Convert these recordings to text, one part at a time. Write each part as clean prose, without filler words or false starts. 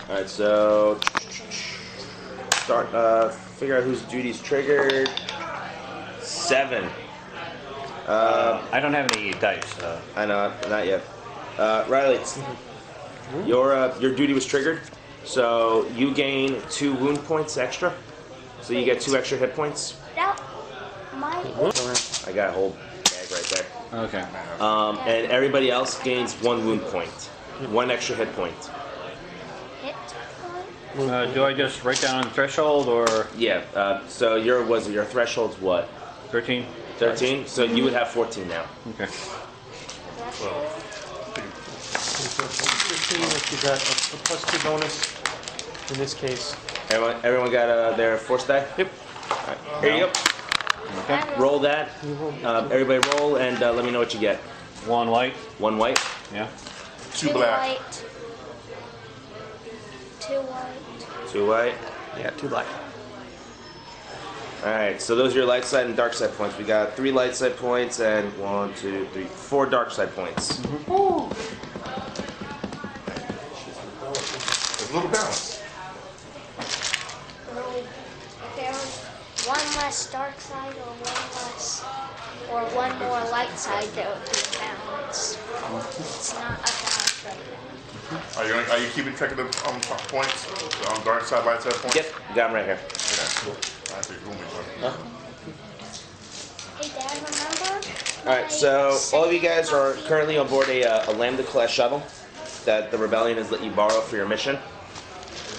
Alright, so start figure out whose duty's triggered. 7. I don't have any dice. I know, not yet. Riley, your duty was triggered, so you gain 2 wound points extra. So you get 2 extra hit points. That my I got a whole bag right there. Okay. And everybody else gains 1 wound point, 1 extra hit point. hit point. Do I just write down on the threshold or Yeah. So your threshold's what? 13? 13. So you would have 14 now. Okay. Threshold. If you got a +2 bonus in this case. Everyone got their force die? Yep. Alright, here you go. Okay. Roll that. Everybody roll and let me know what you get. 1 white. 1 white. Yeah. 2 black. White. 2 white. 2 white. Yeah, 2 black. Alright, so those are your light side and dark side points. We got 3 light side points and 1, 2, 3, 4 dark side points. There's a little balance. If there was one less dark side or one more light side, that would be balanced. It's not a balance right now. Are you keeping track of the points? The dark side, light side points? Yep, got them right here. Yeah, cool. I see. Room Hey, Dad, remember? Alright, so all of you guys are currently on board a Lambda class shuttle that the Rebellion has let you borrow for your mission.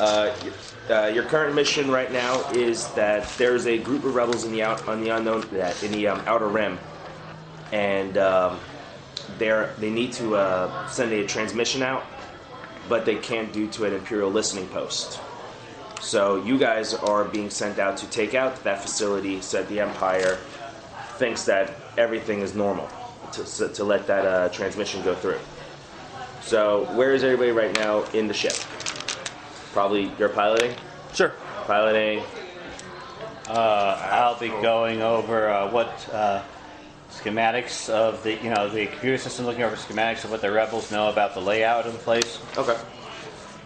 Your current mission right now is that there's a group of rebels in the Outer Rim, and they need to send a transmission out, but they can't due to an Imperial listening post. So you guys are being sent out to take out that facility so that the Empire thinks that everything is normal to let that transmission go through. So where is everybody right now in the ship? Probably you're piloting? Sure. Piloting. I'll be going over what schematics of the computer system, looking over schematics of what the rebels know about the layout of the place. Okay.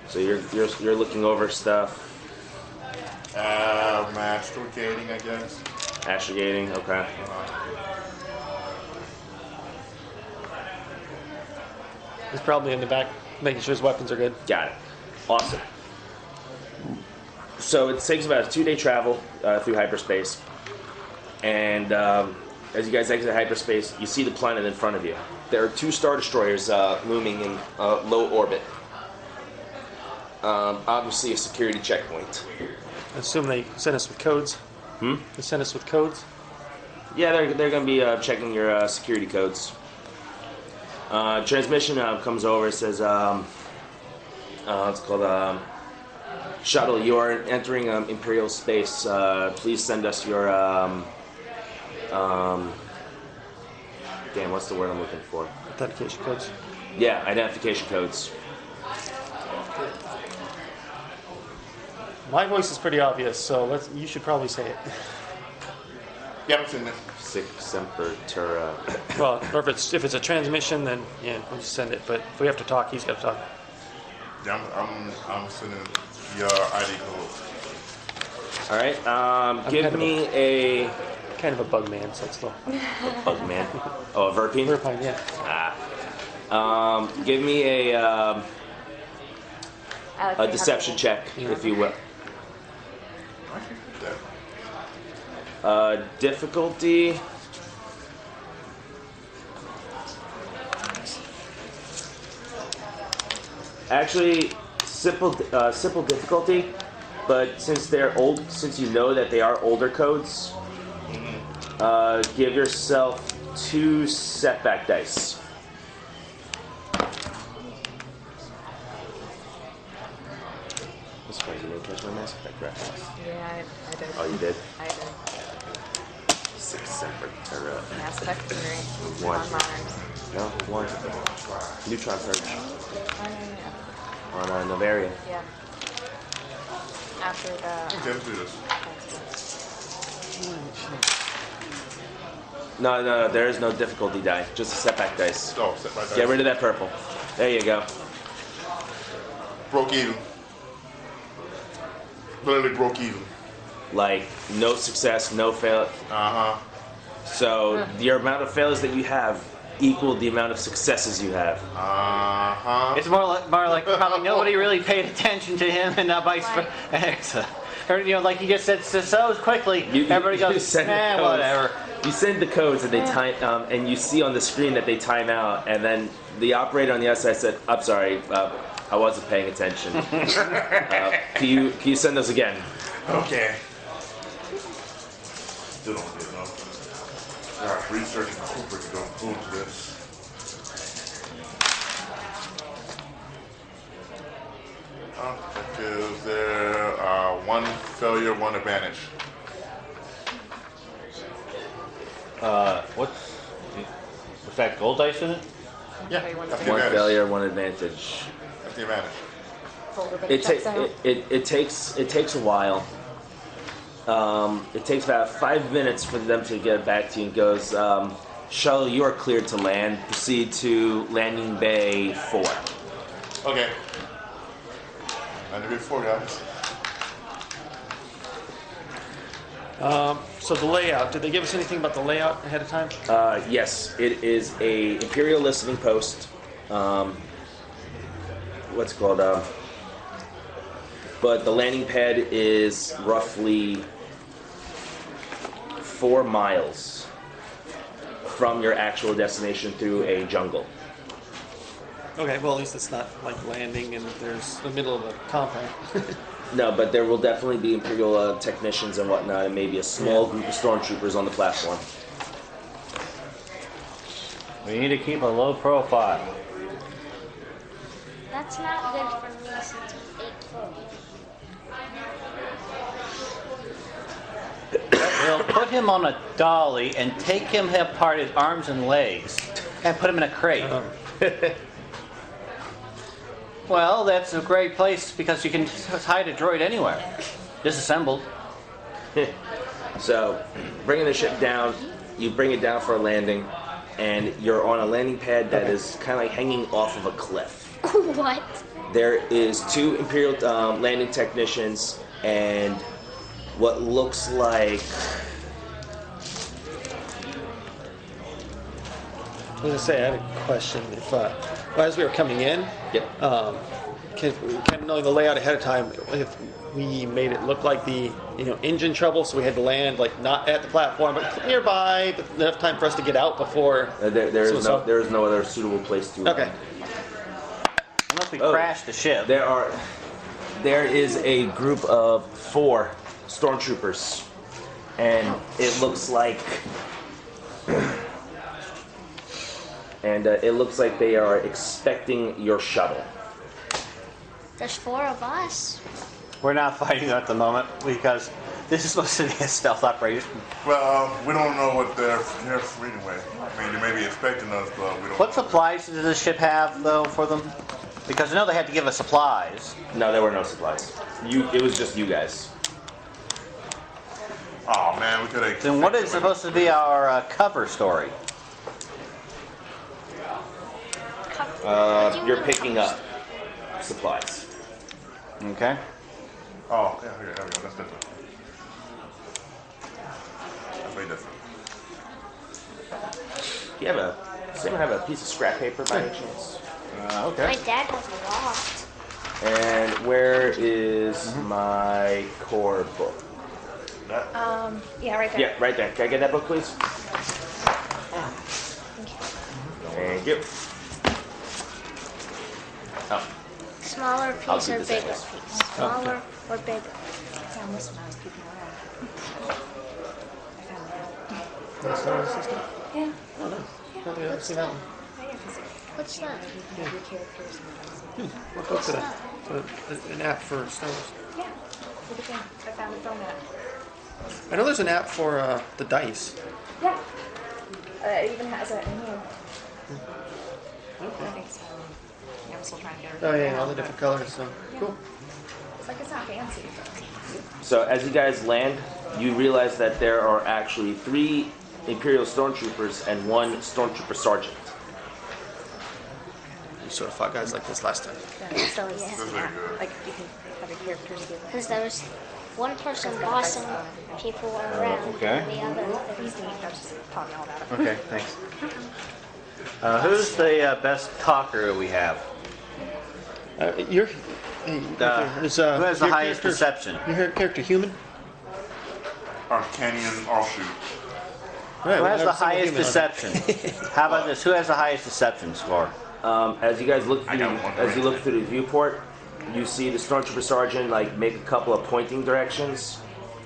So you're looking over stuff. masturbating, I guess. Astrogating, okay. He's probably in the back, making sure his weapons are good. Got it. Awesome. So it takes about a 2-day travel through hyperspace. And as you guys exit hyperspace, you see the planet in front of you. There are 2 Star Destroyers looming in low orbit. Obviously a security checkpoint. I assume they sent us with codes. They sent us with codes. Yeah, they're going to be checking your security codes. Transmission comes over. It says, it's called Shuttle. You are entering Imperial space. Please send us your damn, what's the word I'm looking for? Authentication codes. Yeah, identification codes. My voice is pretty obvious, so you should probably say it. Yeah, I'm sitting there. Sic Semper Terra. Well, or if it's a transmission, then yeah, we'll just send it. But if we have to talk, he's got to talk. Yeah, I'm sending your ID code. All right. Give kind of me a Kind of a bug man, so it's still. bug man. Oh, a Verpine. Verpine, yeah. Give me a deception check, if you will. I can do that. Difficulty. Actually, simple difficulty, but since you know that they are older codes, give yourself 2 setback dice. That's crazy. You didn't catch my Mass Effect reference. Yeah, I did. Oh, you did? I did. Sic Semper Terra. Mass Effect 3. One. On modern. No, 1. Neutron Surge. Oh, yeah. On Novaria. Yeah. After the. Okay, let's do this. No, there is no difficulty die. Just a setback dice. Oh, set right there. Get rid of that purple. There you go. Broke even. literally broke even. Like no success, no fail. Uh-huh. So your amount of failures that you have equal the amount of successes you have. Uh-huh. It's more like probably nobody really paid attention to him, and vice versa. Or, you know, like you just said so quickly. Everybody goes, send the eh, codes. whatever. You send the codes and they time, and you see on the screen that they time out, and then the operator on the other side said, "I'm sorry, I wasn't paying attention. Can you send those again?" Okay. Still don't get enough. Alright, research and Cooper to go into this. Objectives there are 1 failure, 1 advantage. What's that, gold dice in it? Yeah, Okay, one that's the One advantage. failure, one advantage. That's the advantage. Hold everybody It checks out. takes a while. It takes about 5 minutes for them to get back to you. And goes, shuttle, you are cleared to land. Proceed to landing bay 4. Okay. Landing bay 4, guys. So the layout, did they give us anything about the layout ahead of time? Yes, it is a Imperial listening post. What's it called? But the landing pad is roughly 4 miles from your actual destination through a jungle. Okay, well at least it's not like landing and there's the middle of a compound. No, but there will definitely be Imperial technicians and whatnot, and maybe a small group of stormtroopers on the platform. We need to keep a low profile. That's not good for me since I'm 8 foot. We'll put him on a dolly and take him apart his arms and legs and put him in a crate. Well, that's a great place because you can hide a droid anywhere. Disassembled. So, bringing the ship down, you bring it down for a landing, and you're on a landing pad that is kind of like hanging off of a cliff. What? There is 2 Imperial landing technicians and what looks like I was gonna say, I had a question. If as we were coming in, knowing the layout ahead of time, if we made it look like the engine trouble, so we had to land like not at the platform but nearby, but enough time for us to get out before. there is no other suitable place to. Okay. Unless we Oh. crash the ship. There is a group of 4 stormtroopers, and it looks like. And it looks like they are expecting your shuttle. There's 4 of us. We're not fighting at the moment because this is supposed to be a stealth operation. Well, we don't know what they're here for anyway. I mean, they may be expecting us, but we don't. What supplies does the ship have, though, for them? Because I know they had to give us supplies. No, there were no supplies. It was just you guys. Oh man, we could have. Then what is supposed to be our cover story? What do you You're mean picking covers? up supplies. Okay. Oh, yeah, here we go. That's different. That's way different. Do you have does anyone have a piece of scrap paper by any chance? Okay. My dad has a loft. And where is my core book? Yeah, right there. Yeah, right there. Can I get that book, please? Thank you. Oh, Smaller I'll piece do or this bigger anyways. piece? Smaller or bigger? Found this when I was peeking around. I found it. Yeah. Oh, no. I don't think I've seen that one. Oh, yeah, 'cause What's that? your characters and What book's it? An app for Star Wars. yeah, look at that. I found it on that. I know there's an app for the dice. Yeah. It even has it in here. I think so. Yeah, I'm still trying to get Oh everything yeah, all the out, different but- colors. So cool. It's like it's not fancy, but so as you guys land, you realize that there are actually 3 Imperial stormtroopers and 1 stormtrooper sergeant. sort of fought guys like this last time. Yeah, so it's Yeah. That's very good. like you can have your characters give Because there was one person bossing people around okay. and the other. He's neat. I was just talking all about it. Okay, thanks. Who's the best talker we have? You're. Hey, is, Who has the your highest character- deception? Your character human? Canyon offshoot. Right, Who we has have the a single highest human on. deception? How about this? Who has the highest deception score? As you guys look I through, got one as you right look through the viewport, you see the stormtrooper sergeant like make a couple of pointing directions,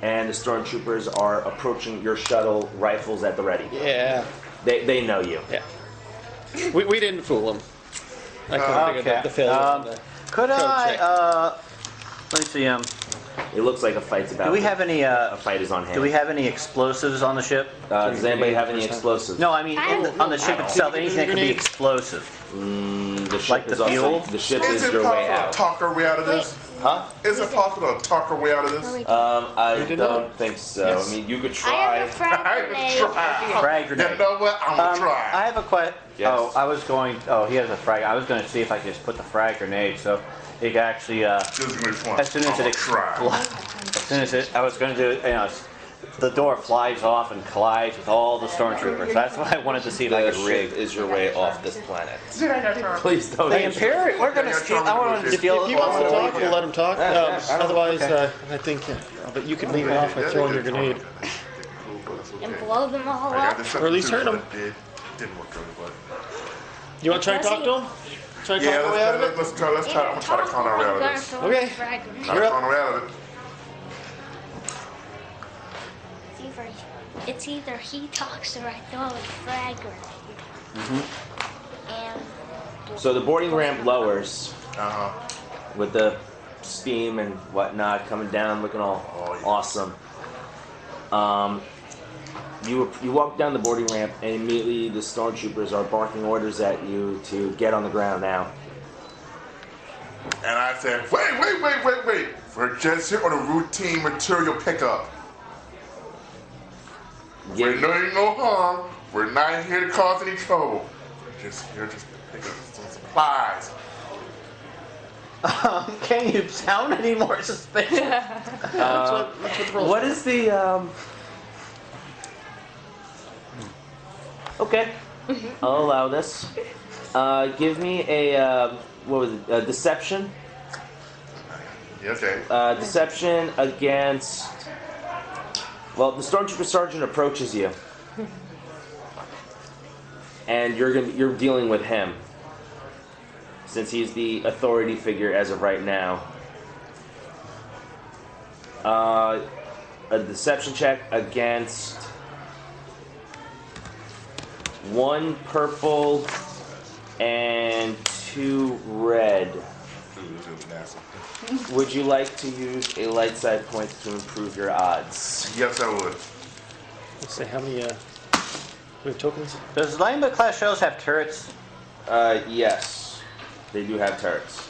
and the stormtroopers are approaching your shuttle, rifles at the ready. Yeah, They know you. yeah. We didn't fool him. I couldn't figure Okay. the failure. on the Could code I? check. Let me see. It looks like a fight's about. Do we have any? a fight is on hand? Do we have any explosives on the ship? Does anybody have any explosives? No, I mean on the ship itself. Anything that could be Grenades? explosive. The ship Like the is also, fuel? The ship Is is it your way possible to out. talk our way out of this? Huh? Is it possible to talk our way out of this? I did don't not. think so. Yes. I mean, you could I try. have a frag I would grenade. try. Frag You grenade. know what? I'm gonna try. I have a question. Yes. Oh, I was going. Oh, he has a frag. I was going to see if I could just put the frag grenade so it could actually. This is gonna be fun. As soon as I'm it gonna try. explodes, as soon as it, I was going to do it. You know, the door flies off and collides with all the stormtroopers. That's what I wanted to see if I The could ship rig. is your way off this planet. Please don't. The Imperial. We're going to steal. I want to steal. If he wants to talk, we'll let him talk. Otherwise, okay. I think but you can lead it off by throwing your grenade. And blow them all I got up. this Or at least hurt him. It didn't work really, but You want to try and talk to him? Try and yeah, talk our way out of it? let's try. Let's try. I'm gonna try to con our way out of this. Okay. Frag grenade. Try to con our way out of it. It's either he talks or I throw a frag grenade. And So the boarding ramp lowers Uh huh. with the steam and whatnot coming down, looking all Oh, yeah. awesome. You walk down the boarding ramp, and immediately the stormtroopers are barking orders at you to get on the ground now. And I said, wait. We're just here on a routine material pickup. We're Give, doing no harm. We're not here to cause any trouble. We're just here just to pick up some supplies. Can you sound any more suspicious? That's what the rules what are. is the Okay, I'll allow this. Give me a what was it? Deception. Yeah, okay. Deception against. Well, the stormtrooper sergeant approaches you, and you're dealing with him, since he's the authority figure as of right now. A deception check against 1 purple and 2 red. Ooh, this is nasty. Would you like to use a light side point to improve your odds? Yes, I would. Let's see, how many we have tokens? Does Lambda class shows have turrets? Yes, they do have turrets.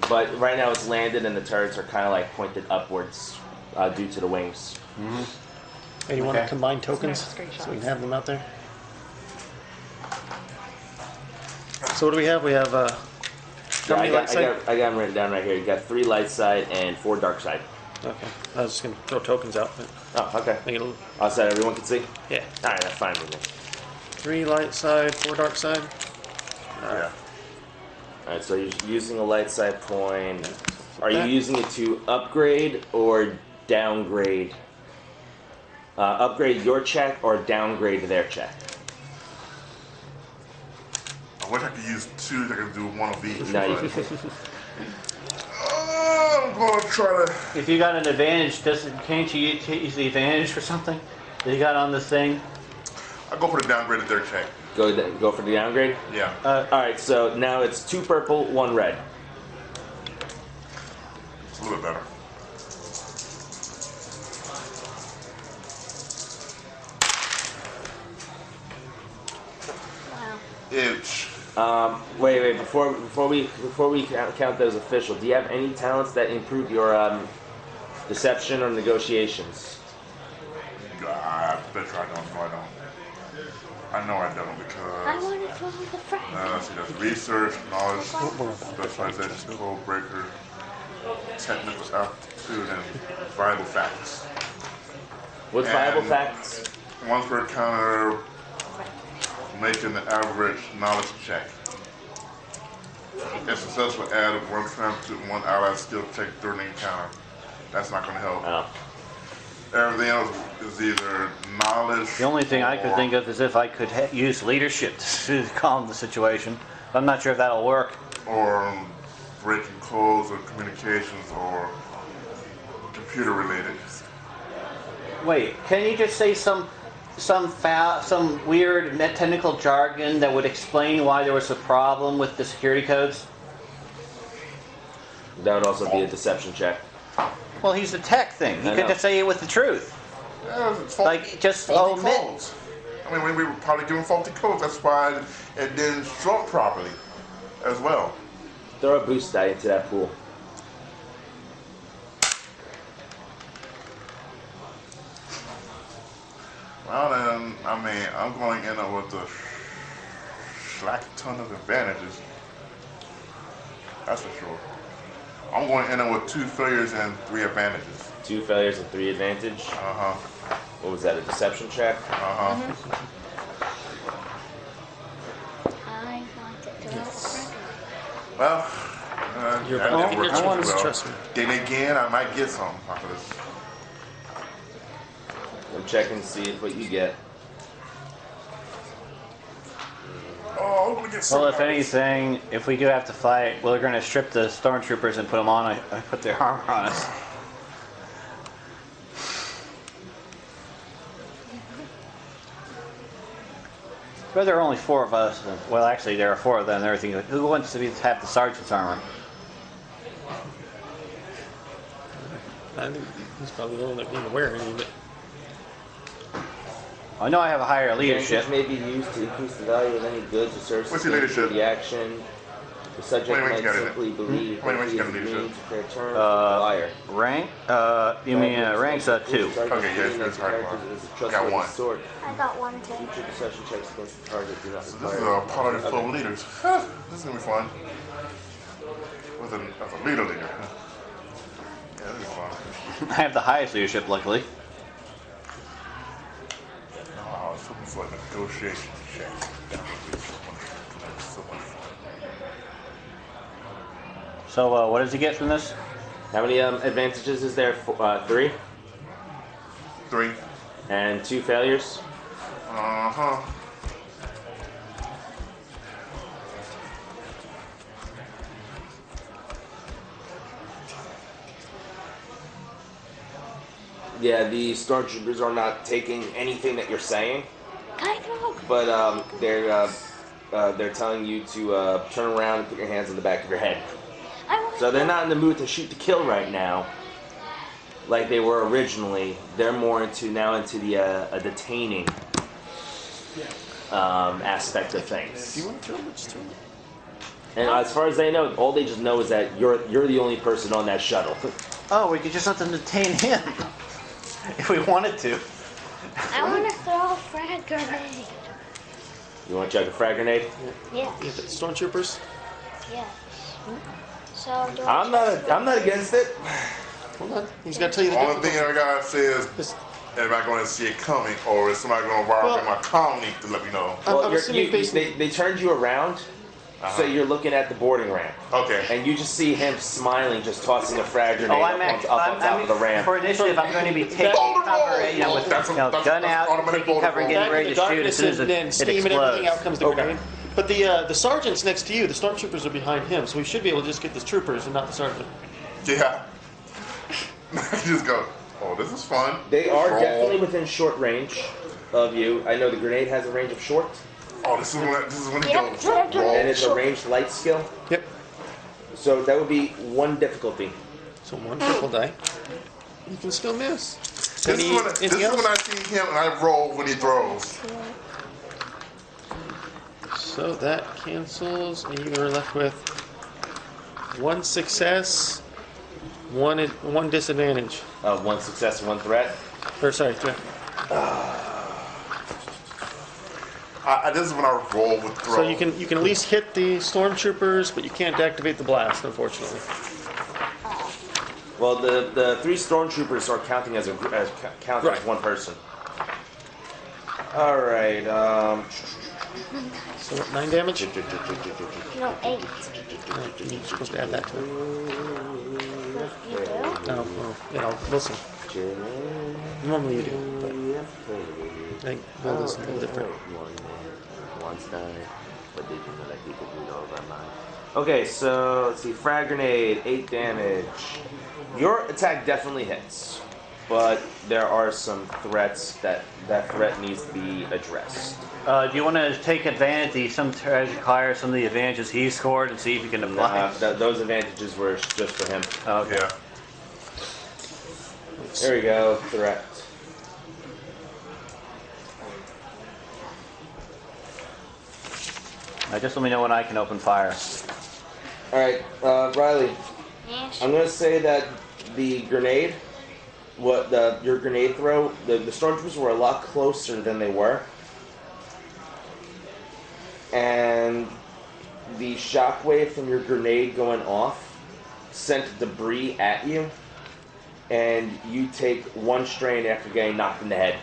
But right now it's landed and the turrets are kind of like pointed upwards due to the wings. Hey, you want Okay. to combine tokens Screenshots. so we can have them out there? So what do we have? We have how Yeah, many light side? I got them written down right here. You got 3 light side and 4 dark side. Okay, I was just gonna throw tokens out, but Oh, okay. make it a little, So that everyone can see? yeah. Alright, that's fine with me. 3 light side, 4 dark side. Yeah. Alright, so you're using a light side point. Are you that. using it to upgrade or downgrade? Upgrade your check or downgrade their check? I wish I could use 2. I could do one of each. No, you but- can. I'm gonna try to. If you got an advantage, can't you use the advantage for something that you got on this thing? I'll go for the downgraded dirt check. Go for the downgrade? Yeah. Alright, so now it's 2 purple, 1 red. It's a little bit better. wow. Itch. Wait. Before we count those official, do you have any talents that improve your deception or negotiations? I bet you I don't. No, I don't. I know I don't I because want to throw the frag. let's see, that's research, knowledge, specialization, code breaker, technical aptitude, and viable facts. What's viable And- facts? Once per encounter, making the average knowledge check. If successful, add one tramp to one allied skill check during the encounter. That's not going to help. Oh. Everything else is either knowledge. The only thing I could or- think of is if I could use leadership to calm the situation. I'm not sure if that'll work. or breaking codes or communications or computer related. Wait, can you just say some weird technical jargon that would explain why there was a problem with the security codes? That would also be a deception check. Well, he's a tech thing. He I could know. just say it with the truth. Yeah, it's faulty, Like, just faulty omit. codes. I mean, we were probably giving faulty codes. That's why it didn't show up properly as well. Throw a boost die into that pool. Well, then, I mean, I'm going in with a slack ton of advantages. That's for sure. I'm going in with 2 failures and 3 advantages. 2 failures and 3 advantage. Uh-huh. What was that? A deception check? Uh-huh. I want to throw the frag. Well, You're that back didn't in work your too choice, well. trust me. Then again, I might get something out of this. I'm checking to see if what you get. Oh, I'm gonna get something. Well, if out of this. anything, if we do have to fight, well, they're going to strip the stormtroopers and put them on. I put their armor on us. But there are only 4 of us. Well, actually, there are 4 of them. And everything. Who wants to have the sergeant's armor? I think he's probably the one that didn't wear any of it. I know I have a higher leadership. Advantage may be used to increase the value of any goods or services What's your gained through leadership? the action. The subject How many ranks might you got in it? simply believe How many that ranks he you is got in immune leadership? to fair terms with a liar. Rank? You mean rank's 2. Okay, yeah, it's hard one. I got 1. Sword. I got one too. Future deception checks against the target do not So this is require. a part of the flow of leaders. This is gonna be fun. As a leader. Yeah, this is fun. I have the highest leadership, luckily. Oh, it's looking for a negotiation check. That would be so much fun. So, what does he get from this? How many advantages is there? 3 3. and 2 failures. Uh-huh. Yeah, the stormtroopers are not taking anything that you're saying, Can I throw? but they're telling you to turn around and put your hands on the back of your head. I want So they're not in the mood to shoot to kill right now, like they were originally. They're more into the detaining aspect of things. Do you want to throw it? Just throw it. And as far as they know, all they just know is that you're the only person on that shuttle. Oh, we could just let them detain him. If we wanted to. I want to throw a frag grenade. You want to chuck a frag grenade? Yes. Yeah, the stormtroopers. Yes. So do I'm not against it. Hold on. He's got to tell you the The only difference. thing I gotta say is, This- am I gonna see it coming, or is somebody gonna wire Well- up my colony to let me know? I'm assuming based on- they turned you around, so you're looking at the boarding ramp. Okay. And you just see him smiling, just tossing a frag grenade Oh, I'm up actually, on top of the ramp. for initiative, I'm going to be taking cover, with That's gun out, automatic taking cover, and getting That, ready the to shoot as darkness soon as and then it steam and everything, out explodes. comes the Okay. grenade. But the sergeant's next to you. The stormtroopers are behind him, so we should be able to just get the troopers and not the sergeant. Yeah. You just go, oh, this is fun. They are Roll. definitely within short range of you. I know the grenade has a range of short, Oh, this is when he Yeah, goes. sure. Roll. and it's a ranged light skill. Yep. So that would be 1 difficulty. So 1 triple die. You can still miss. This is when I see him and I roll when he throws. So that cancels, and you are left with 1 success, 1 disadvantage. 1 success, 1 threat. Or sorry, threat. This is when I roll with throw. So you can at least hit the stormtroopers, but you can't activate the blast, unfortunately. Well, the 3 stormtroopers are counting as counting as Right. one person. All right. So what, 9 damage? No, 8. Right, you're supposed to add that to it. You do? Oh, well, we'll see. Normally you do, but I think build is a little different. Okay, so let's see. Frag grenade, 8 damage. Your attack definitely hits, but there are some threats that threat needs to be addressed. Do you want to take advantage, acquire some of the advantages he scored and see if you can apply? Those advantages were just for him. Okay. Yeah. There we go. Threat. Just let me know when I can open fire. All right, Riley. Yes. I'm gonna say that the grenade, your grenade throw, the stormtroopers were a lot closer than they were, and the shockwave from your grenade going off sent debris at you, and you take 1 strain after getting knocked in the head.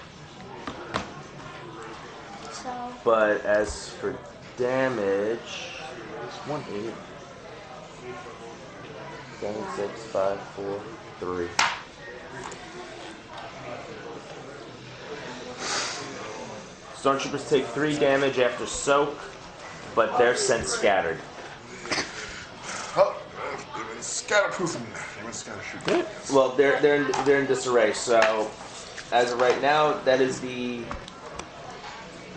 So, But as for damage, it's 1 8. 7, 6, 5, 4, 3. Stormtroopers take 3 damage after soak, but they're sent scattered. Oh, they've been scatterproofing. They've been scattershooting. Well, they're in disarray. So, as of right now, that is the.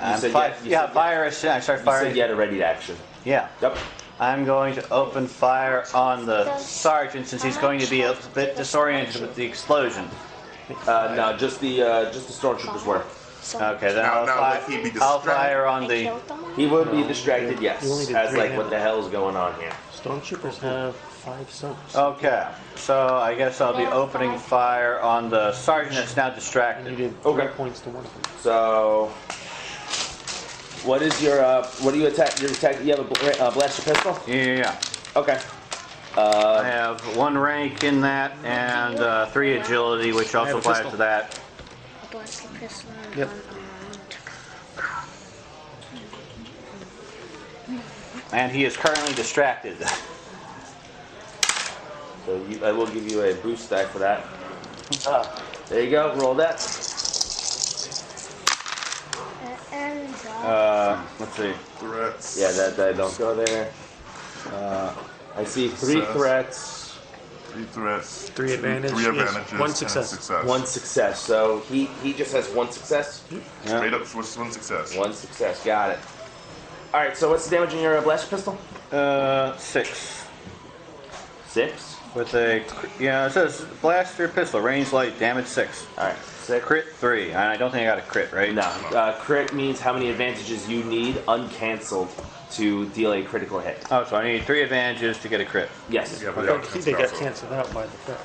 You said Fire. I start You firing. said you had a ready to action. Yeah. Yep. I'm going to open fire on the sergeant since he's going to be a bit disoriented with the explosion. No, just the stormtroopers were. so Okay, then Now I'll let he be I'll distracted. fire on I the. killed them? He would be distracted, yes. You only did As 3 like, what the damage. hell is going on here? Stormtroopers have 5 soaks. Okay, so I guess I'll be opening fire on the sergeant that's now And you distracted. did 3 Okay. points to one of them. So, what is your what do you attack? Your attack? You have a blaster pistol? Yeah. Okay. I have 1 rank in that and 3 agility, which have also a applies pistol. to that. A blaster pistol and Yep. 1 armed. And he is currently distracted. So I will give you a boost die for that. There you go. Roll that. And Let's see. Threats. Yeah, that die don't go there. I see 3 Success. threats, 3 threats. 3 advantage. 3 Yes, advantages. 1 and a success. success. 1 success. So he just has 1 success. Straight up with 1 success. 1 success. Got it. All right. So what's the damage in your blaster pistol? 6. 6. With a, it says blaster pistol, range light, damage 6. All right. 6. Crit 3, and I don't think I got a crit, right? No. Crit means how many advantages you need uncancelled to deal a critical hit. Oh, so I need 3 advantages to get a crit. Yes. Yeah, I but think they got canceled out by the threat.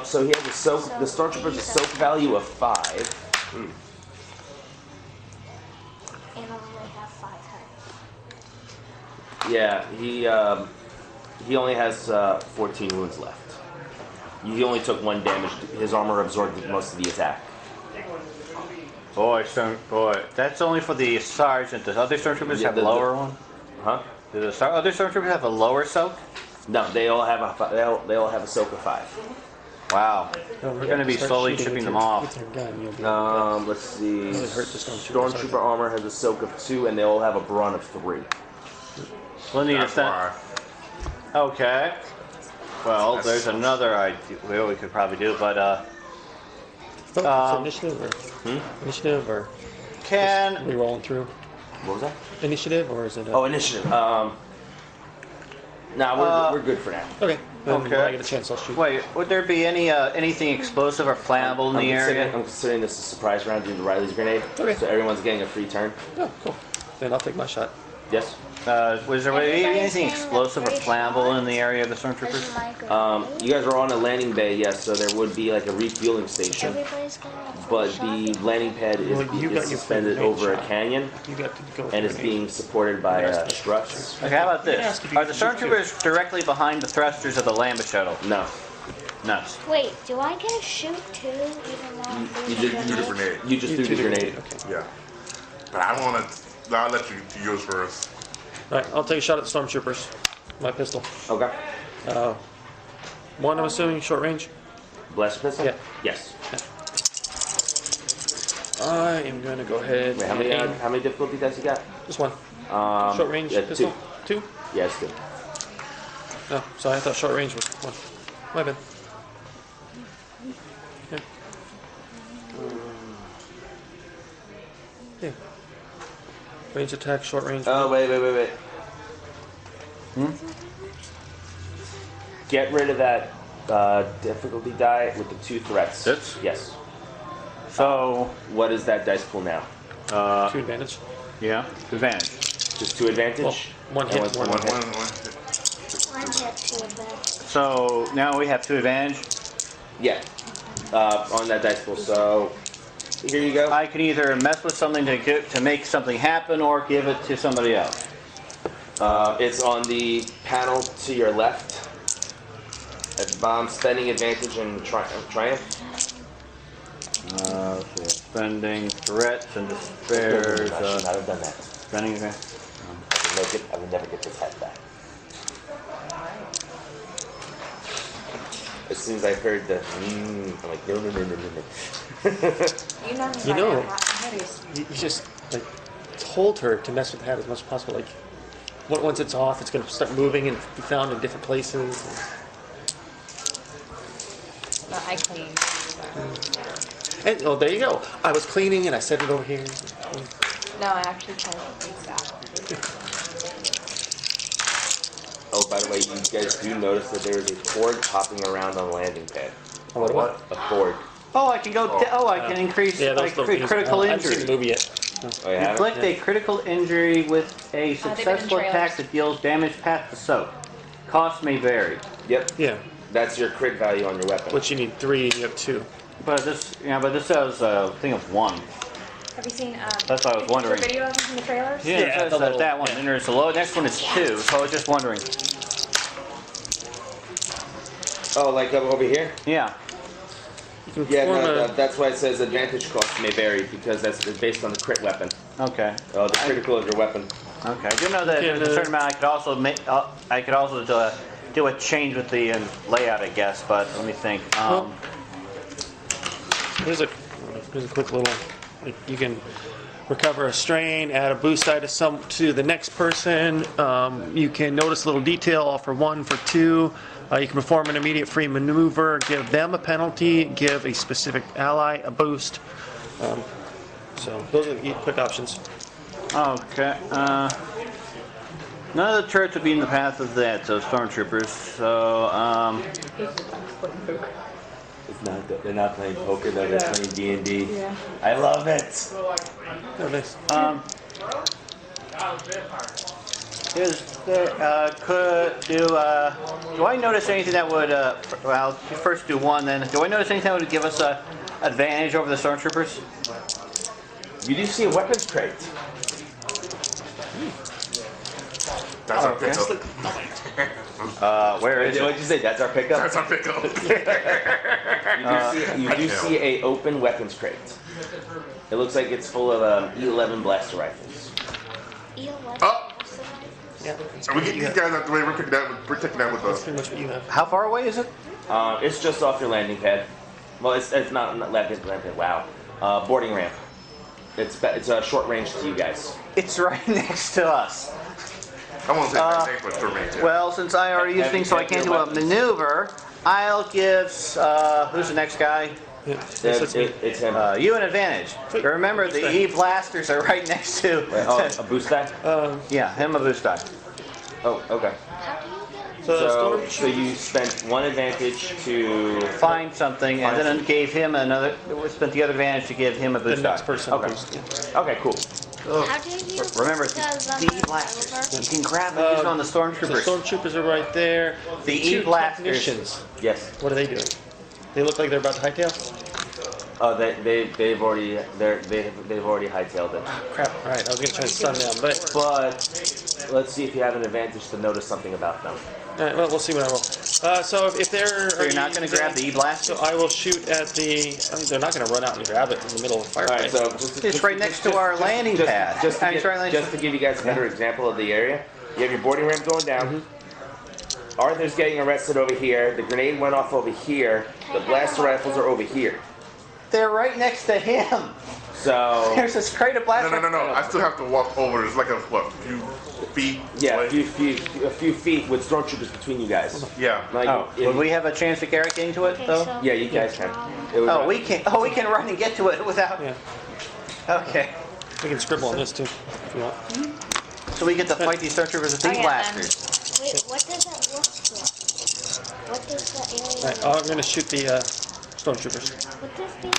So he has a soak. The stormtrooper's a soak value of 5. and I only have 5 health. Yeah. He only has 14 wounds left. He only took 1 damage. His armor absorbed most of the attack. Boy, that's only for the sergeant. Does other stormtroopers Yeah, have the- lower one? Huh? Do the other stormtroopers have a lower soak? No, they all have they all have a soak of 5. Wow. Oh, We're going to be slowly shipping them off. With your gun, you'll be Let's see. Really hurt the stormtrooper sergeant. Stormtrooper armor has a soak of 2, and they all have a brawn of 3. We'll need to That's send. why. Okay. Well, there's another idea we could probably do, but so initiative or initiative or can we rolling through What was that? initiative or is it? Oh, initiative. Nah, we're good for now. Okay. Then Okay. when I get a chance, I'll shoot. wait. Would there be any anything explosive or flammable in the area? I'm considering this a surprise round due to Riley's grenade. Okay. So everyone's getting a free turn. Oh, cool. Then I'll take my shot. Yes. Was there anything explosive or flammable in the area of the There's stormtroopers? a microphone. You guys are on a landing bay, yes, so there would be like a refueling station. Everybody's getting a full But shot. the landing pad Well, you got is your suspended grenade over a shot. canyon You got to go. and is being supported by struts. Okay, how about Ask this? if you Are the can shoot stormtroopers directly behind the thrusters of the Lambda shuttle? No. No. Wait, do I get a shoot too? Even though I'm You throwing just, a you grenade? Grenade. You just threw the grenade. Okay. Yeah. But I'll let you use first. All right, I'll take a shot at the stormtroopers. My pistol. Okay. One, I'm assuming short range. Blast pistol? Yeah. Yes. I am going to go ahead. Wait, and aim. how many difficulty dice you got? Just one. Short range yeah, pistol. Two. Yes, two. Oh, sorry, I thought short range was one. My bad. Yeah. Yeah. Range attack, short range. Oh, wait. Get rid of that difficulty die with the 2 threats. This? Yes. So, What is that dice pool now? Two advantage. yeah, advantage. Just 2 advantage? Well, one hit, And one One hit. hit. One hit to advance. So now we have 2 advantage. Yeah. On that dice pool. So here you go. I can either mess with something to make something happen or give it to somebody else. It's on the panel to your left. At bomb spending advantage and triumph. Spending threats and despairs. I should not have done that. Spending advantage. I would never get this hat back. As soon as I heard the I'm like, no. You know, You know- hoodies. You just like told her to mess with the hat as much as possible. Like once it's off, it's going to start moving and be found in different places. No, I clean. And oh, there you go. I was cleaning and I set it over here. No, I actually try to fix that. Oh, by the way, you guys do notice that there is a cord hopping around on the landing pad. Oh, what? A cord. Oh, I can go. I can increase Yeah, like, those critical I haven't seen the injury. movie yet. Oh, you have it? Inflict a critical injury with a they've been in successful attack trailers. that deals damage past the soak. Cost may vary. Yep. Yeah, That's your crit value on your weapon. but you need 3 and you have 2. But this says a thing of 1. Have you seen? That's what I was wondering. The video of them in the trailers? Yeah, Yeah, it says the little- that one. yeah. And there's the low. Next one is 2. So I was just wondering. Oh, like over here? Yeah. You can Yeah, form no, a, that's why it says advantage cost may vary because that's based on the crit weapon. Okay. Oh, the critical of your weapon. Okay. I do know that there's a certain amount. I could also make. I could also do a change with the layout, I guess. But let me think. here's a quick little. Like, you can recover a strain, add a boost die to the next person. You can notice a little detail, offer 1 for 2. You can perform an immediate free maneuver, give them a penalty, give a specific ally a boost. So those are the quick options. Okay. None of the turrets would be in the path of that, so stormtroopers. So, It's not. They're not playing poker. Though. They're playing D&D. Yeah. I love it. Oh, nice. is there, do I notice anything that would, well, first do 1, then, do I notice anything that would give us a advantage over the stormtroopers? You do see a weapons crate. That's our pickup. Where is it? What'd you say? That's our pickup. That's our pickup. You do see a open weapons crate. It looks like it's full of E11 blaster rifles. Oh! Yeah, So we get these guys out the way. We're taking that with that's us. pretty much what you have. How far away is it? It's just off your landing pad. Well, it's not landing pad. Wow. Boarding ramp. It's a short range to you guys. It's right next to us. I won't say that name, but short range. Well, since I already used things so I can't do a maneuver, I'll give, who's the next guy? Yeah, that's me. It's him. You an advantage. Remember, the E blasters are right next to. A boost die? Yeah, him a boost die. Oh, okay. How do you get So, So you spent 1 advantage to. Find something, and then gave him another. We spent the other advantage to give him a the boost next die. person. Okay. boost, yeah. Okay, cool. How do you Remember, the the E-blasters. You can grab them using on the The stormtroopers. stormtroopers are right there. The Two E-blasters. technicians. Yes. What are they doing? They look like they're about to hightail? Oh, they've already hightailed it. Crap. All right, I was going to try to stun them, but... But let's see if you have an advantage to notice something about them. All right, well, we'll see what I roll. So if they're... So you're not going to grab the E-blaster? So I will shoot at the... I mean, they're not going to run out and grab it in the middle of the All right, firefight. so It's right next to our landing pad. Just to give you guys a better example of the area, you have your boarding ramp going down. Arthur's getting arrested over here. The grenade went off over here. The blaster rifles are over here. They're right next to him. So There's this crate of blaster. No. I still have to walk over. There's like a few feet. yeah, away. a few feet with stormtroopers between you guys. Yeah. Like, Oh, would we have a chance to Garrett getting to it Okay, though? so Yeah, you guys can. It would- Oh, we can. Oh, we can run and get to it without. Yeah, Okay. we can scribble on this too, if you want. So we get to fight these stormtroopers with Oh, these yeah, blasters. Wait, what does that look like? What does the All area? right, I'm going to shoot the stormtroopers. What does the?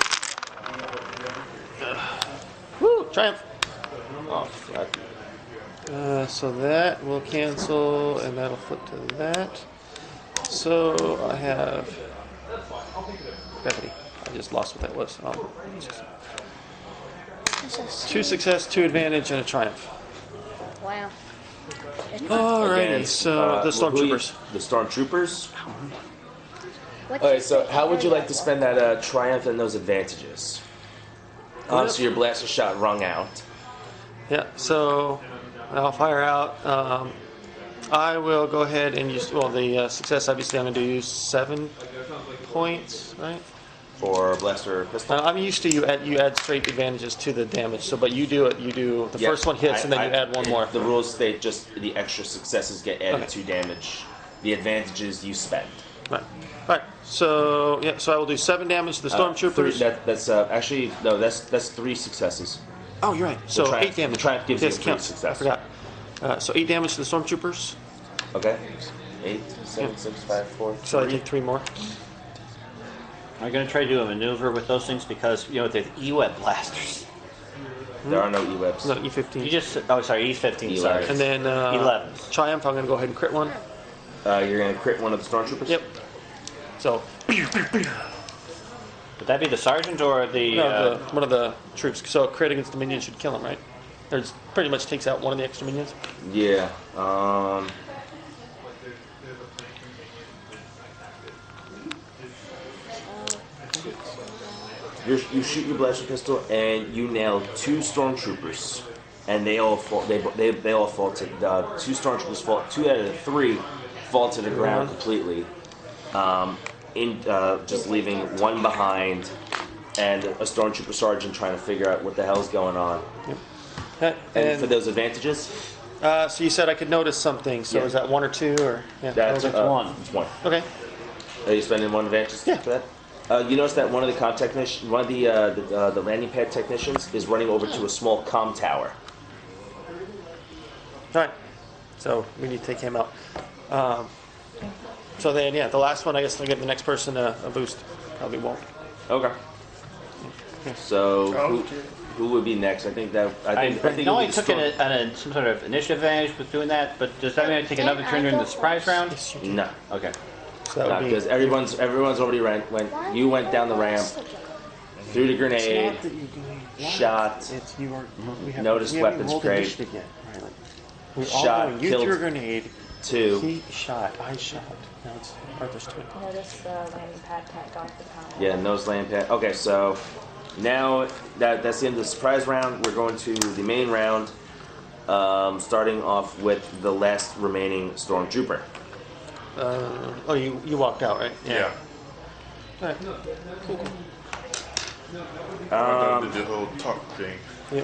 Woo! Triumph! Oh, fuck. So that will cancel, and that'll flip to that. So I have gravity. I just lost what that was. Two success, two advantage, and a triumph. Wow. Alrighty, Against, so the stormtroopers. The stormtroopers. What Okay, does so the how would you area like to look spend that triumph and those advantages? So your blaster shot rung out. Yeah, so I'll fire out. I will go ahead and use, well, the success, obviously, I'm going to use 7 points, right? For blaster pistol. I'm used to you add straight advantages to the damage. So, but you do it. You do the first one hits, and then you add one more. The rules state just the extra successes get added Okay. to damage. The advantages you spend. Right. All right. So yeah. So I will do 7 damage to the stormtroopers. That's actually no. That's 3 successes. Oh, you're right. So triumph- 8 damage. the triumph gives you Yes, a 3 counts. success. I forgot. So 8 damage to the stormtroopers. Okay. 8, 7, 6, 5, 4. So I 3. take 3 more. I'm going to try to do a maneuver with those things because you know they're E-web blasters. There are no E-webs. No, E15. You just oh sorry E15 sorry. And then 11. Triumph. I'm gonna go ahead and crit one. You're gonna crit one of the stormtroopers. Yep. So Would that be the sergeant or the? no, one of the troops. So a crit against the minion should kill him, right? Or it's pretty much takes out one of the extra minions. Yeah. You shoot your blaster pistol and you nail 2 stormtroopers, and they all fall. They all fall to 2 stormtroopers fall. 2 out of the 3 fall to the ground completely. Just leaving 1 behind, and a stormtrooper sergeant trying to figure out what the hell's going on. And for those advantages, So you said I could notice something. So Yeah. is that 1 or 2 or? Yeah. that's It's 1. It's 1. Okay. Are you spending 1 advantage Yeah. for that? You notice that one of the one of the landing pad technicians is running over to a small comm tower. All right. So we need to take him out. So then, yeah, the last one, I guess I'll give the next person a boost. Probably won't. Okay. So who would be next? I think I think it know would I be took Storm- some sort of initiative advantage with doing that, but does that mean I take another turn during the surprise round? No, Okay. So that would be. because everyone's already you went down the ramp, threw the grenade, shot, It's you are. We have, Notice we haven't weapons rolled crate. initiative yet. Right, like, we're all Shot, going. You killed. threw a grenade. 2. He shot. I shot. Now it's Arthur's turn. Notice the landing pad tech got the comment. Yeah, nose land pad. Okay, so now that's the end of the surprise round. We're going to the main round, starting off with the last remaining stormtrooper. Oh, you walked out, right? Yeah. All right. Cool. I did the whole talk thing, Yeah.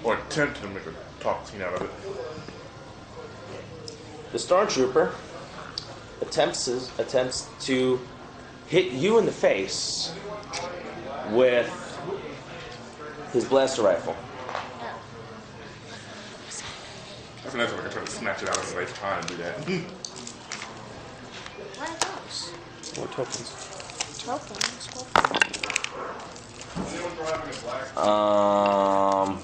or attempt to make a talk scene out of it. The stormtrooper attempts to hit you in the face with his blaster rifle. That's nice if I can try to snatch it out of the right time and do that. What are those? More tokens. Tokens. Um,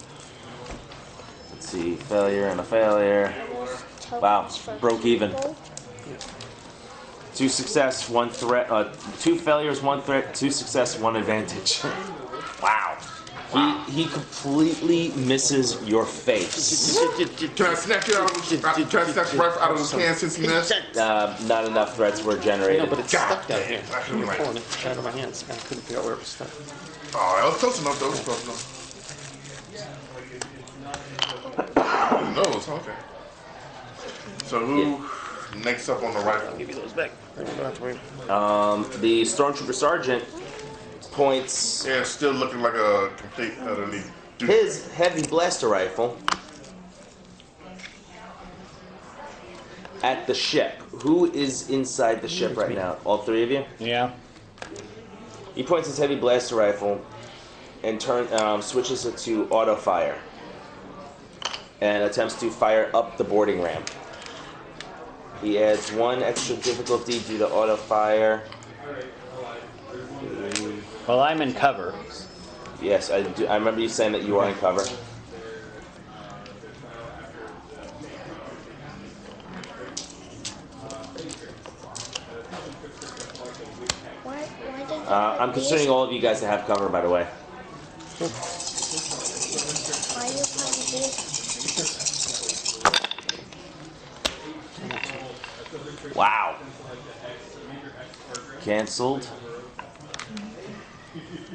see, failure and a failure. Tokens Wow, for broke even. people. 2 success, 1 threat. 2 failures, 1 threat. 2 success, 1 advantage. Wow. He completely misses your face. Can I snatch it out of can I snatch the rifle out of his hand since he missed? Not enough threats were No, generated. but it's stuck down here. I should've I'm pulling it out of my hands. I couldn't figure out where it was stuck. Oh, that was close enough. That was close enough. Nose, okay. So who next up on the rifle? Give you those back. Don't have to worry. The Stormtrooper Sergeant points Yeah, it's still looking like a complete utterly. his heavy blaster rifle at the ship. Who is inside the ship right now? All 3 of you? Yeah. He points his heavy blaster rifle and switches it to auto fire and attempts to fire up the boarding ramp. He adds 1 extra difficulty due to auto fire. Well, I'm in cover. Yes, I do. I remember you saying that you are in cover. Why did I'm considering all of you guys to have cover, by the way. Why you putting these? Wow. Cancelled.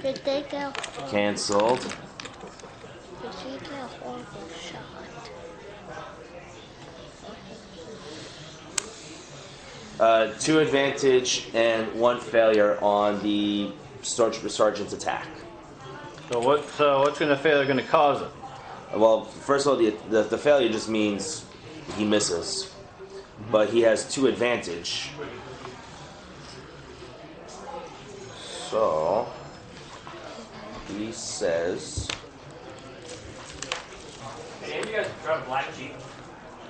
Did they go? Cancelled. Did he get a horrible shot? 2 advantage and 1 failure on the Stormtrooper Sergeant's attack. So what's going to failure going to cause it? Well, first of all, the failure just means he misses. But he has 2 advantage. So, he says... Hey, you guys drive a black Jeep?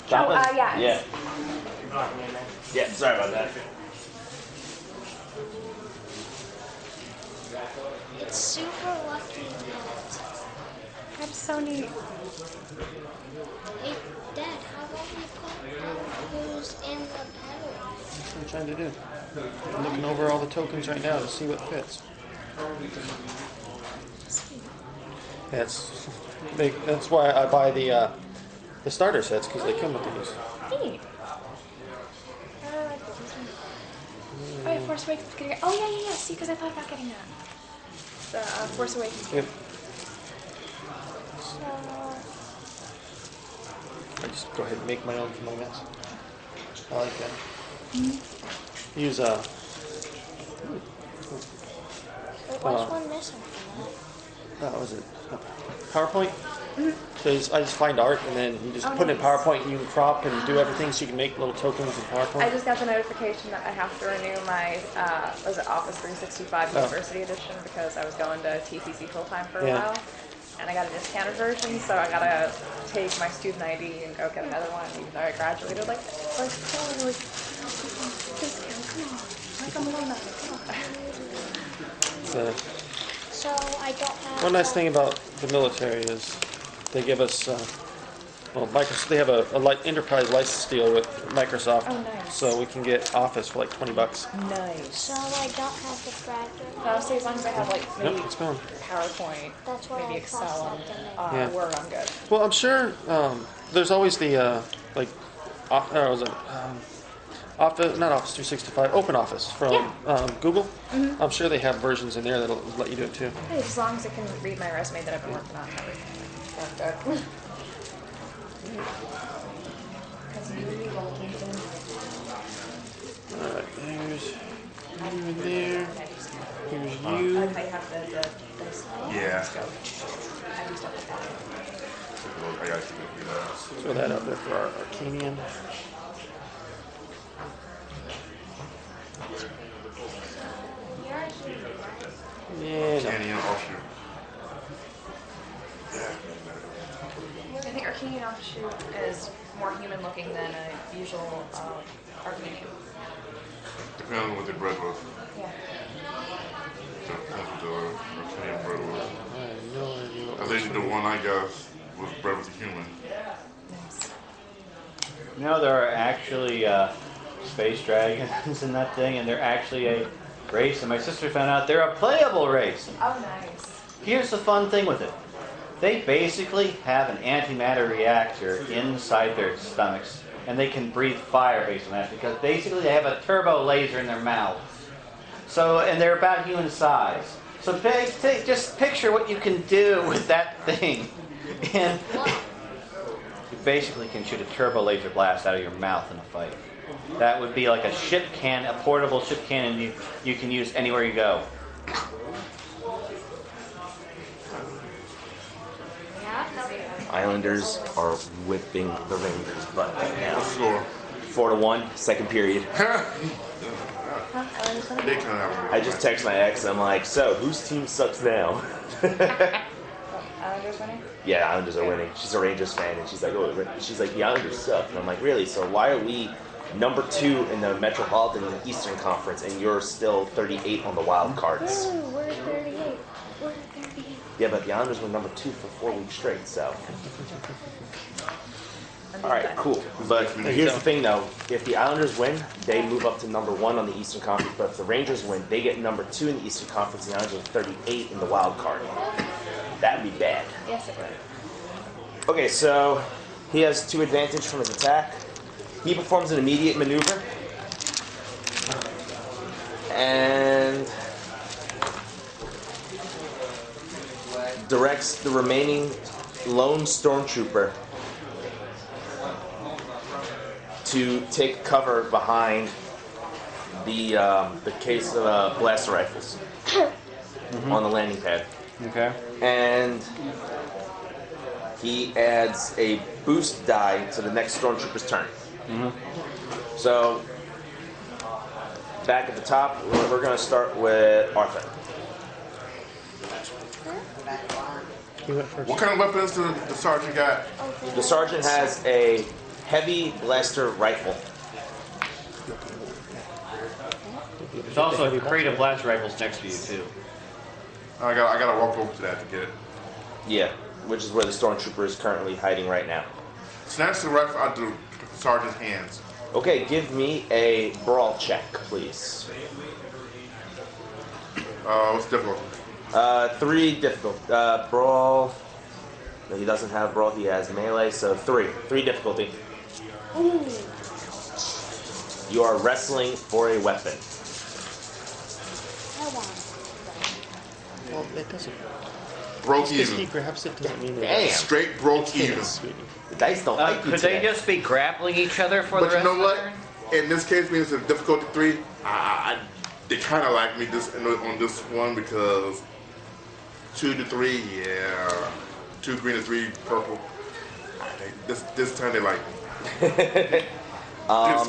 Chopin? yeah. Yeah. You're blocking me in there. Yeah, sorry about that. It's super lucky that. That's so neat. Hey, Dad, how about we put who's in the pedal? That's what I'm trying to do. I'm looking over all the tokens right now to see what fits. That's why I buy the starter sets, because they come with these. Neat. I really like this one. Oh, yeah, Force Awakens. Oh, yeah. See, because I thought about getting that. The Force Awakens. Yep. So, I just go ahead and make my own from my mess. I like that. Use wait, what's one missing from that? what was it? PowerPoint? So I just find art and then you just put it in PowerPoint and you can crop and do everything so you can make little tokens in PowerPoint. I just got the notification that I have to renew my was it Office 365 University Edition because I was going to TCC full time for a while, and I got a discounted version, so I gotta take my student ID and go get another one. Even though I graduated like first quarter, like discount, come on, like I'm alone now. So, So I don't have. one nice thing about the military is they give us, Microsoft, they have a enterprise license deal with Microsoft. Oh, nice. So we can get Office for like $20. Nice. So I don't have the graduate. Honestly, as long as I have like maybe Yep, it's gone. PowerPoint, That's what maybe I Excel, crossed and out Yeah. Word, I'm good. Well, I'm sure there's always the Office, not Office 365, Open Office from Google. I'm sure they have versions in there that'll let you do it too. Hey, as long as I can read my resume that I've been working on and everything, that's good. All right, there's you in there. Here's you. Yeah. I got you. Throw that up there for our Arcanian. Yeah, no. Canyon offshoot. I think Arcanian Offshoot is more human looking than a usual Arcanian. Depends on what the bread was. Yeah. Depends what the Arcanian bread was. I have no idea what I think the one I got was bread with the human. You know, there are actually space dragons in that thing, and they're actually a race. And my sister found out they're a playable race. Oh, nice. Here's the fun thing with it. They basically have an antimatter reactor inside their stomachs, and they can breathe fire based on that because basically they have a turbo laser in their mouths. So, and they're about human size. So just picture what you can do with that thing. And you basically can shoot a turbo laser blast out of your mouth in a fight. That would be like a ship can, a portable ship cannon you can use anywhere you go. Islanders are whipping the Rangers' butt right now. For sure. 4-1, second period. They can have I just text my ex. I'm like, so whose team sucks now? Islanders winning? Yeah, Islanders are winning. She's a Rangers fan, and she's like, oh, the Islanders suck. And I'm like, really? So why are we number 2 in the Metropolitan Eastern Conference, and you're still 38 on the wild cards? Ooh, we're 38. We're 38. Yeah, but the Islanders were number 2 for 4 weeks straight. So, all right, cool. But here's the thing, though: if the Islanders win, they move up to number 1 on the Eastern Conference. But if the Rangers win, they get number 2 in the Eastern Conference. And the Islanders are 38 in the wild card. That'd be bad. Yes, it would. Okay, so he has 2 advantage from his attack. He performs an immediate maneuver. And directs the remaining lone stormtrooper to take cover behind the case of blaster rifles on the landing pad. Okay. And he adds a boost die to the next stormtrooper's turn. So, back at the top, we're going to start with Arthur. You went first. What kind of weapons does the sergeant got? The sergeant has a heavy blaster rifle. There's also a crate of blast rifles next to you, too. I gotta walk over to that to get it. Yeah, which is where the stormtrooper is currently hiding right now. Snatch the rifle out of the sergeant's hands. Okay, give me a brawl check, please. What's difficult? 3 difficult. Brawl. No, he doesn't have brawl. He has melee, so 3. 3 difficulty. Ooh. You are wrestling for a weapon. I want. Well, it doesn't. Broke Because he even. grabs it doesn't mean that. Damn. Straight broke even. Yes, sweetie. The dice don't like you Could they today. just be grappling each other for But the you rest know of the what? turn? In this case, being it's a difficulty 3, they kind of like me on this one because 2 to 3, yeah, 2 green to 3 purple. This time they like me. This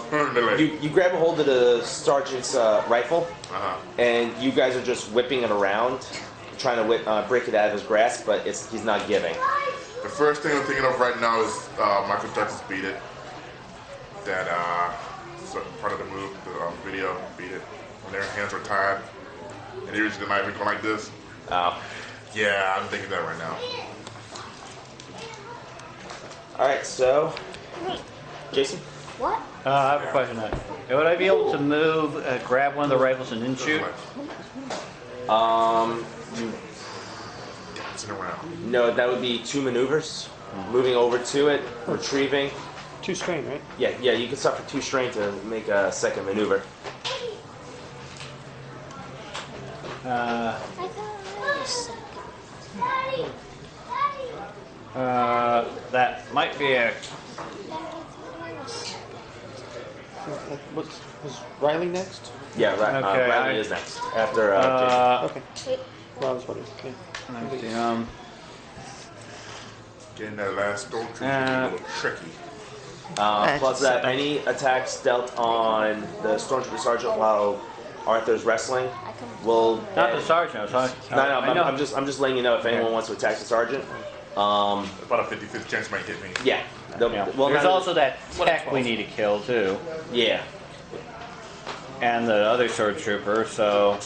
turn they like me. You grab a hold of the sergeant's rifle, Uh-huh. and you guys are just whipping it around, trying to break it out of his grasp, but he's not giving. The first thing I'm thinking of right now is Michael Jackson's Beat It. That part of the move, the video, Beat It. When their hands are tied, and they're usually not even going like this. Oh. Yeah, I'm thinking that right now. All right, so Jason. What? I have a question. Would I be able to move, grab one of the rifles and then shoot? Dancing around. No, that would be 2 maneuvers. Moving over to it, retrieving. 2 strain, right? Yeah, you can suffer 2 strain to make a second maneuver. I thought I was second. That might be a. Was Riley next? Yeah, Okay, Riley is next after Okay. Well, I was wondering. Yeah. Let's see, Getting that last stormtrooper is a little tricky. Jason. Plus that, any attacks dealt on the stormtrooper sergeant while Arthur's wrestling will. not the sergeant. I was talking. No, I know. I'm just letting you know if anyone wants to attack the sergeant. About a 50-50 chance it might hit me. Yeah. Yeah. Well, There's not- also that tech we need to kill too, Yeah. and the other sword trooper. So,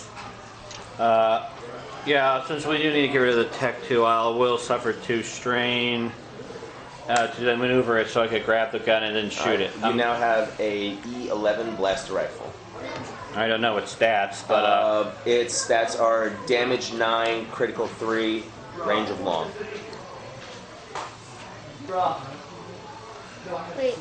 yeah, since we do need to get rid of the tech too, I will suffer 2 strain. to then maneuver it so I could grab the gun and then shoot it. You now have a E11 blaster rifle. I don't know its stats, but Its stats are damage 9, critical 3, range of long. Wait,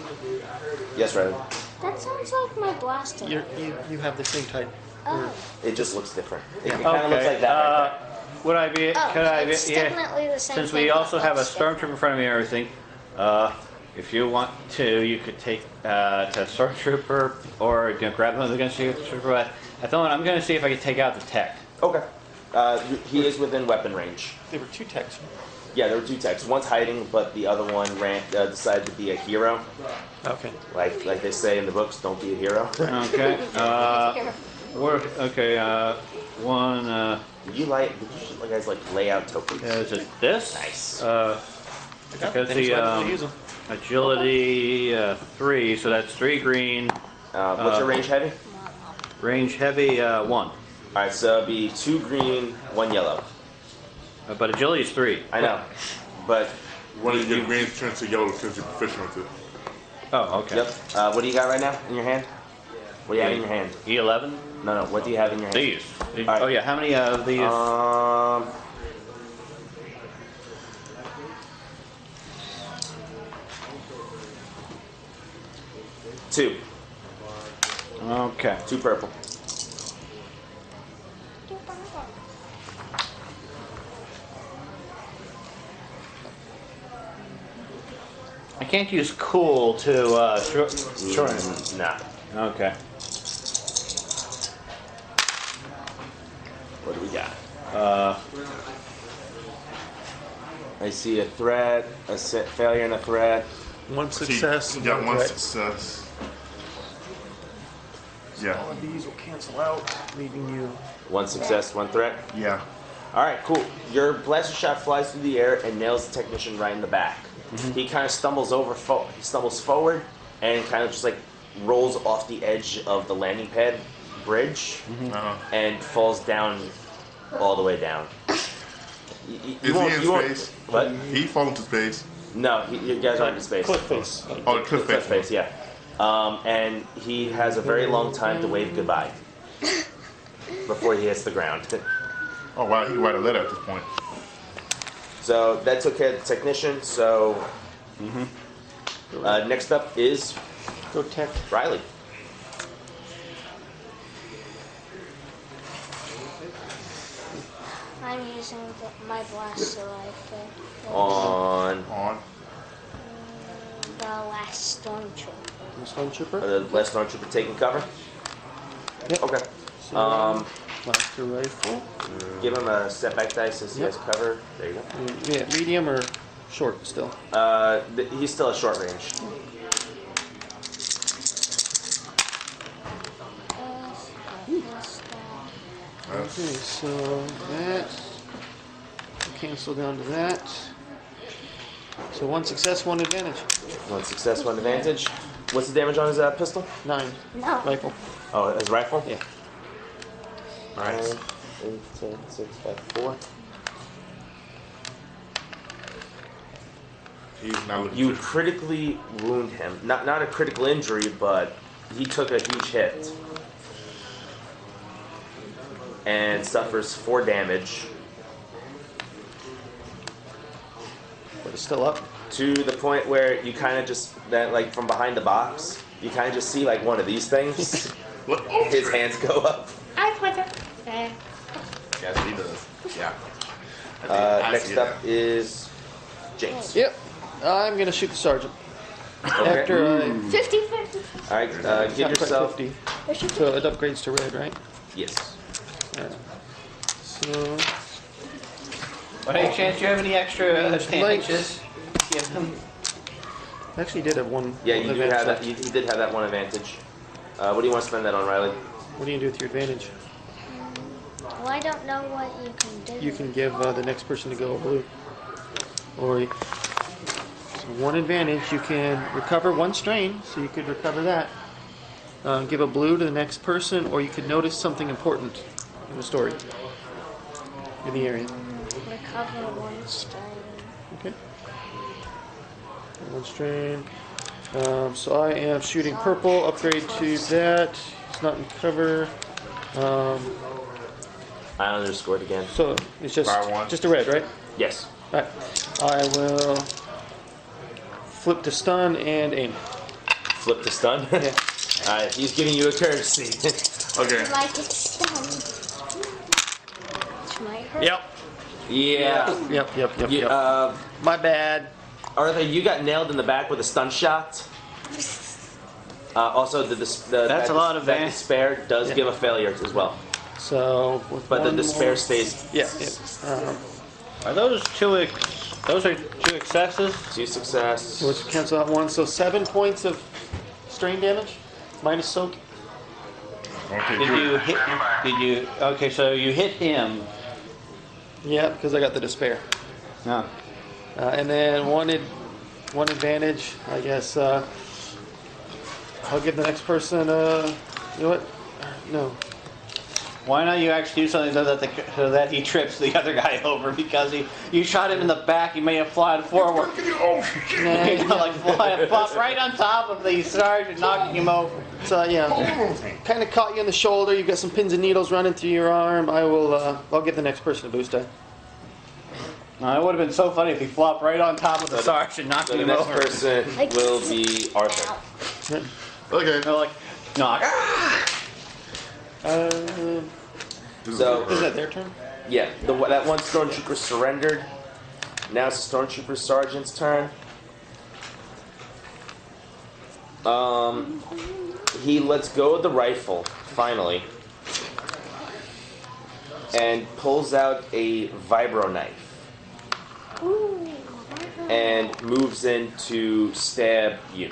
Yes, Riley. that sounds like my blaster. You have the same type. Oh, It just looks different. It kind of looks okay. like that right Would I be? oh, Could I it's be? Yeah. definitely the same Since thing, we but also have a looks stormtrooper in front of me and everything, if you want to, you could take to stormtrooper or you know, grab one of the guns to trooper. At the moment, I'm going to see if I can take out the tech. there. Okay. He is within weapon range. There were 2 techs. Yeah, there were 2 techs. One's hiding, but the other one decided to be a hero. Okay. Like they say in the books, don't be a hero. Okay. One. Did you guys lay out tokens? Is it this? Nice. Because Then he's the likely to use 'em. agility 3, so that's 3 green. What's your range heavy? Range heavy 1. Alright, so it'd be 2 green, 1 yellow. But agility is 3. I know. But, One of your greens turns to yellow because you're proficient with it. Oh, okay. yep. What do you got right now in your hand? What do you have in your hand? E11? No, what do you have in your hand? These. right. Oh yeah, how many of these? 2. Okay. 2 purple. I can't use cool to shorten. Nah. Okay. What do we got? Uh, I see a threat, failure and a threat. 1 success. You got no one threat. success. Yeah. All of these will cancel out, leaving you. 1 success, 1 threat. Yeah. Alright, cool. Your blaster shot flies through the air and nails the technician right in the back. He kind of stumbles forward and kind of just rolls off the edge of the landing pad bridge and falls down all the way down. Is he in space? What? He fall into space. No, you guys aren't in space. Cliff face. Oh, the cliff Cliff face. face, yeah. And he has a very long time to wave goodbye before he hits the ground. Oh wow, he can write a letter at this point. So that took care of the technician. So next up is Go tech. Riley. I'm using my blaster rifle. On The last stormtrooper. Stormtrooper. the last stormtrooper taking cover. Yep. Okay. So, blaster rifle. Give him a setback dice as he has cover. There you go. Yeah, medium or short still. He's still at short range. Okay, so that cancel down to that. So 1 success, 1 advantage. 1 success, 1 advantage. What's the damage on his pistol? 9 No. rifle. Oh, his rifle? Yeah. Alright. 8, 10, 6, 5, 4. He's not looking You good. critically wound him. Not a critical injury, but he took a huge hit. And suffers 4 damage. But it's still up. To the point where you kind of just, from behind the box, you kind of just see one of these things. What? His hands go up. I put it there. Yes, he does. Yeah. Next up is James. Yep. I'm gonna shoot the sergeant. Okay. After I 50-50. Alright, give not quite yourself. 50. So it upgrades to red, right? Yes. So by any chance, do you have any extra advantages? I actually did have 1. Yeah, you do advantage have that. left. You did have that 1 advantage. What do you want to spend that on, Riley? What do you do with your advantage? Well, I don't know what you can do. You can give the next person to go blue. Or so 1 advantage, you can recover 1 strain, so you could recover that. Give a blue to the next person, or you could notice something important in the story, in the area. Recover 1 strain. Okay. 1 strain. So I am shooting purple. Upgrade to that. It's not in cover. I underscored again. So it's just Fire one. just a red, right? Yes. Alright. I will flip to stun and aim. Flip to stun. Yeah. He's giving you a courtesy. Okay. Like it's stunned. Which might hurt. Yep. Yeah. Yep. My bad. Arthur, you got nailed in the back with a stun shot. Also, That's a lot of that advantage. despair does Yeah. give a failure as well, So with but the one despair more- stays Yeah. Are those those are 2 excesses? 2 success. Let's cancel out 1. So 7 points of strain damage minus soak. Okay, Did you hit? Did you? Okay, so you hit him. Yeah, because I got the despair. No. And then one advantage, I guess. I'll give the next person. You know what? No. Why not you actually do something so that he trips the other guy over because you shot him in the back, he may have flown forward. Oh, You know, like flop right on top of the sergeant, knocking him over. So yeah, kind of caught you in the shoulder. You've got some pins and needles running through your arm. I'll give the next person a boost die. Now, it would have been so funny if he flopped right on top of the sergeant, So knocking the him next over. person will be Arthur. okay. They're like, knock. So Is that their turn? yeah, that one stormtrooper surrendered. Now it's the stormtrooper sergeant's turn. He lets go of the rifle finally, and pulls out a vibro knife and moves in to stab you.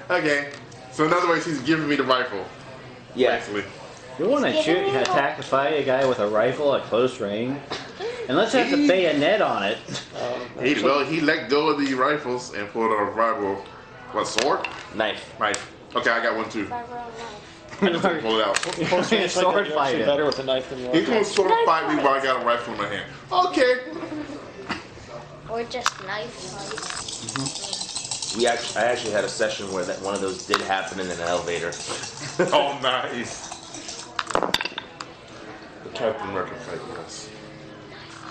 Okay. So in other words, he's giving me the rifle. Yeah. Basically. You want to attack a fight a guy with a rifle at close range? And let's have the bayonet on it. He let go of the rifles and pulled out a vibro. What, sword? Knife. Knife. Okay, I got one too. Vibro knife. Pull it out. Close range fight, Sword you're fight actually it. better with a knife than you are. He's gonna sword fight me while I got a rifle in my hand. Okay. Or just knife fight. I actually had a session where one of those did happen in an elevator. Oh, nice. The Captain America fight, yes.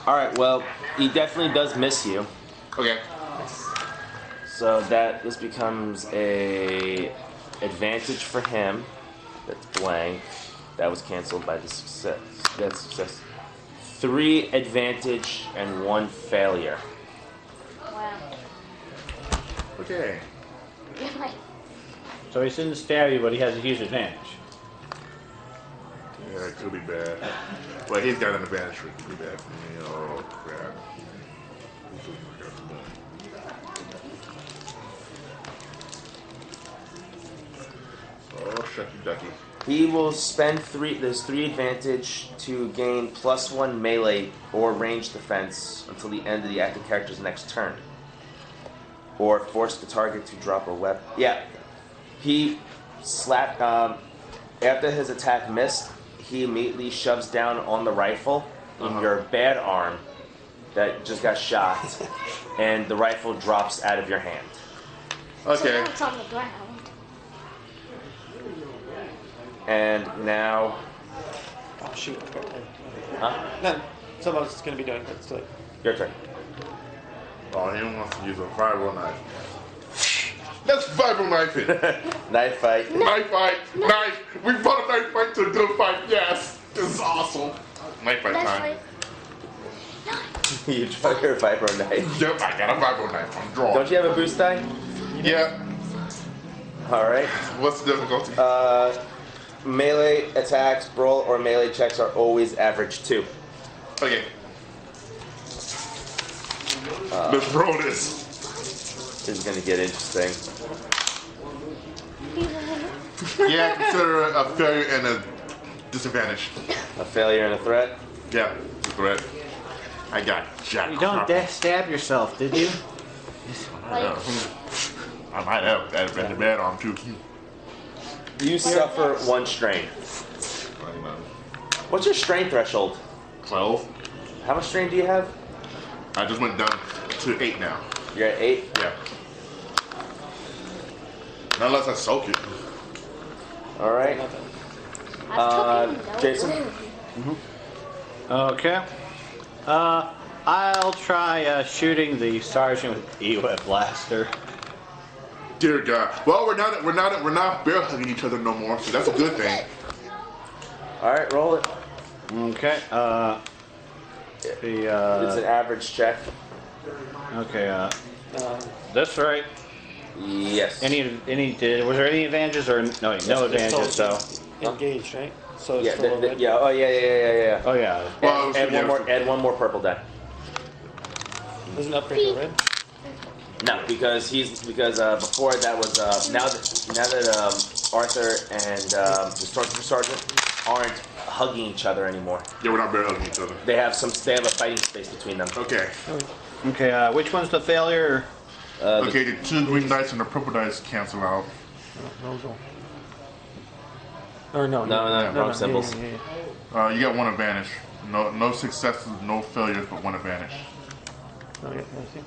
All right. Well, he definitely does miss you. Okay. So this becomes a advantage for him. That's blank. That was canceled by the success. That's success. 3 advantage and 1 failure. Wow. Okay. So he didn't stab you, but he has a huge advantage. Yeah, it could be bad. Well, he's got an advantage for it could be bad for me. Oh, crap. Oh, shucky ducky. He will spend 3. There's 3 advantage to gain +1 melee or range defense until the end of the active character's next turn, or force the target to drop a weapon. Yeah, he slapped. After his attack missed, he immediately shoves down on the rifle in your bad arm that just got shot, and the rifle drops out of your hand. So Okay. now it's on the ground. And now, Oh, shoot. huh? No, someone else is going to be doing it. It's like, Your turn. Oh, he wants to use a vibro knife. Let's vibro knife it. Knife fight. Knife fight. Knife. We brought a knife fight to a good fight. Yes. This is awesome. Knife fight That's time. right. You draw your vibro knife. Yep, I got a vibro knife. I'm drawing. Don't you have a boost die? Yeah. All right. What's the difficulty? Melee attacks, brawl, or melee checks are always average 2. Okay. Let's roll this. This is gonna get interesting. Yeah, consider it a failure and a disadvantage. A failure and a threat. Yeah, it's a threat. I got Jack. You don't stab yourself, did you? Like, I might have. That'd been the bad arm too. You suffer 1 strain. What's your strain threshold? 12. How much strain do you have? I just went down to 8 now. You're at 8. Yeah. Not unless I soak it. All right. I've took him, Jason? Okay. I'll try shooting the sergeant with the E-Web blaster. Dear God. Well, we're not bear hugging each other no more, so that's a good thing. All right, roll it. Okay. It's an average check. Okay. That's right. Yes. Was there any advantages or no advantages? So. Engaged, right? So it's Yeah, still a red. yeah. Oh, yeah. Oh yeah. Well, Add one more purple die. Doesn't upgrade to red. No, because before that was now that Arthur and the sergeant aren't hugging each other anymore. Yeah, we're not bear hugging each other. They have a fighting space between them. Okay. Okay. Which one's the failure? Okay, the 2 green dice and the purple dice cancel out. Those all. Or no. No, wrong symbols. Yeah. You got 1 advantage. No successes, no failures, but 1 advantage. Oh, yeah, I see.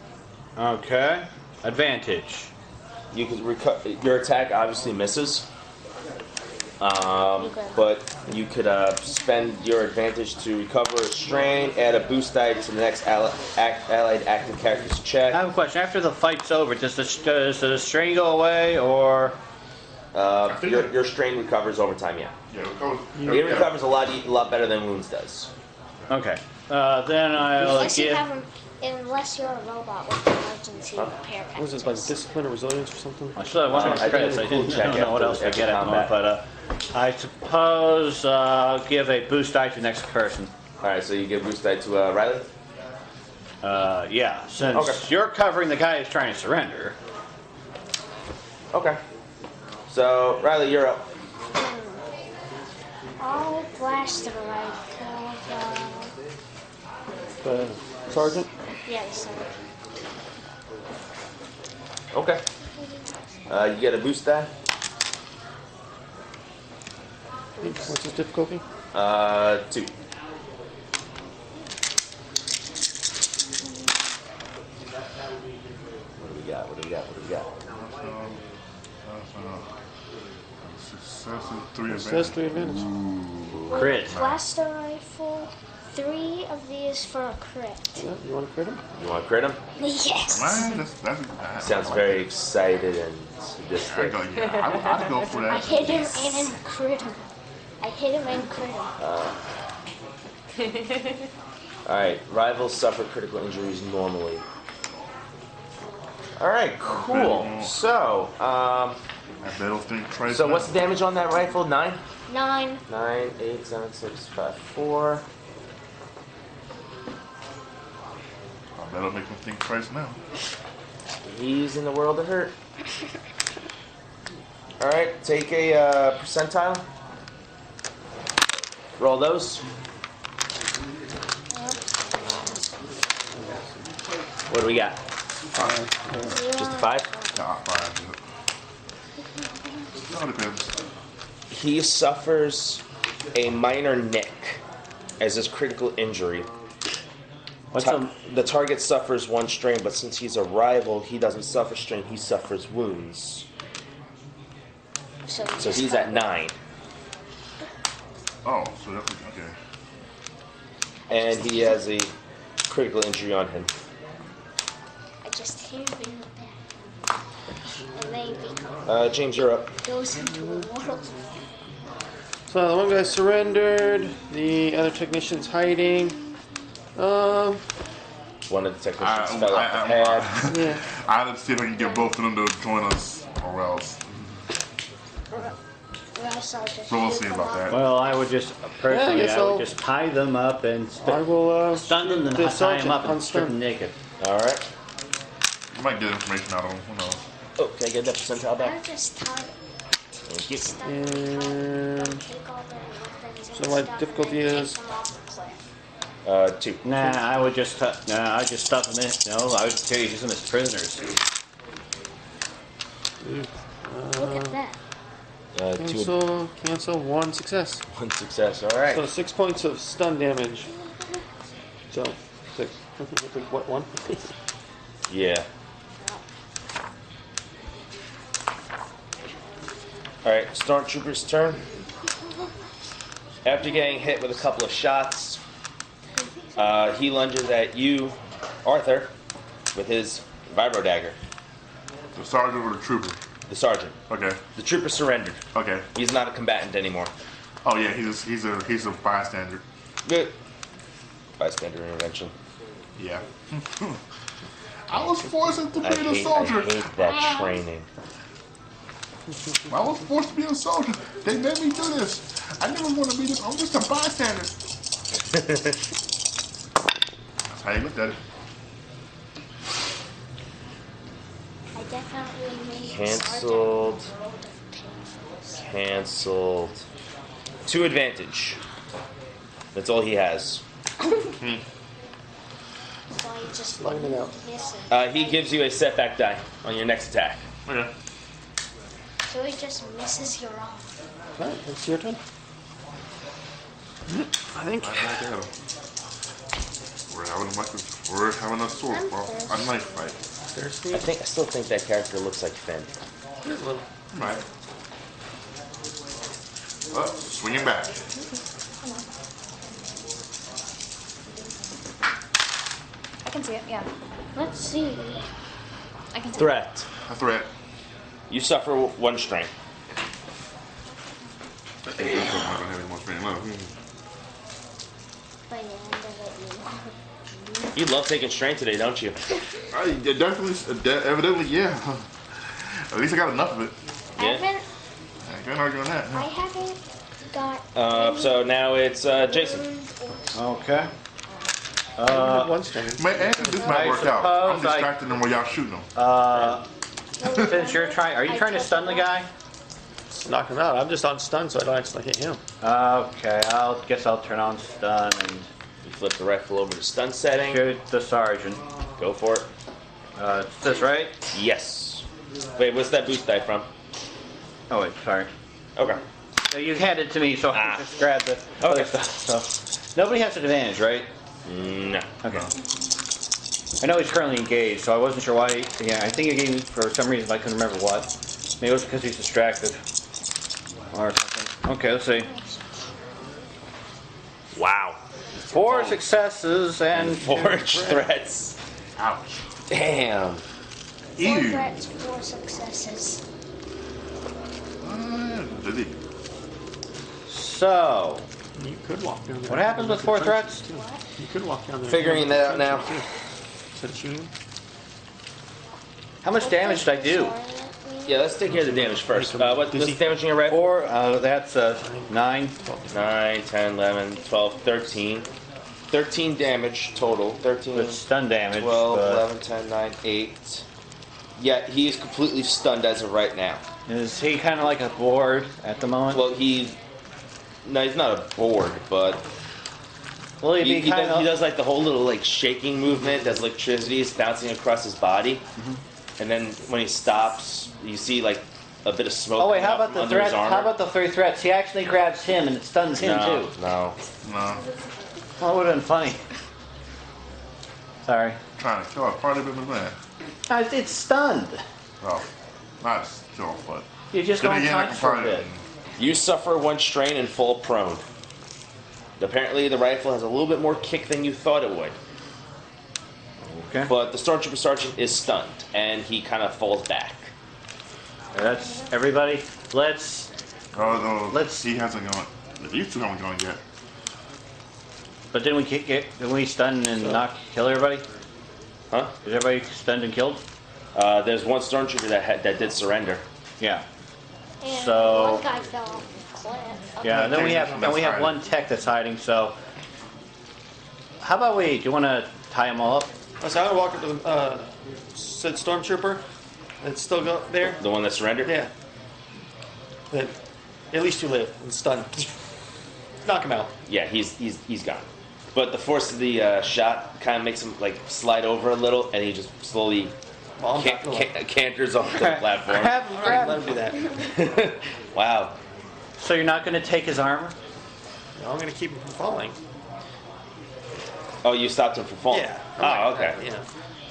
Okay. Advantage. You can your attack obviously misses, but you could spend your advantage to recover a strain, add a boost die to the next allied active character's check. I have a question. After the fight's over, does the strain go away, or? Your strain recovers over time. Yeah, Yeah, it recovers a lot better than wounds does. Okay. Then I'll unless you're a robot with emergency repair packages. Was it like discipline or resilience or something? I still have one of my I think credits. it's I a cool didn't check I don't know what after- else to after get at the moment, combat. but I suppose give a boost die to the next person. All right, so you give boost die to Riley. Yeah, since Okay. you're covering the guy who's trying to surrender. Okay. So Riley, you're up. I'll blast the rifle. The sergeant? Yes, sir. Okay. You get a boost die. What's his difficulty? 2. What do we got? Successive 3 It says advantage. 3 advantage. Crit. Blast the rifle. 3 of these for a crit. Yeah, you want to crit him? You want to crit him? Yes. Man, that's Sounds very excited and sadistic. I'd go for I that. hit him and crit him. I hit him and crit him. All right, rivals suffer critical injuries normally. All right, cool. So, That battle thing tries so what's the damage on that rifle? 9? 9. 9, 8, 7, 6, 5, 4. That'll make him think twice now. He's in the world of hurt. All right, take a percentile. Roll those. What do we got? Just a 5? Nah, 5. It all depends. He suffers a minor nick as his critical injury. The target suffers 1 strain, but since he's a rival, he doesn't suffer strain, he suffers wounds. So he's at 9. Oh, so that's okay. And he has a critical injury on him. I just hit him in the back. And then he James, you're up. goes into a world. So the one guy surrendered. The other technician's hiding. One of the technicians fell off the pad. Yeah. I'll see if I can get both of them to join us, or else. So we'll see about that. Well, I would just personally, guess I would I'll- just tie them up and I will stun them, then the tie them sergeant up and strip unstun. them naked. All right. You might get information out of them. Who knows? Oh, can I get that percentile I'll back? just tie Thank you. stuff. And Take all their weapons and so my stuff difficulty and then is- take them off the cliff. 2. Nah, I would just I just stuff them in. No, I would tell you use them as prisoners. Look at that. 2. Cancel 1 success. 1 success. All right. So 6 points of stun damage. So 6. What 1? Yeah. Alright, Stormtrooper's turn. After getting hit with a couple of shots, he lunges at you, Arthur, with his vibro dagger. The sergeant or the trooper? The sergeant. Okay. The trooper surrendered. Okay. He's not a combatant anymore. Oh yeah, he's a bystander. Good. Bystander intervention. Yeah. I was forced to be a soldier. I hate that training. I was forced to be a soldier. They made me do this. I never want to be this. I'm just a bystander. That's how you looked at it. I definitely made Cancelled. Cancelled. 2 advantage. That's all he has. So I just Line it out. miss it. He gives you a setback die on your next attack. Okay. So he just misses your off. Alright, it's your turn. I think. We're having a sword, a knife fight. Thirsty. I still think that character looks like Finn. Here's a little. Right. Swinging back. I can see it, yeah. Let's see. I can see Threat. A threat. You suffer 1 strain. By the end of it, You love taking strain today, don't you? Evidently, yeah. At least I got enough of it. I haven't. I can't argue on that. I haven't got. So now it's Jason. Okay. One strain. This might work out. I'm suppose distracting them while y'all shooting them. Since you're trying, are you trying to stun the guy? Knock him out. I'm just on stun, so I don't actually hit him. Okay, guess I'll turn on stun and You flip the rifle over to stun setting. shoot the sergeant. Go for it. It's this, right? Yes. Wait, what's that boost die from? Oh wait, sorry. Okay. So you handed it to me, so I just grabbed the other stuff. So nobody has an advantage, right? No. Okay. I know he's currently engaged, so I wasn't sure why. Yeah, I think he gave me for some reason, but I couldn't remember what. Maybe it was because he's distracted or something. Okay, let's see. Wow. 4 successes and 4 threats. Ouch. Damn. 4 threats, 4 successes. Did he? So, You could walk down there. what happens with 4 threats? You could walk down there. Figuring that out now. Instead of shooting. How much damage did I do? Yeah, let's take care of the damage first. What's damage in your rifle? 4, that's 9. 9, 10, 11, 12, 13. 13 damage total. 13, With stun damage. 12, but 11, 10, 9, 8. Yeah, he is completely stunned as of right now. Is he kind of like a board at the moment? Well, no, he's not a board, but Will he he be kind of? does like the whole little like shaking movement. Does electricity is bouncing across his body, and then when he stops, you see like a bit of smoke. Oh wait, coming how out about from the under his threats? armor. How about the 3 threats? He actually grabs him and it stuns him no, too. no. No. Well, it would have been funny. Sorry. Trying to kill a party member, man. It's stunned. Well, not kill, but. You're just Then going again, I touch can for a probably. bit. You suffer 1 strain and fall prone. Apparently, the rifle has a little bit more kick than you thought it would. Okay. But the Stormtrooper Sergeant is stunned, and he kind of falls back. That's everybody. Let's. Oh, no. Let's- He hasn't gone. These two haven't gone yet. But didn't we didn't we stun and kill everybody? Huh? Is everybody stunned and killed? There's 1 Stormtrooper that did surrender. Yeah. And So- one guy fell off the cliff. Yeah. And then we have That's we have hiding. 1 tech that's hiding. So. How about we? Do you want to tie them all up? So I'm gonna walk up to the said stormtrooper. That's still there. The one that surrendered? Yeah. Then at least you live and stun. Knock him out. Yeah, he's gone. But the force of the shot kind of makes him like slide over a little, and he just slowly Well, I'm not gonna lie. canters off the platform. Grab Let him do that. Wow. So you're not going to take his armor? No, I'm gonna keep him from falling. Oh, you stopped him from falling. Yeah. Oh, okay.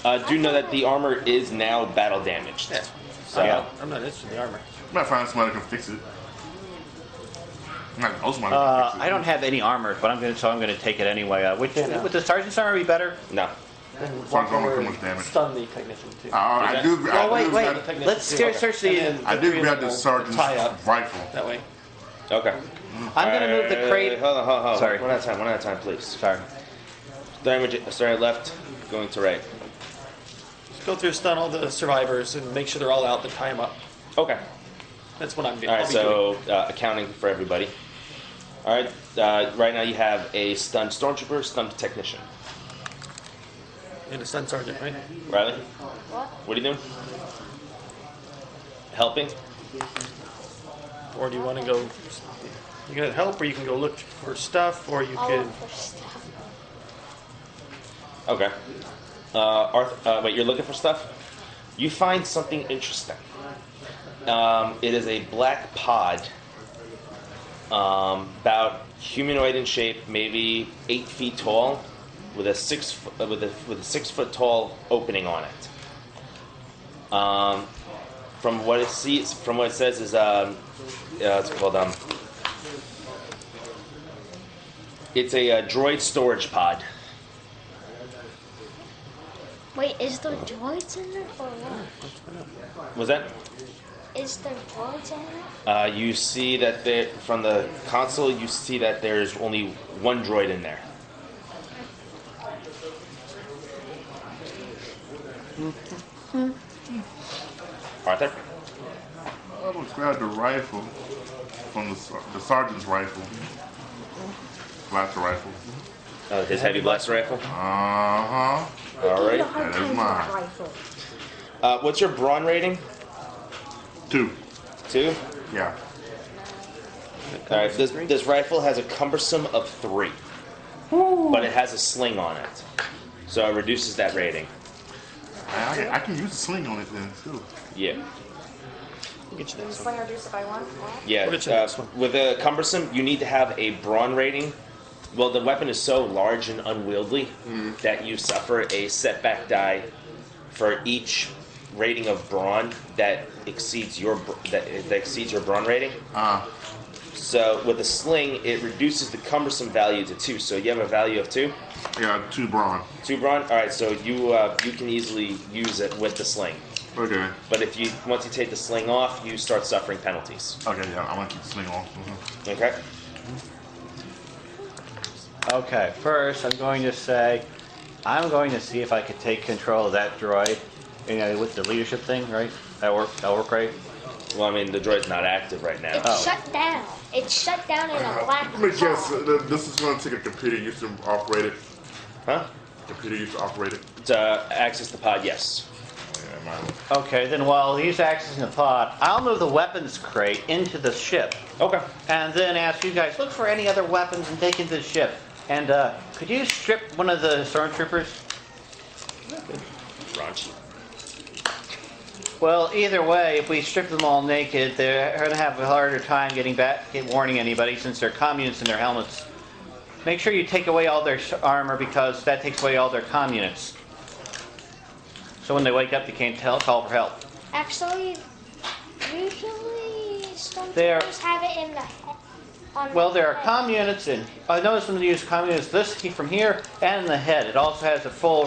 Yeah. Do know that the armor is now battle damaged. Yeah. So Yeah. I'm not interested in the armor. might find somebody who can fix it. Not know somebody who can fix it. I don't have any armor, but I'm gonna take it anyway. Would the sergeant's armor be better? No. And Walk walk over too and much damage. stun the technician too. I do. Oh wait. Technician Let's too. search the. And then I do three of grab them the will sergeant's tie up rifle. that way. Okay. I'm gonna move the crate. Hold on. Sorry. One at a time, please. Sorry. Starting left, going to right. Just go through, stun all the survivors, and make sure they're all out. Then tie them up. Okay. That's what I'm doing. All right, I'll be doing. so accounting for everybody. All right, right now you have a stunned stormtrooper, stunned technician. And a stun sergeant, right? Riley, What? what are you doing? Helping? Or do you want to go? You can help, or you can go look for stuff, or you All can. over stuff. Okay. Wait, you're looking for stuff? You find something interesting. It is a black pod, about humanoid in shape, maybe 8 feet tall, with a 6 foot tall opening on it. From what it says is it's called it's a droid storage pod. Wait, is there droids in there or what? Was that? Is there droids in there? You see that from the console, you see that there's only one droid in there. Arthur? I would grab the rifle from the sergeant's rifle. Blaster rifle. His heavy blaster rifle. Uh-huh. All right. That is mine. What's your brawn rating? 2. 2. Yeah. All right. This rifle has a cumbersome of 3, but it has a sling on it, so it reduces that rating. I can use a sling on it then too. Yeah. We'll get you Can you this one. sling reduce it by 1? Yeah. We'll get you the next one. With a cumbersome, you need to have a brawn rating. Well, the weapon is so large and unwieldy that you suffer a setback die for each rating of brawn that exceeds your brawn rating. So with a sling, it reduces the cumbersome value to 2. So you have a value of 2. Yeah, 2 brawn. 2 brawn. All right. So you can easily use it with the sling. Okay. But once you take the sling off, you start suffering penalties. Okay, yeah, I'm gonna keep the sling on. Okay. Okay, first I'm going to see if I could take control of that droid. With the leadership thing, right? That'll work, right? Well, I mean, the droid's not active right now. It's shut down. It's shut down in a black Let me guess, pod. this is gonna take a computer used to operate it. Huh? Computer used to operate it. To access the pod, yes. Yeah, mine. Okay, then while he's accessing the pod, I'll move the weapons crate into the ship. Okay. And then ask you guys, look for any other weapons and take into the ship. And could you strip one of the stormtroopers? Raunchy. Well, either way, if we strip them all naked, they're going to have a harder time warning anybody since they're communists in their helmets. Make sure you take away all their armor because that takes away all their communists. So when they wake up, they can't call for help. Actually, usually They're- stormtroopers have it in the head. Well, there are communists, and I noticed when they use communists this from here and in the head. It also has a full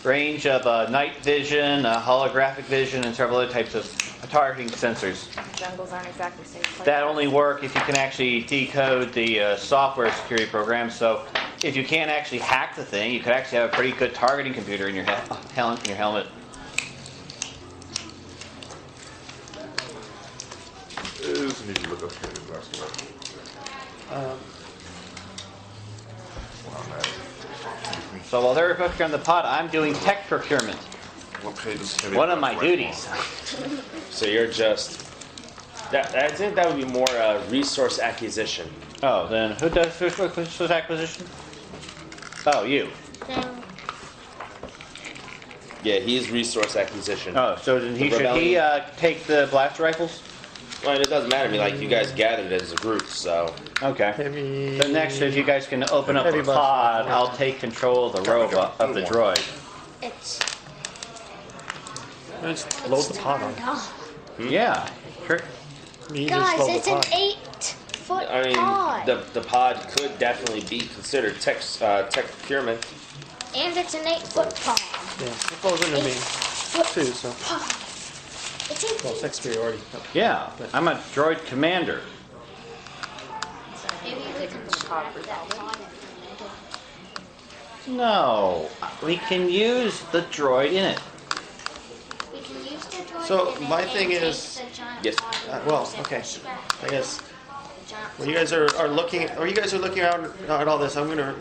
range of night vision, holographic vision, and several other types of targeting sensors. Jungles aren't exactly safe. That only work if you can actually decode the software security program. So if you can't actually hack the thing, you could actually have a pretty good targeting computer in your helmet. Just need to look up here. That's what. So while they're focused on the pod, I'm doing tech procurement. What page is heavy? One of my duties. So you're just. I think that would be more resource acquisition. Oh, then who does resource acquisition? Oh, you. Then Yeah, he's resource acquisition. Oh, so then should he Rebellion. take the blaster rifles? Well, it doesn't matter to me. Like, you guys gathered as a group, so. Okay. Heavy. So next, if you guys can open up Heavy the blaster. pod, I'll take control of the robot, of the droid. it's Just load the pod on. turned off. Yeah. Sure. You just Guys, blow the it's an pod. 8-foot I mean, pod. the pod could definitely be considered tech procurement. And it's an 8-foot pod. Yeah, it falls under me 8-foot too, so. pod. It's 8 Well, feet. tech superiority. Yeah, I'm a droid commander. Maybe we can scrap that pod. No, we can use the droid in it. We can use the droid So, in it my and thing take is- the giant Yes. pod and Well, use it okay. for scrap. I guess The giant when you guys are looking, or you guys are looking around at all this, I'm gonna,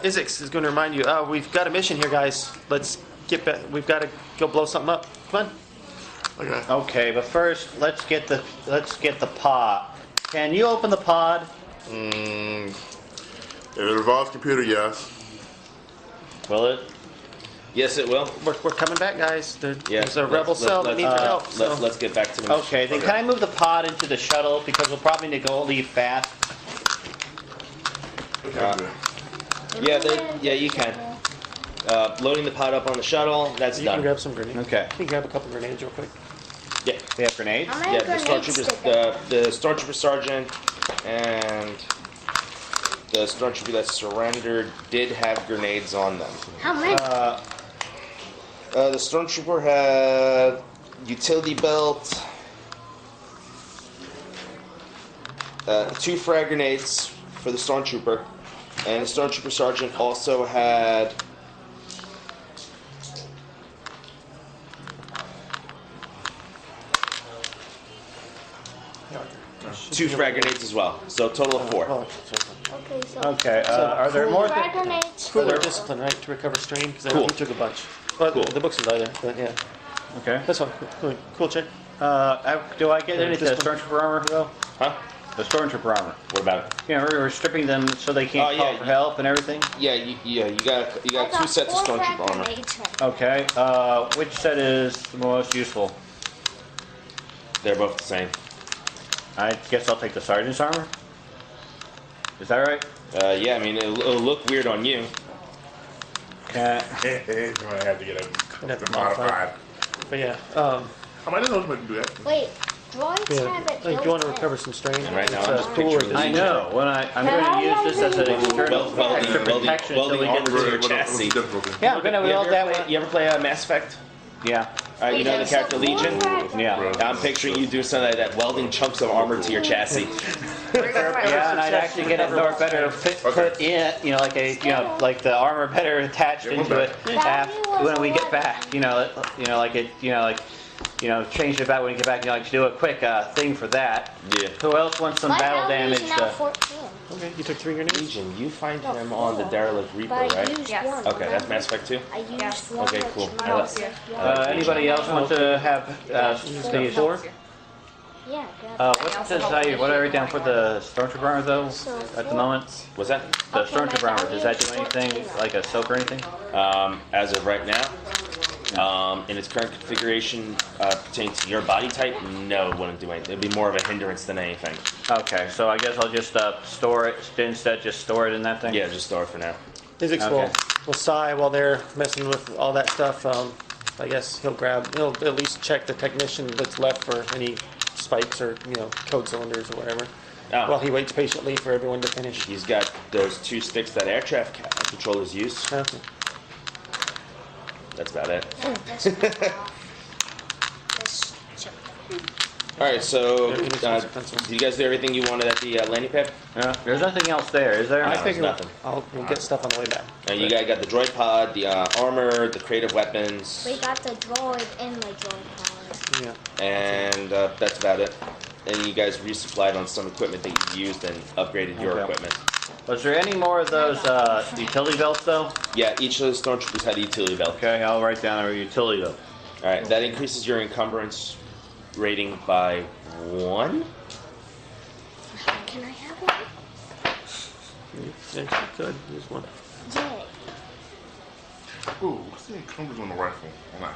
Isix is gonna remind you, we've got a mission here, guys. Let's get back, we've gotta go blow something up. Come on. Okay. Okay, but first let's get the pod. Can you open the pod? If it involves computer, yes. Will it? Yes, it will. We're coming back, guys. Yeah. There's a rebel cell that needs our help, so. Let's get back to the mission. Okay, then can I move the pod into the shuttle because we'll probably need to go leave fast. Okay, good. Yeah, you can. Loading the pod up on the shuttle. That's You can done. grab some grenades. Okay. Can you grab a couple grenades real quick? Yeah. We have grenades. How many Yeah, the grenades stormtroopers, did they- the stormtrooper sergeant and the stormtrooper that surrendered did have grenades on them. How many? The stormtrooper had utility belt, 2 frag grenades for the stormtrooper, and the stormtrooper sergeant also had two frag grenades as well. So total of 4. Oh, Okay, so Okay, are there more? frag grenades. Cooler discipline, right, to recover strain, because I know Cool. we took a bunch. Well, Cool. the books is either, but yeah. Okay. That's fine. Cool check. Do I get any of the Discipline. stormtrooper armor though? Huh? The stormtrooper armor. What about it? You know, we're stripping them so they can't Oh, yeah, call for help and everything. Yeah, you got I 2 got sets of 4 frag stormtrooper armor. grenades. Okay. Which set is the most useful? They're both the same. I guess I'll take the sergeant's armor. Is that right? Yeah, I mean it'll look weird on you. Okay. You're gonna have to get Have a to modify. modified. But yeah, How many of those do that? Wait, droids yeah. have it Like, built you want to in. recover some strain? And right now It's, I'm just cooler picturing discipline. I know. When I'm going to use this as an external extra protection until we get armor to. to your What's the chassis. difficulty? Yeah, I'm going to build that one. You ever play Mass Effect? Yeah. You know the character Legion? Yeah. I'm picturing you do something like that, welding chunks of armor to your chassis. Yeah, and I'd actually get it more better put in, you know, like like the armor better attached into it when we get back. Change it back when we get back. You know, like do a quick thing for that. Yeah. Who else wants some My battle value's damage? now 14. Okay, you took 3 grenades? Legion, you find him on the Derelict Reaper, But I right? used Yes. one. Okay, that's Mass Effect 2? I used Yes. one. Okay, which cool. might Yeah. be Anybody else want to have stage 4? Yeah, grab What does what I write down for the stormtrooper armor though? So At the 4. moment, What's that? the Okay, my stormtrooper armor. Does that do value is anything 14. like a soak or anything? As of right now, in its current configuration pertaining to your body type, no, it wouldn't do anything. It'd be more of a hindrance than anything. Okay, so I guess I'll just store it instead. Just store it in that thing. Yeah, just store it for now. Isix Okay. will sigh while they're messing with all that stuff. I guess he'll at least check the technician that's left for any spikes or, code cylinders or whatever. Oh. While he waits patiently for everyone to finish. He's got those 2 sticks that air traffic controllers use. Okay. That's about it. this one off. This chip. Alright, so, Yeah, we need some pencils. did you guys do everything you wanted at the landing pad? There's nothing else there, is there? No. I there's figure nothing. we'll get stuff on the way back. You guys got the droid pod, the armor, the creative weapons, We got the droid in the droid pod. Yeah. and that's about it. And you guys resupplied on some equipment that you used and upgraded your Okay. equipment. Was there any more of those utility belts though? Yeah, each of those stormtroopers had a utility belt. Okay, I'll write down a utility belt. Alright, that increases your encumbrance rating by 1. Can I have one? Yeah, you could. Use one. Yay. Ooh, what's the encumbrance on the rifle? On that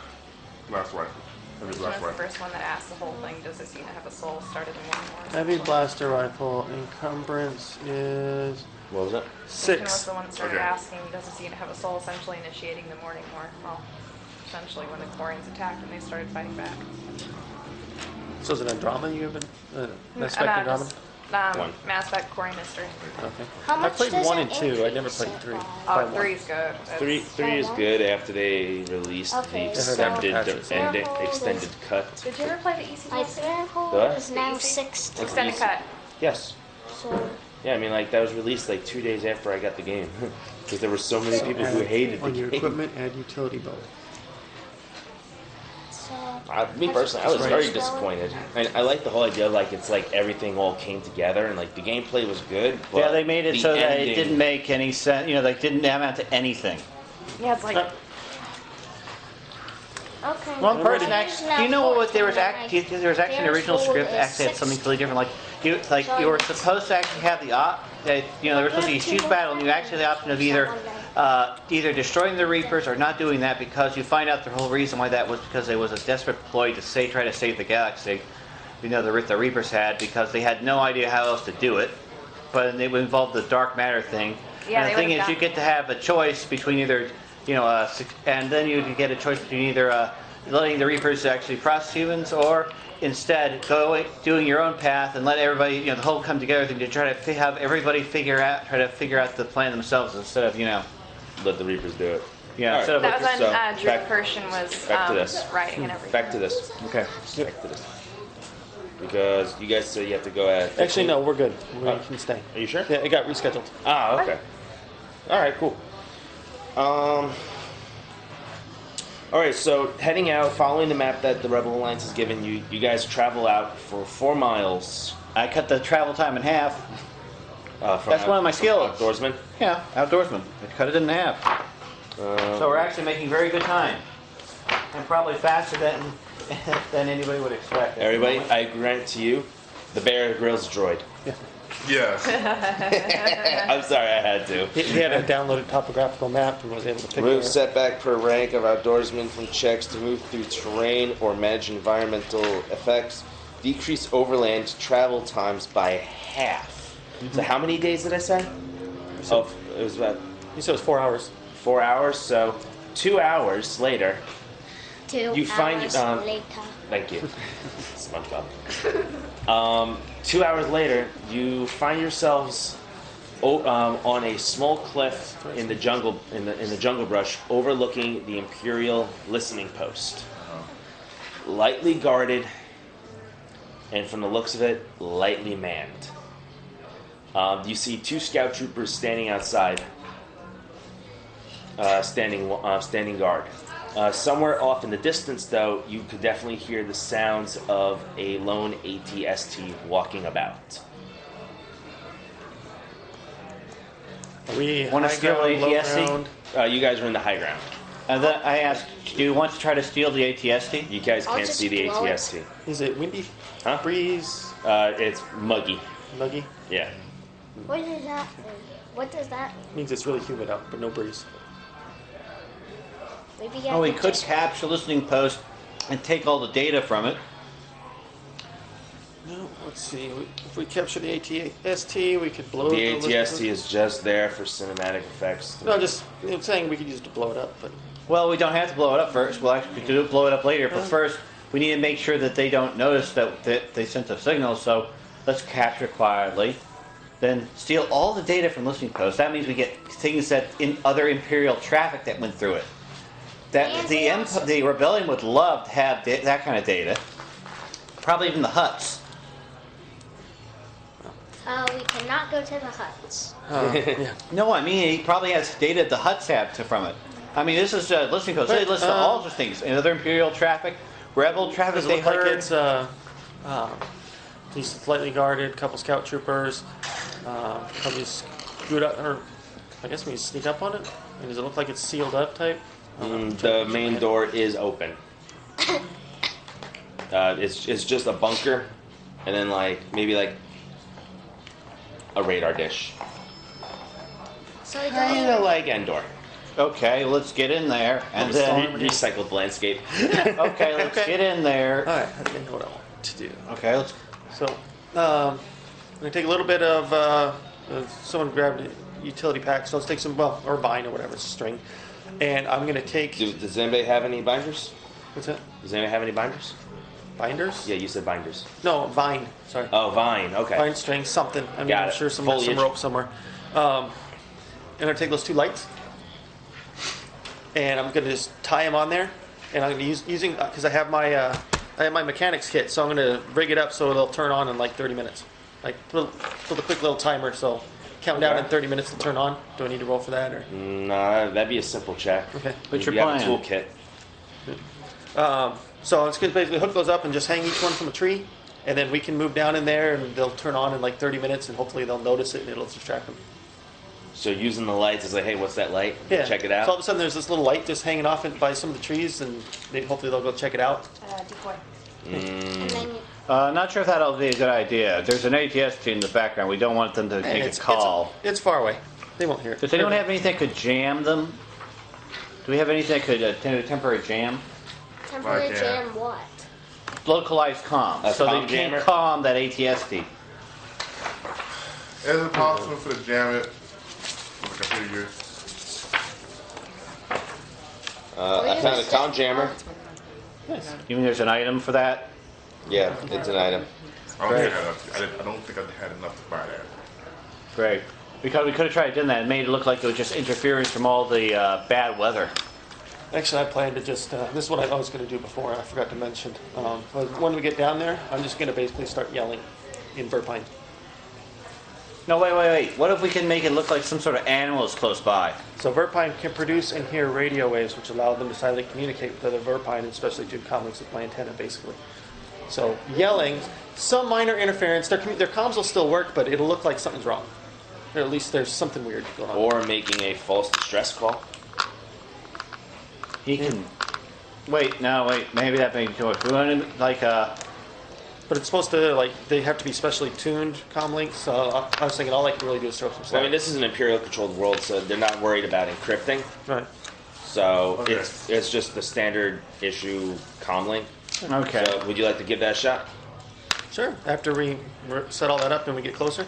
blast rifle. Heavy Which blast one's the rifle. first one that asked the whole thing, does this unit have a soul, started in one more? Heavy blaster rifle encumbrance is What was that? Which one was 6. the one that started Okay. asking, does this unit have a soul, essentially initiating the morning war? Well, essentially when the Quarians attacked and they started fighting back. So is it Andromeda you have Mass And, Effect Andromeda? just, One. Mass Effect Core Mystery. Okay. How I much played does 1 an and 2. I never increase played it 3. by? Oh, By 3's good. Three is good after they released Okay, the so- extended cut. Did you ever play the EC My DLC? threshold What? is now Easy? 16. Extended cut. Yes. So Yeah, I mean, like that was released like 2 days after I got the game, because there were so many people who hated the On your game. equipment, add utility belt. Me personally, I was Right. very disappointed. I like the whole idea, like it's like everything all came together, and like the gameplay was good. But Yeah, they made it the so that it ending- didn't make any sense. You know, they didn't amount to anything. Yeah, it's like okay. One Mine person is actually. now Do you know what 14, there was? and Actually, my there was actually an original threshold script is that actually had something 16. completely different. You were supposed to actually have the you know, there was supposed to be a huge battle, and you actually had the option of either destroying the Reapers or not doing that, because you find out the whole reason why that was because it was a desperate ploy to try to save the galaxy. You know, the Reapers had, because they had no idea how else to do it, but it would involve the dark matter thing. Yeah, and they the thing would've is, you done- get to have a choice between either, you know, and then you get a choice between either letting the Reapers actually process humans, or instead doing your own path and let everybody, you know, the whole come together thing to try to have everybody try to figure out the plan themselves, instead of, you know, let the Reapers do it. yeah, All right. instead of that was when So, Drew back- Pershing was back to this. writing and everything. Back to this. okay. Back to this. Because you guys said you have to go at. Actually, no, we're good. We can stay. Are you sure? Yeah, it got rescheduled. Ah, okay. All right, cool. All right, so heading out, following the map that the Rebel Alliance has given you, you guys travel out for 4 miles. I cut the travel time in half. From That's one of my skills. Outdoorsman. Yeah, outdoorsman. I cut it in half. So we're actually making very good time, and probably faster than anybody would expect. Everybody, I grant to you, the Bear Grylls droid. Yes. I'm sorry, I had to. He had a downloaded topographical map and was able to pick Remove it. setback per rank of outdoorsmen from checks to move through terrain or manage environmental effects. Decrease overland travel times by half. So how many days did I say? Oh, it was about You said it was 4 hours. 4 hours. So 2 hours later, 2 You find, hours later. thank you, SpongeBob. 2 hours later, you find yourselves on a small cliff in the jungle, in the jungle brush, overlooking the Imperial listening post. Lightly guarded, and from the looks of it, lightly manned. You see 2 scout troopers standing outside, standing guard. Somewhere off in the distance, though, you could definitely hear the sounds of a lone ATST walking about. Are we Wanna high steal ground, low ATST? ground? You guys are in the high ground. And then I asked, do you want to try to steal the ATST? You guys I'll can't just see the blow it. ATST. Is it windy? Huh? Breeze? It's muggy. Muggy? Yeah. What does that mean? What does that mean? Means it's really humid out, but no breeze. Maybe I Oh, we could could just capture listening post and take all the data from it. No, let's see. If we capture the ATST, we could blow The the ATST is just there for cinematic effects. No, just I'm saying we could use it to blow it up, but Well, we don't have to blow it up first. We'll actually blow it up later. But first, we need to make sure that they don't notice that they sent a signal. So let's capture it quietly. Then steal all the data from listening posts. That means we get things that in other Imperial traffic that went through it. That And the we also- the rebellion would love to have that kind of data. Probably even the Hutts. we cannot go to the huts. yeah. No, I mean he probably has data the Hutts have from it. I mean, this is listening posts. They But, listen to all sorts of things. Another Imperial traffic, Rebel traffic. Does it They look like heard. it's he's slightly guarded, couple scout troopers, probably scoot up, or I guess we sneak up on it. And does it look like it's sealed up type? The main door is open. It's just a bunker, and then maybe a radar dish. So it Kind doesn't. of like Endor. Okay, let's get in there, and then Recycled landscape. okay, let's Okay. get in there. All right, I think I know what I want to do. Okay, let's. So, I'm gonna take a little bit of someone grabbed a utility pack, so let's take some, or vine or whatever, it's a string. And I'm gonna take, Does anybody have any binders? what's that? Does anybody have any binders? binders. Yeah, you said binders. No, vine. Sorry. Oh, vine. Okay. Vine string, something. I mean, Got I'm it. sure some Foliage. rope somewhere. And I take those 2 lights, and I'm gonna just tie them on there, and I'm gonna using because I have my mechanics kit, so I'm gonna rig it up so they'll turn on in like 30 minutes. Like build a quick little timer, so count down in 30 minutes to turn on. Do I need to roll for that or? No, that'd be a simple check. Okay. What's your You have a plan? toolkit. So it's gonna basically hook those up and just hang each one from a tree, and then we can move down in there and they'll turn on in like 30 minutes, and hopefully they'll notice it and it'll distract them. So using the lights is like, hey, what's that light? Yeah. Check it So all out. of a sudden there's this little light just hanging off by some of the trees, and hopefully they'll go check it out. Decoy. And then Not sure if that'll be a good idea. There's an ATST in the background. We don't want them to take a call. It's far away. They won't hear it. Does anyone have anything that could jam them? Do we have anything that could attend a temporary jam? temporary Right, yeah. jam what? Localized comm. A So comm they jammer? can't calm that ATST. Is it possible for the jam it with a computer? I found a comm jammer. You mean there's an item for that? Yeah, it's an item. I don't think I don't think I had enough to buy that. Great. Because we could have tried doing that and made it look like it was just interference from all the bad weather. Actually, I planned to just, this is what I was going to do before, I forgot to mention. But when we get down there, I'm just going to basically start yelling in Verpine. No, wait. What if we can make it look like some sort of animal is close by? So Verpine can produce and hear radio waves, which allow them to silently communicate with other Verpine, especially through comlinks with my antenna, basically. So yelling, some minor interference, their comms will still work, but it'll look like something's wrong. Or at least there's something weird going on. Or making a false distress call. He can. Wait, maybe that may be too much. We want to, like, But it's supposed to, like, they have to be specially tuned comlinks, so I was thinking all I can really do is throw some I stuff. mean, this is an Imperial controlled world, so they're not worried about encrypting. Right. So Okay. it's just the standard issue comlink. okay. So would you like to give that a shot? Sure, after we set all that up and we get closer?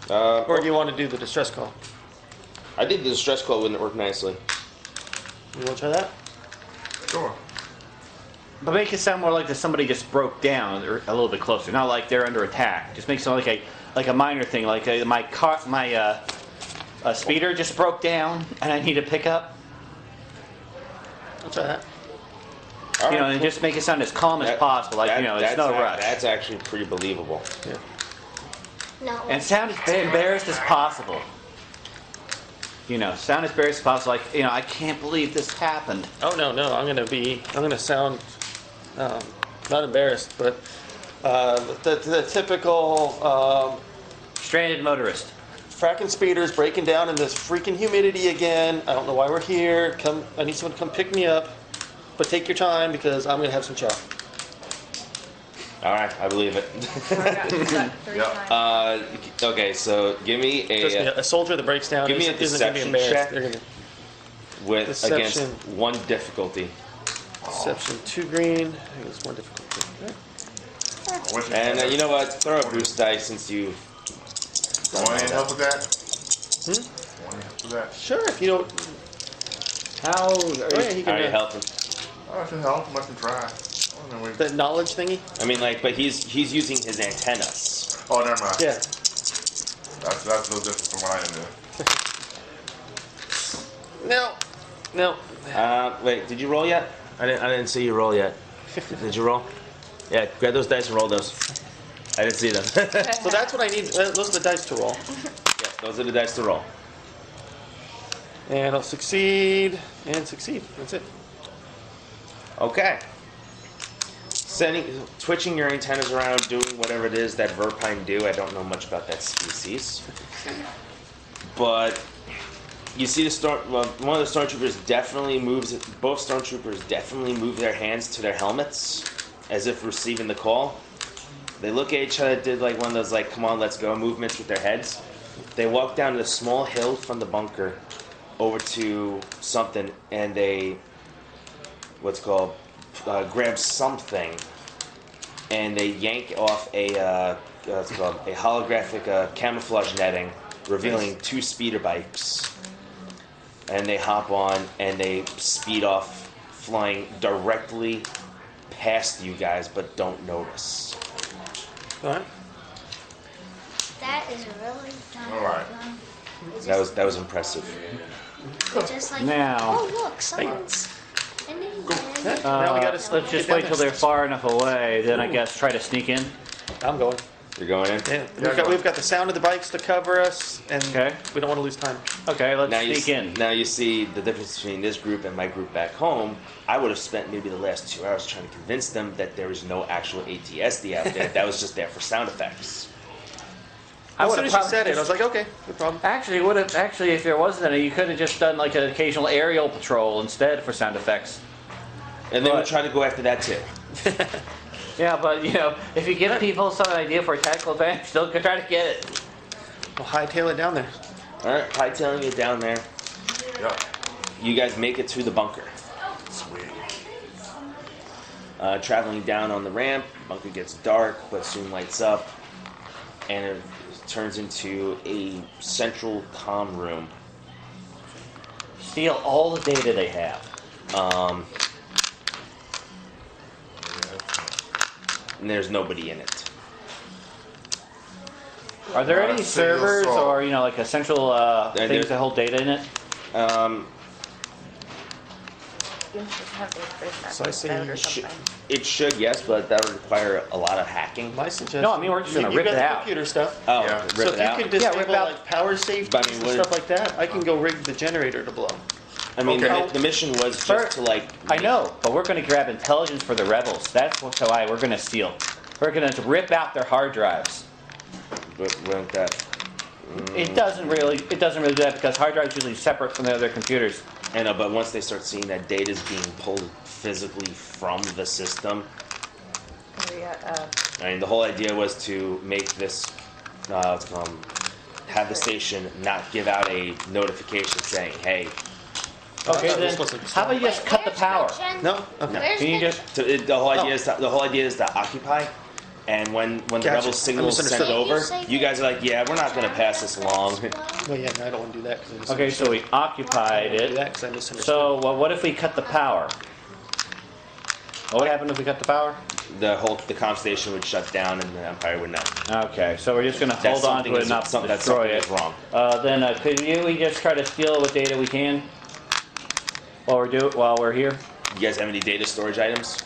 Uh, Or do you want to do the distress call? I think the distress call wouldn't work nicely. You want to try that? Sure. But make it sound more like that somebody just broke down or a little bit closer, not like they're under attack. Just make it sound like a minor thing, like my speeder just broke down and I need to pick up. I'll try that. All You know, right, and cool. just make it sound as calm as That- possible. Like, there's that's no rush. That's actually pretty believable. Yeah. No. And sound as embarrassed as possible. You know, sound as embarrassed as possible. Like, I can't believe this happened. Oh, no, I'm going to sound not embarrassed, but the typical Stranded motorist. fracking speeders breaking down in this freaking humidity again. I don't know why we're here. I need someone to come pick me up, but take your time because I'm going to have some chow. All right, I believe it. Okay, so give me Trust me, a soldier that breaks down Give me a isn't going to be deception embarrassed. check. They're going to with Deception. against one difficulty. deception 2 green. I think it's more difficult. Okay. I wish And you know what? Throw a boost dice since you. Want any help with that? Want any help with that? Sure, if you don't. How? Oh, yeah, he How are you can. helping? I can help. I can try. I don't know, That knowledge thingy. I mean, like, but he's using his antennas. Oh, never mind. Yeah. That's no different from what I am doing. No. Wait, did you roll yet? I didn't see you roll yet. Did you roll? Yeah, grab those dice and roll those. I didn't see them. Yeah, So that's what I need. Those are the dice to roll. those are the dice to roll. And I'll succeed and succeed. That's it. Okay. Twitching your antennas around, doing whatever it is that Verpine do. I don't know much about that species, but you see one of the stormtroopers definitely moves. Both stormtroopers definitely move their hands to their helmets as if receiving the call. They look at each other, did like one of those like "come on, let's go" movements with their heads. They walk down the small hill from the bunker over to something, and they grab something, and they yank off a holographic camouflage netting, revealing 2 speeder bikes. And they hop on and they speed off, flying directly past you guys but don't notice. All right. That is really dumb. All right. That was impressive. Just like, Now- oh look, someone's an idiot. Now we gotta Let's get just down wait till there. they're far enough away, then I guess try to sneak in. I'm going. You're going in? Yeah, we've got the sound of the bikes to cover us, and Okay. we don't want to lose time. Okay, let's Now you, sneak in. now you see the difference between this group and my group back home. I would have spent maybe the last 2 hours trying to convince them that there was no actual ATSD out there. That was just there for sound effects. As soon as you said it, I was like, okay, no problem. Actually, if there wasn't any, you could have just done like an occasional aerial patrol instead for sound effects. And then we'll But- try to go after that too. Yeah, but if you give people some idea for a tactical advantage, they'll try to get it. We'll hightail it down there. Alright, hightailing it down there. Yep. You guys make it to the bunker. Sweet. Traveling down on the ramp, bunker gets dark but soon lights up, and it turns into a central comm room. Steal all the data they have. And there's nobody in it. Are there any Single servers saw. or like essential things there's- that hold data in it? So I say It should, yes, but that would require a lot of hacking. My suggestion. No, I mean, we're just gonna you rip got it the out. computer stuff. Oh, Yeah. rip So it if you out. could Yeah, disable rip out- like power safety But I mean, and what- stuff like that, I can go rig the generator to blow. I mean, Okay. the mission was Sir, just to like. I know, but we're going to grab intelligence for the rebels. That's why we're going to steal. We're going to rip out their hard drives. Wouldn't that? It doesn't really do that because hard drives usually separate from the other computers. I know, but once they start seeing that data is being pulled physically from the system, I mean, the whole idea was to make this, have the station not give out a notification saying, "Hey." Okay, thought then this was like- how about you just cut the power? No? Okay. Where's Can you the just? The whole idea is to occupy, and when the Gotcha. rebel signal is sent misunderstood. over, you guys are like, "Yeah, we're not going to pass this along." Well, yeah, no, I don't want to do that. 'Cause I Okay, so we occupied do it. that 'cause I misunderstood. So what if we cut the power? What would happen if we cut the power? The comm station would shut down, and the Empire would know. Okay, so we're just going to hold on to it and not something destroy it. is wrong. Then could we just try to steal what data we can while we're here? You guys have any data storage items?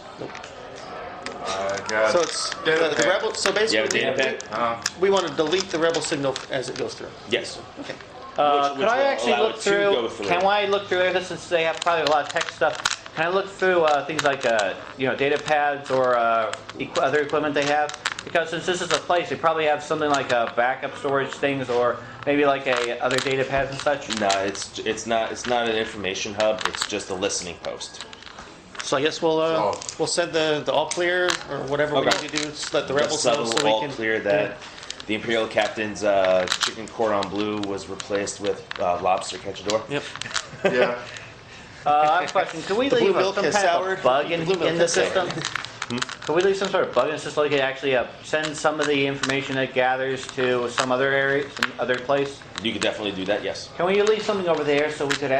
I got. So it's the rebel. So You have a basically, data pad? we want to delete the rebel signal as it goes through. Yes. Okay. Which Could I will actually allow look it to go through? through. Can I look through there since they have probably a lot of tech stuff? Can I look through things like data pads or other equipment they have? Because since this is a place, they probably have something like backup storage things or maybe like other data pads and such. No, it's not an information hub. It's just a listening post. So I guess we'll send the all clear or whatever we Okay. need to do. Just let the Just rebels know subtle, so we all can clear that the Imperial captain's chicken cordon bleu was replaced with lobster cachador. Yep. Yeah. I have a question. Can we The blue leave milk some has kind soured. of a bug in The blue milk the has system? soured. Can we leave some sort of bug in the system so we can actually send some of the information that gathers to some other area, some other place? You could definitely do that. Yes. Can we leave something over there so we could,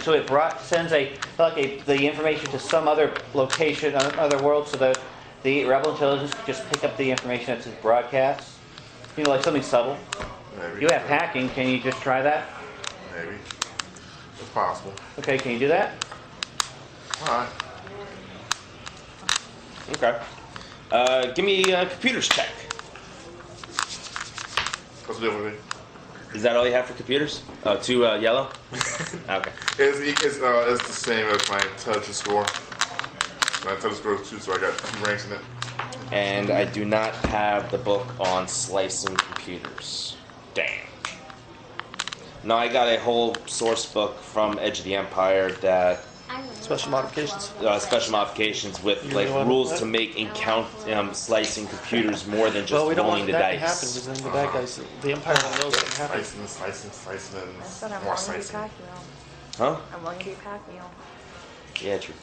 so it sends the information to some other location, other world, so that the rebel intelligence could just pick up the information that's broadcast? Like something subtle. Maybe. You have hacking. Can you just try that? Maybe. It's possible. Okay, can you do that? All right. Okay. Give me a computers check. What's the deal with it? Is that all you have for computers? Oh, two yellow. Okay. It's the same as my intelligence score. My intelligence score is 2, so I got 2 ranks in it. And I do not have the book on slicing computers. Damn. No, I got a whole source book from Edge of the Empire that Special modifications. special modifications with You like really want rules that? to make slicing computers more than just Well, we don't rolling want the that to happen dice. because then the bad guys, the Empire knows what can happen. Slicing, and But I'm more willing to be slicing. Pacquiao. Huh? I'm willing to be Pacquiao. Yeah, true.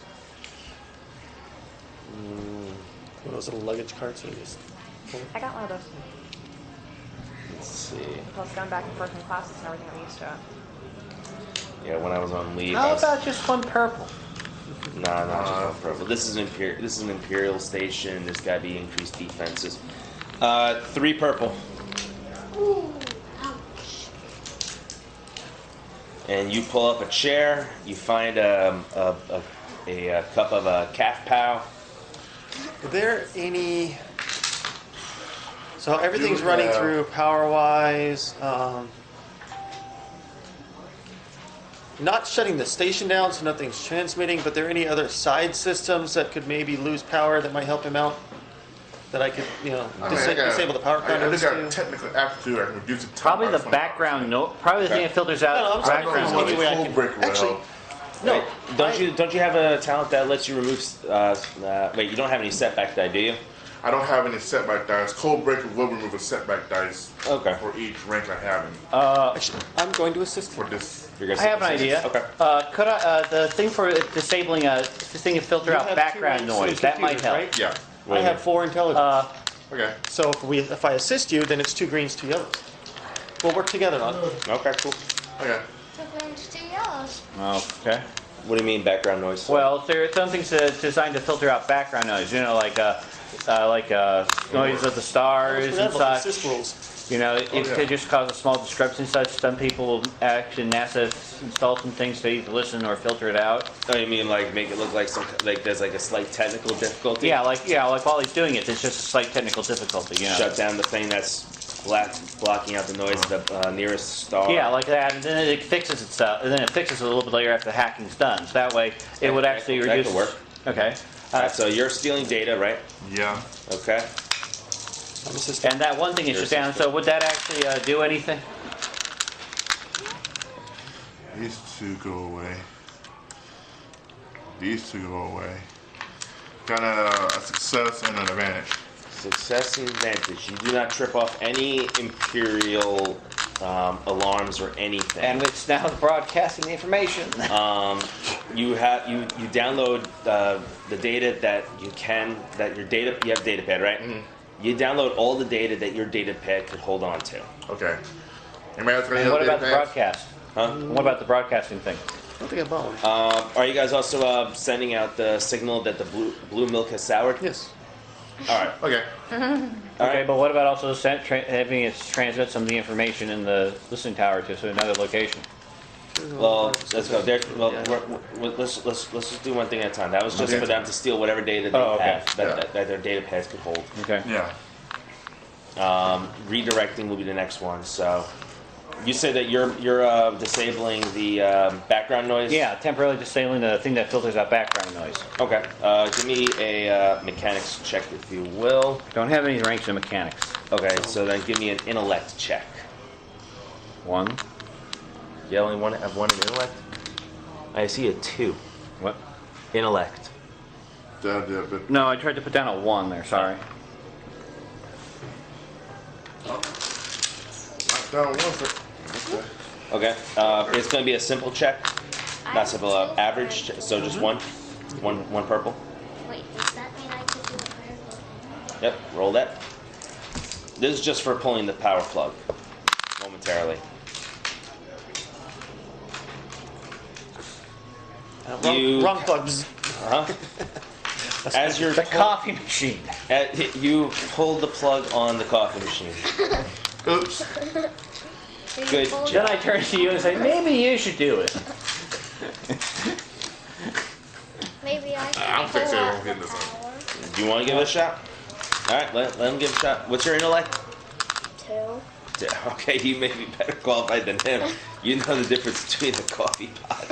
One of those little luggage carts. So you just I got one of those. Let's see. Plus going back and forth in classes and everything, I'm used to it. Yeah, when I was on leave, I How was, about just one purple? Nah, not just one purple. This is an Imperial station. There's got to be increased defenses. 3 purple. Ooh, ouch. And you pull up a chair. You find a cup of calf pow. Are there any? So everything's You running have- through power-wise. Not shutting the station down, so nothing's transmitting. But there any other side systems that could maybe lose power that might help him out? That I could, I mean, I got- disable the power I just got conduits to? technical aptitude. I can reduce it. Probably the background noise. Probably the thing that filters out No, I'm sorry. background There's any noise. way I Code can- breaker will actually, help. No. Don't you have a talent that lets you remove? Wait, you don't have any setback die, do you? I don't have any setback dice. Code breaker will remove a setback dice Okay. for each rank I have in Actually, I'm going to assist for you. this. You're gonna I have an idea. Okay. Could I, the thing for disabling this thing to filter You out have background 2 noise, ranks that in might help. computers, Yeah. right? I have 4 intelligence. Okay. So if I assist you, then it's 2 greens, 2 yellows. We'll work together on it. Okay, cool. Okay. 2 greens, 2 yellows. Okay. What do you mean background noise? Well, there are some things designed to filter out background noise. You know, like noise of the stars and Forgot about the such. assist rules. You know, it yeah. could just cause a small discrepancy and such. Some people actually, NASA install some things to either listen or filter it out. Oh, you mean like make it look like there's like a slight technical difficulty? Yeah, like while he's doing it, it's just a slight technical difficulty. You know. Shut down the thing that's blocking out the noise of the nearest star. Yeah, like that, and then it fixes itself, and then it fixes it a little bit later after the hacking's done. So that way, it would actually That reduce. could work. Okay. Alright, so you're stealing data, right? Yeah. Okay. I'm assisting. And that one thing is shut down. So would that actually do anything? These 2 go away. These 2 go away. Got a success and an advantage. Success and advantage. You do not trip off any Imperial alarms or anything. And it's now broadcasting the information. You download the data that you have data pad, right? Mm-hmm. You download all the data that your data pad could hold on to. Okay. Anybody else got any And what other about the data pads? broadcast? Huh? What about the broadcasting thing? I don't think I bought one. Are you guys also sending out the signal that the blue milk has soured? Yes. All right. Okay. Okay, right. but what about also having it transmit some of the information in the listening tower to another location? Well, let's go. Let's just do one thing at a time. That was just Okay. for them to steal whatever data they Oh, okay. have that their data pads could hold. Okay. Yeah. Redirecting will be the next one. So, you say that you're disabling the background noise. Yeah, temporarily disabling the thing that filters out background noise. Okay. Give me a mechanics check, if you will. Don't have any ranks in mechanics. Okay. So then give me an intellect check. 1. You only have one in intellect. I see a 2. What? Intellect. But No, I tried to put down a 1 there, sorry. knocked down one for. Okay. Okay. It's going to be a simple check. Not simple. Average. So just one purple. Wait, does that mean I could do a purple? Yep. Roll that. This is just for pulling the power plug momentarily. Wrong plugs. Uh-huh. As you're The coffee machine. you pull the plug on the coffee machine. Oops. Did Good you pull Then I turn to you and say, maybe you should do it. Maybe I can I'm pull fixing it, out won't the get this one. power. Do you want to give it a shot? All right, let him give it a shot. What's your intellect? 2. Okay, you may be better qualified than him. You know the difference between a coffee pot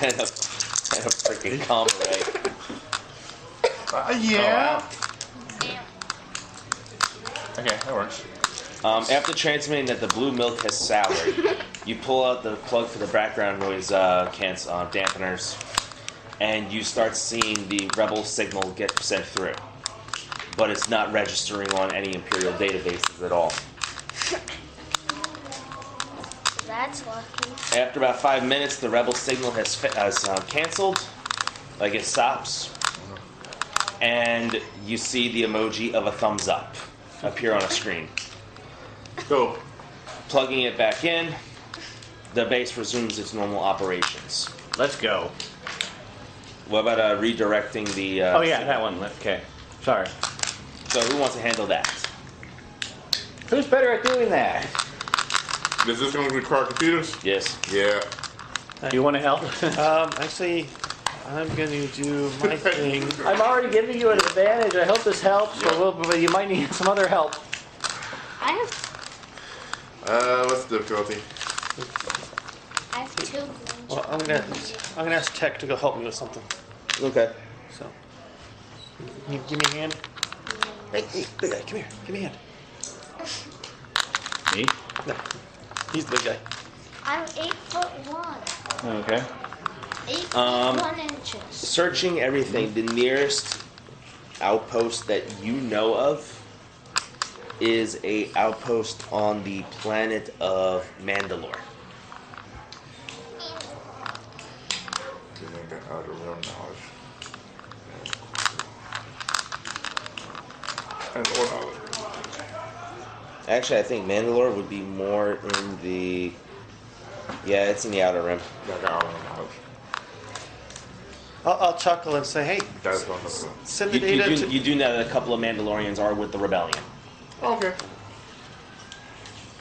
and a freaking Comray. Yeah. Damn. Okay, that works. After transmitting that the blue milk has soured, you pull out the plug for the background noise dampeners, and you start seeing the rebel signal get sent through. But it's not registering on any Imperial databases at all. That's lucky. After about 5 minutes, the rebel signal has canceled, like it stops, and you see the emoji of a thumbs up appear on a screen. Go. Plugging it back in, the base resumes its normal operations. Let's go. What about redirecting the? Oh yeah, that one. Okay. Sorry. So who wants to handle that? Who's better at doing that? Is this going to require computers? Yes. Yeah. Do you want to help? Actually, I'm gonna do my thing. I'm already giving you an advantage. I hope this helps, but you might need some other help. I have What's the difficulty? two. Well, I'm gonna ask Tech to go help me with something. Okay. So, can you give me a hand? Hey, big guy, come here. Give me a hand. Me? No, he's the big guy. I'm 8'1". Okay. 8'1". Searching everything, the nearest outpost that you know of is a outpost on the planet of Mandalore. You think that outer rim knowledge. And what knowledge? Actually, I think Mandalore would be more in the... Yeah, it's in the Outer Rim. That got outer rim knowledge. I'll chuckle and say, hey, That's what I'm send the You, data to... you do know that a couple of Mandalorians are with the Rebellion. Okay.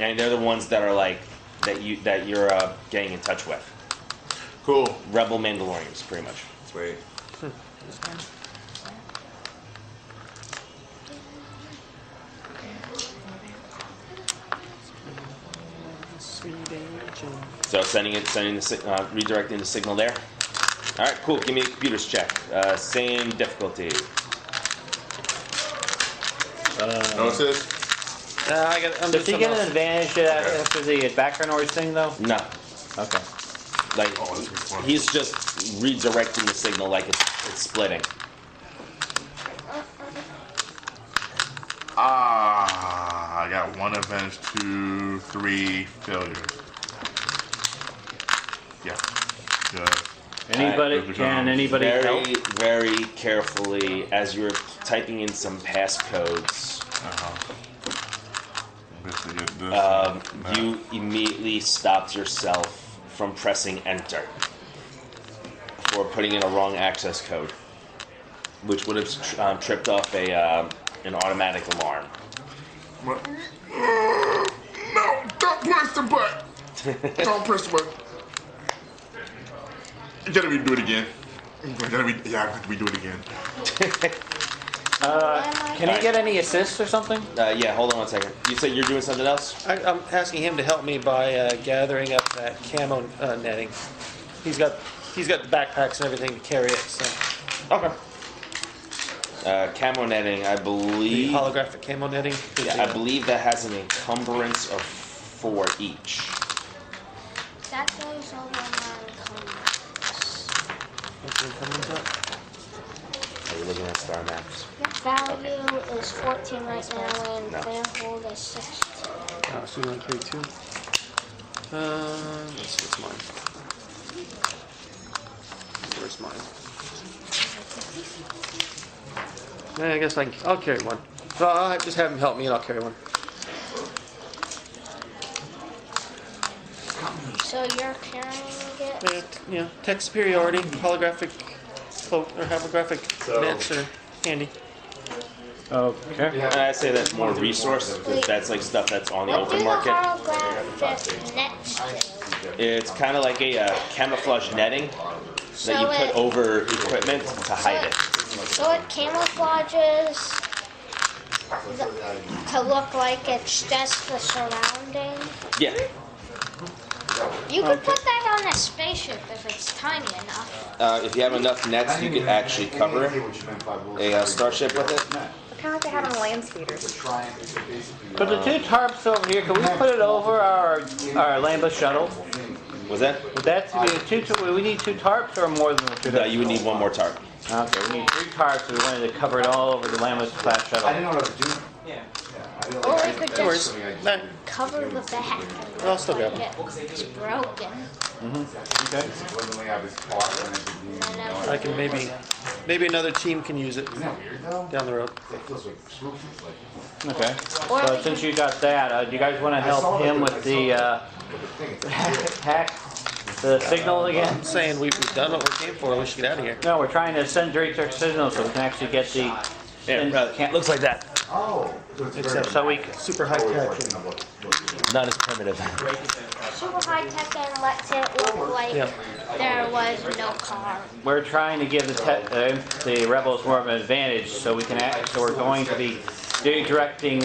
And they're the ones that are like... that you're getting in touch with. Cool. Rebel Mandalorians, pretty much. Sweet. Sweet angel. So redirecting the signal there. All right, cool. Give me a computers check. Same difficulty. No assist? I got under Does he some get an else. advantage after the background noise thing, though? No, Okay. like Oh, this is fun. he's just redirecting the signal like it's splitting. I got 1 advantage, 2, 3 failures. Yeah. Good. Anybody? Good. Can anybody help? Very carefully as you're typing in some passcodes. Basically get this. You immediately stopped yourself from pressing enter for putting in a wrong access code, which would have tripped off an automatic alarm. What? No, don't press the button. Don't press the button. You gotta redo it again. I gotta redo it again. Can he get any assists or something? Yeah, hold on one second. You said you're doing something else? I'm asking him to help me by gathering up that camo netting. He's got the backpacks and everything to carry it. So Okay. Camo netting, I the believe. holographic camo netting. Yeah, I believe that has an encumbrance of 4 each. That goes over my encumbrance. What's the encumbrance at? Are you looking at star maps? Value is 14 right now, and No. fair hold is 16. Oh, so you only carry 2. Let's see what's mine. Where's mine? I guess I'll carry 1. So I'll just have him help me and I'll carry 1. So you're carrying it? Tech superiority, holographic cloak or holographic nets are handy. Okay. I say that's more resource because that's like stuff that's on the What do open the market. holographic nets do? It's kind of like a camouflage netting that you put over equipment to hide it. So it camouflages to look like it's just the surrounding. Yeah. You could put that on a spaceship if it's tiny enough. If you have enough nets, you could actually cover a starship with it. Kind of like they have on the land speeders. But the 2 tarps over here, can we put it over our Lambda shuttle? Was that? Would that be we need 2 tarps or more than 2 No, tarps? you would need 1 more tarp. Okay, we need 3 tarps. We wanted to cover it all over the Lambda class shuttle. I didn't know what I was doing. Yeah. Or we could No worries. just Nah, cover the back. I'll still grab Like it's broken. Okay. When I was caught and I didn't even know. I can maybe another team can use it Isn't that weird though? down the road. That feels like spooky. Like, Okay. Or So we since could- you got that, do you guys want to help him with the but the thing, it's hack? The signal again? I'm saying we've done what we came for. We should get out of here. No, we're trying to send direct signal so we can actually get the. Yeah, looks like that. Oh. Except So we. super high tech. Not as primitive. Super high tech and lets it look like Yeah. there was no car. We're trying to give the rebels more of an advantage, so we can act. So we're going to be directing,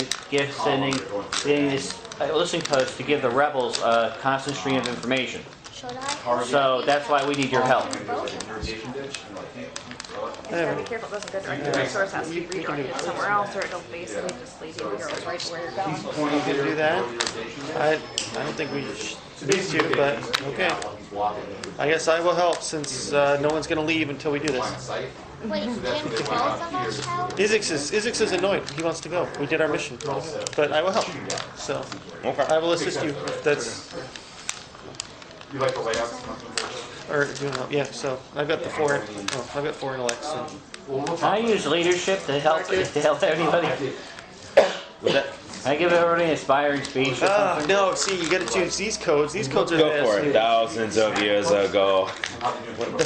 sending these listening posts to give the rebels a constant stream of information. Should I? So that's why we need your help. You gotta be careful, it doesn't go directly to the source, has to be redirected somewhere else, or it'll basically just lead you right to where you're going. You can do that. I don't think we need to, but okay. I guess I will help since no one's gonna leave until we do this. Wait, can both of us help? Isix is annoyed. He wants to go. We did our mission, but I will help. So I will assist you. That's You like the layouts? or doing yeah. So I've got the 4. Oh, I've got 4 intellects. So. I use leadership to help everybody. Was that? I give everybody an inspiring speech or something. No, see, you gotta choose these codes. These codes are Go the for it. Thousands of years ago. What the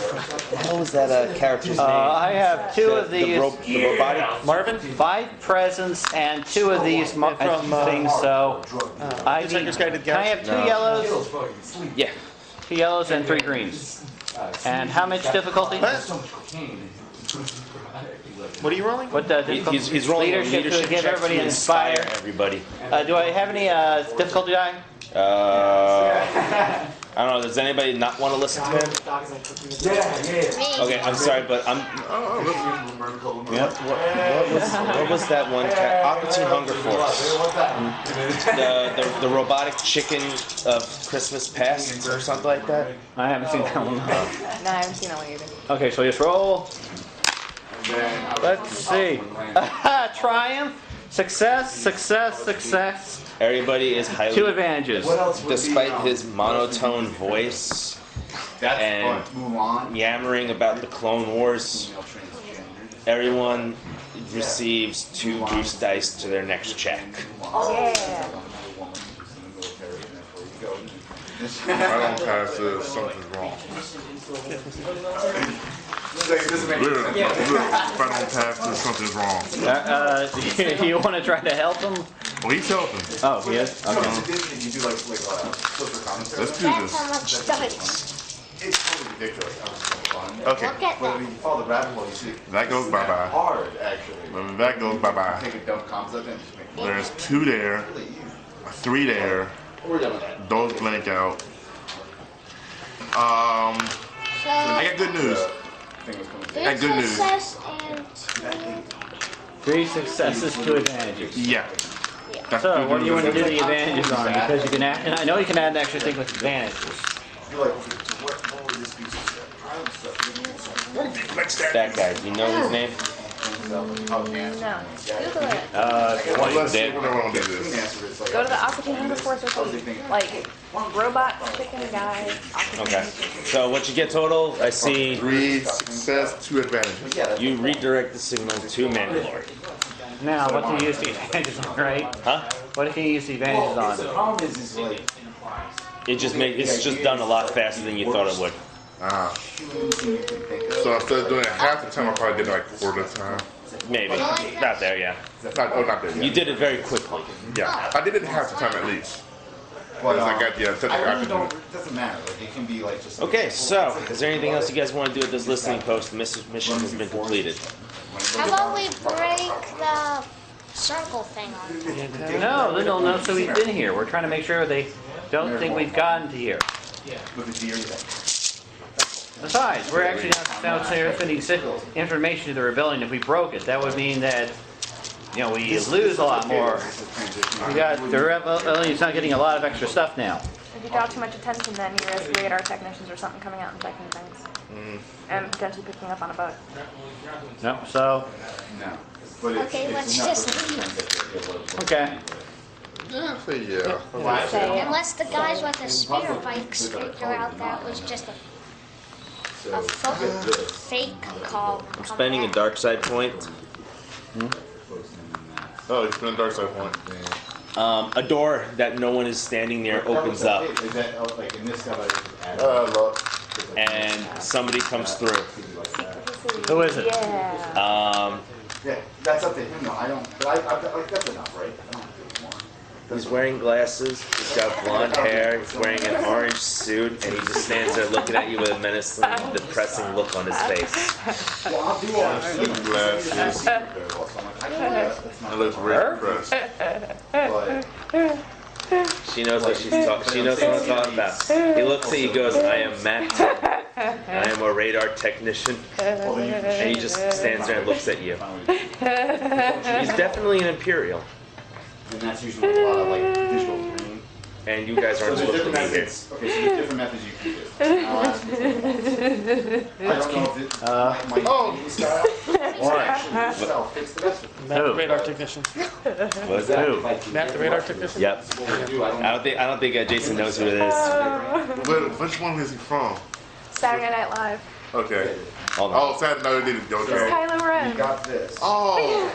hell was that character's name? I have 2 of these. The robotic. Marvin. 5 presents and 2 of these From, things. So I need. Hitchhiker's Guide to the Can I have 2 yellows? Yeah. 2 yellows and 3 greens. And how much difficulty? What are you rolling? What difficulty? He's rolling leadership to give check everybody to an inspire. everybody. Do I have any difficulty die? I don't know. Does anybody not want to listen to him? Okay, I'm sorry, but I'm. What was that one? Aquatine Hunger Force. The robotic chicken of Christmas Past or something like that. I haven't seen that one. No, I haven't seen that one either. Okay, so just roll. Let's see. Triumph, success, success, success. Everybody is 2 highly, advantages. despite his monotone voice That's and fun. Move on. yammering about the Clone Wars. Everyone receives 2 goose dice to their next check. Yeah. If I don't pass this, something's wrong. Literally, if I don't pass this, something's wrong. You want to try to help him? Well, he's helping. Oh, he is? Okay. You do like social commentary. Let's do That's this. how much dice. It's totally ridiculous. That was so fun. Okay, Look at But that. when you follow the rabbit hole, you see that goes bye-bye. hard actually. When that goes bye-bye. Take a dumb concept and just make it. There's 2 there, 3 there. We're done with that. Those blank out. I So, got good news. Thing was coming. Hey, good news. success and 3 successes, 2 advantages. Yeah. That's So, good what do you news. want to do the advantages on? Because you can add, and I know you can add an extra thing with advantages. You're like, what would this be? That guy, do you know his name? No. Google it. Let's see what I want to do this. Go to the Aquatine Hunger Force or something. Like, robot chicken guy. Okay. So what you get total, I see 3 success, 2 advantages. you redirect the signal to Mandalore. Now, what do you use the advantages on, right? Huh? What can you use the advantages on? problem is like, It's just done a lot faster than you thought it would. So instead of doing it half the time, I probably did it like quarter the time. Maybe. Not there, yeah. Not there You yet. did it very quickly. Yeah, I did it half the time at least. but Because I got the I technical really aptitude. don't. It doesn't matter. Like it can be like just. Okay, so is there anything else you guys want to do with this listening post? The mission has been completed. how about we break the circle thing on them? No, they don't know so we've been here. We're trying to make sure they don't think we've gotten to here. With the deer. Besides, we're actually now sending information to the rebellion. If we broke it, that would mean that, you know, we lose a lot more. We got the rebellion's not getting a lot of extra stuff now. If you draw too much attention, then you risk radar technicians or something coming out and checking things. And potentially picking up on a bug. No, so No. But it's, Okay, let's just leave. okay. Yeah, say yeah. Unless the guys with the speeder bikes figure out that was just a fake call. I'm spending a dark side point. Oh, you spent a dark side point. A door that no one is standing near opens up, Is that like in this stuff? Look. and somebody comes through. Who is it? Yeah. Yeah, that's up to him. No, I don't. But like that's enough, right? I don't have to do more. He's wearing glasses, he's got blonde hair, he's wearing an orange suit, and he just stands there looking at you with a menacing, depressing look on his face. Well, I'll do all this. Glasses. It looks real impressed. But She knows what she's talking. She knows what I'm talking about. He looks at you, goes, "I am Matt. I am a radar technician," and he just stands there and looks at you. He's definitely an Imperial, and that's usually a lot of like visual training. and you guys So aren't there's supposed to different be here. methods. Okay, so there's different methods you can do. I'll ask you. I don't know if it my style or actually yourself fits the best with it. Matt, the radar technician. What was that? Matt, the radar technician. Yep. What we do, I I don't think Jason knows who it is. Which one is he from? Saturday Night Live. Okay. Hold on. Oh, Saturday Night Live. It's Okay. Kylo You Ren. got this. Oh.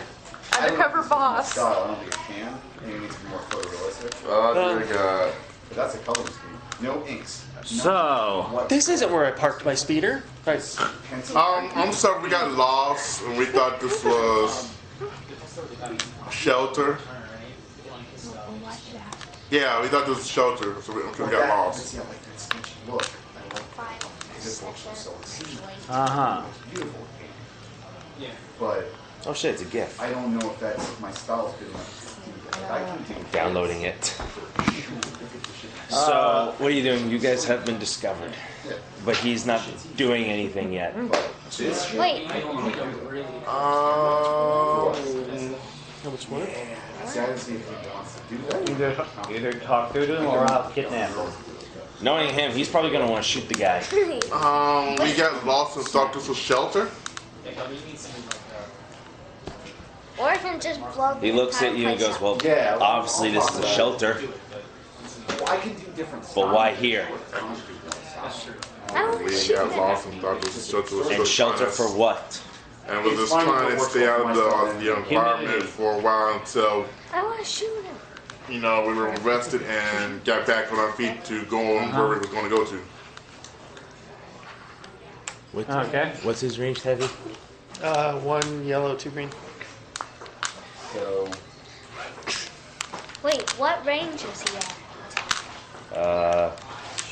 Undercover boss. Style, I don't think it can. I think it needs to be more photorealistic. Oh, dear God. But that's a color scheme. No inks. So, This isn't where I parked my speeder. Right. I'm sorry we got lost and we thought this was shelter. Yeah, we thought this was shelter, so we got lost. See, I like that sketchy look. I like this function so it's beautiful. But Oh shit, it's a GIF. I don't know if that's if my style is good enough. I can do Downloading it. So, what are you doing? You guys have been discovered, but he's not doing anything yet. this. Wait, How much work? See, I didn't see if he wants to do that. either talk through to him or I'll kidnap him. Knowing him, he's probably gonna want to shoot the guy. We got lost and thought this was shelter. or I can just blow the He looks at you and entire goes, place "Well, Yeah, obviously this is a shelter, Well, I can do different styles. but why here? up. I want to We shoot got him. lost and thought this was shelter. And shelter for what?" And we're just trying to stay out of the environment for a while until, I want to shoot him. you know, we were arrested and got back on our feet to go on where we were going to go to. Okay. What's his range, Heavy? 1 yellow, 2 green. So, Wait, what range is he at?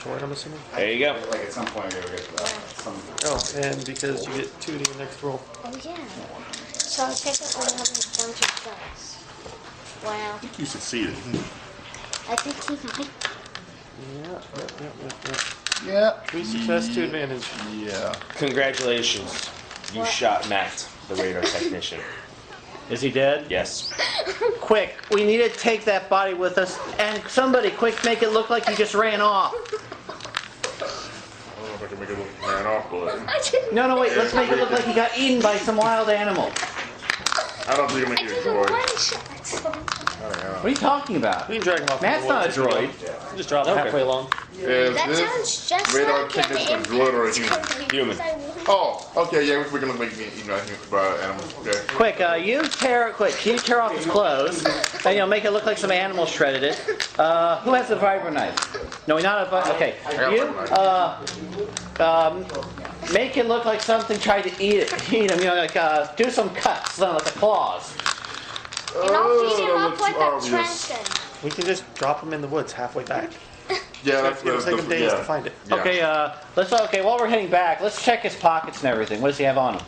Short, I'm assuming. There you go. like at some point, we're gonna get to that. Oh, and because you get 2 to your next roll. Oh yeah. So I'll take it when I have a bunch of dice. Wow. You succeeded. I think he might. Yeah. Yeah. 3 success, 2 advantage. Yeah. Congratulations, you shot Matt, the radar technician. Is he dead? Yes. Quick, we need to take that body with us, and somebody, quick, make it look like he just ran off. I don't know if I can make it look ran off, but I didn't. No, wait, let's make it look like he got eaten by some wild animal. I don't think I can I make it did a a droid. one shot. What are you talking about? We can drag him off. Matt's not a droid. Just drop him halfway along. Is That this sounds just radar like an technician a droid or a human? Human. Oh, okay, yeah, we're gonna make me, you know, I think about animals. Okay. Quick, can you tear off his clothes, and make it look like some animal shredded it. Who has the vibro knife? No, not a okay. You, make it look like something tried to eat him, do some cuts, like the claws. And I'll feed him that up looks with a obvious. trenton. We can just drop him in the woods halfway back. Yeah, that's It'll take him days to yeah. find it. Yeah. Okay, while we're heading back, let's check his pockets and everything. What does he have on him?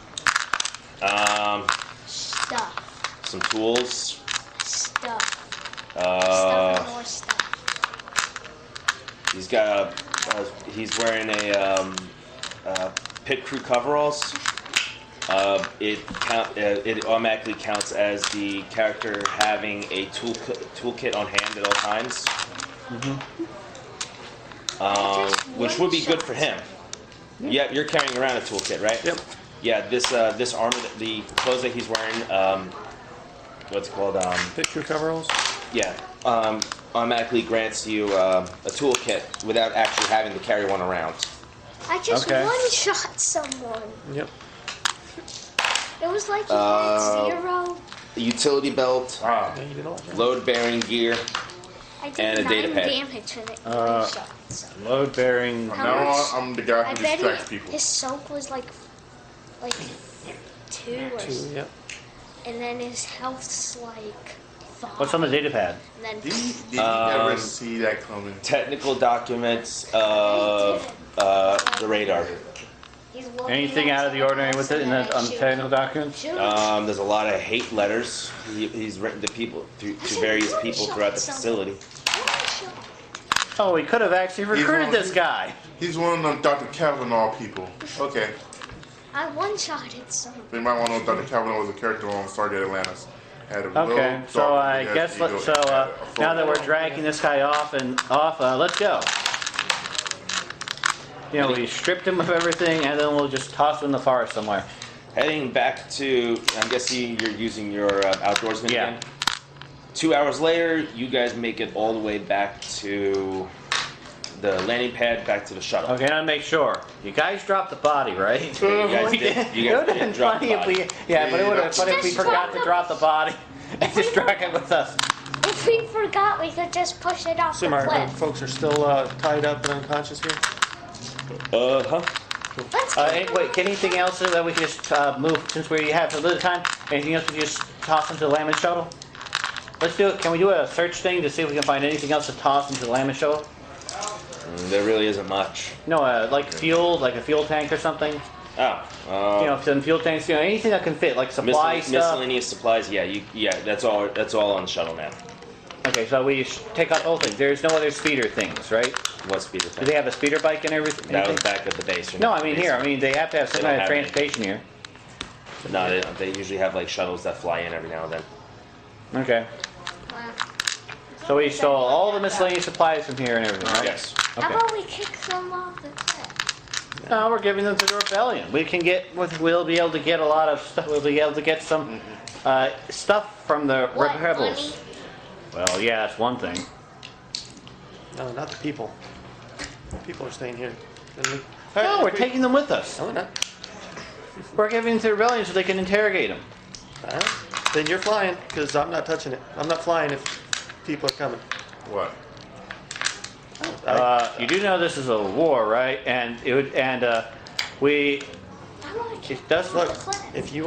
Stuff. Some tools. Stuff. Stuff Uh, and more stuff. he's wearing a pit crew coveralls. It automatically counts as the character having a toolkit on hand at all times, which would be good for him. Yeah, you're carrying around a toolkit, right? Yep. Yeah, this armor, the clothes that he's wearing, what's it called? Pit crew coveralls. Yeah, automatically grants you a toolkit without actually having to carry one around. I just Okay. one-shot someone. Yep. It was like he had 0 a utility belt, Ah. Yeah, you did all that. load-bearing gear. I did And a 9 data pad. damage with it. in one shot, so. Load bearing. From How now much? on, I'm the guy I who bet distracts people. his soak was like 2 or 2, yep. and then his health's like 5. What's on the data pad? And then Did you ever Um, see that coming? Technical documents of the radar. he's looking Anything at out of the ordinary with it in and the, on the shoot. technical documents? Shoot. There's a lot of hate letters he's written to people, to various people throughout the facility. Oh, we could have actually recruited this guy. He's one of them Dr. Kavanaugh people. Okay. I one-shotted someone. You might want to know Dr. Kavanaugh was a character on Stargate Atlantis. Had a Okay, little so dark I ego, guess ego, let, had a now that we're photo. dragging this guy off, let's go. You know, we stripped him of everything, and then we'll just toss him in the forest somewhere. Heading back to, I'm guessing you're using your outdoorsman Yeah. again. 2 hours later, you guys make it all the way back to the landing pad, back to the shuttle. Okay, now make sure. You guys dropped the body, right? You guys did. You It would guys have been did drop funny the if we, body. yeah, but it would have funny if we Just forgot to drop drop the body and just drag it with us. If we forgot, we could just push it off So the our cliff. folks are still tied up and unconscious here? Uh-huh. Let's keep Wait, anything else that we can just move, since we have a little time, anything else we can just toss into the Lambent shuttle? Let's do it. Can we do a search thing to see if we can find anything else to toss into the Lambent shuttle? There really isn't much. No, like fuel, like a fuel tank or something. Oh, You know, some fuel tanks. You know, anything that can fit, like supply stuff. miscellaneous supplies. Yeah, that's all. That's all on the shuttle now. Okay, so we take out the whole thing. There's no other speeder things, right? What speeder Do thing? they have a speeder bike and everything? That was back at the base. No, I mean here. I mean they have to have some They don't kind of have any. transportation here. No, they usually have like shuttles that fly in every now and then. Okay. Wow. So we stole all the miscellaneous supplies from here and everything, right? Yes. How Okay. about we kick them off the cliff? No, we're giving them to the rebellion. We can get. We'll be able to get a lot of stuff. We'll be able to get some stuff from the What, rebels. Well, yeah, that's one thing. No, not the people. People are staying here. And we- No, Alright, we're taking them with us. No, we're not. We're giving them to the rebellion so they can interrogate them. Alright. Then you're flying, because I'm not touching it. I'm not flying if people are coming. What? You do know this is a war, right? And we. I want to kick It does them off Look, the cliff. if you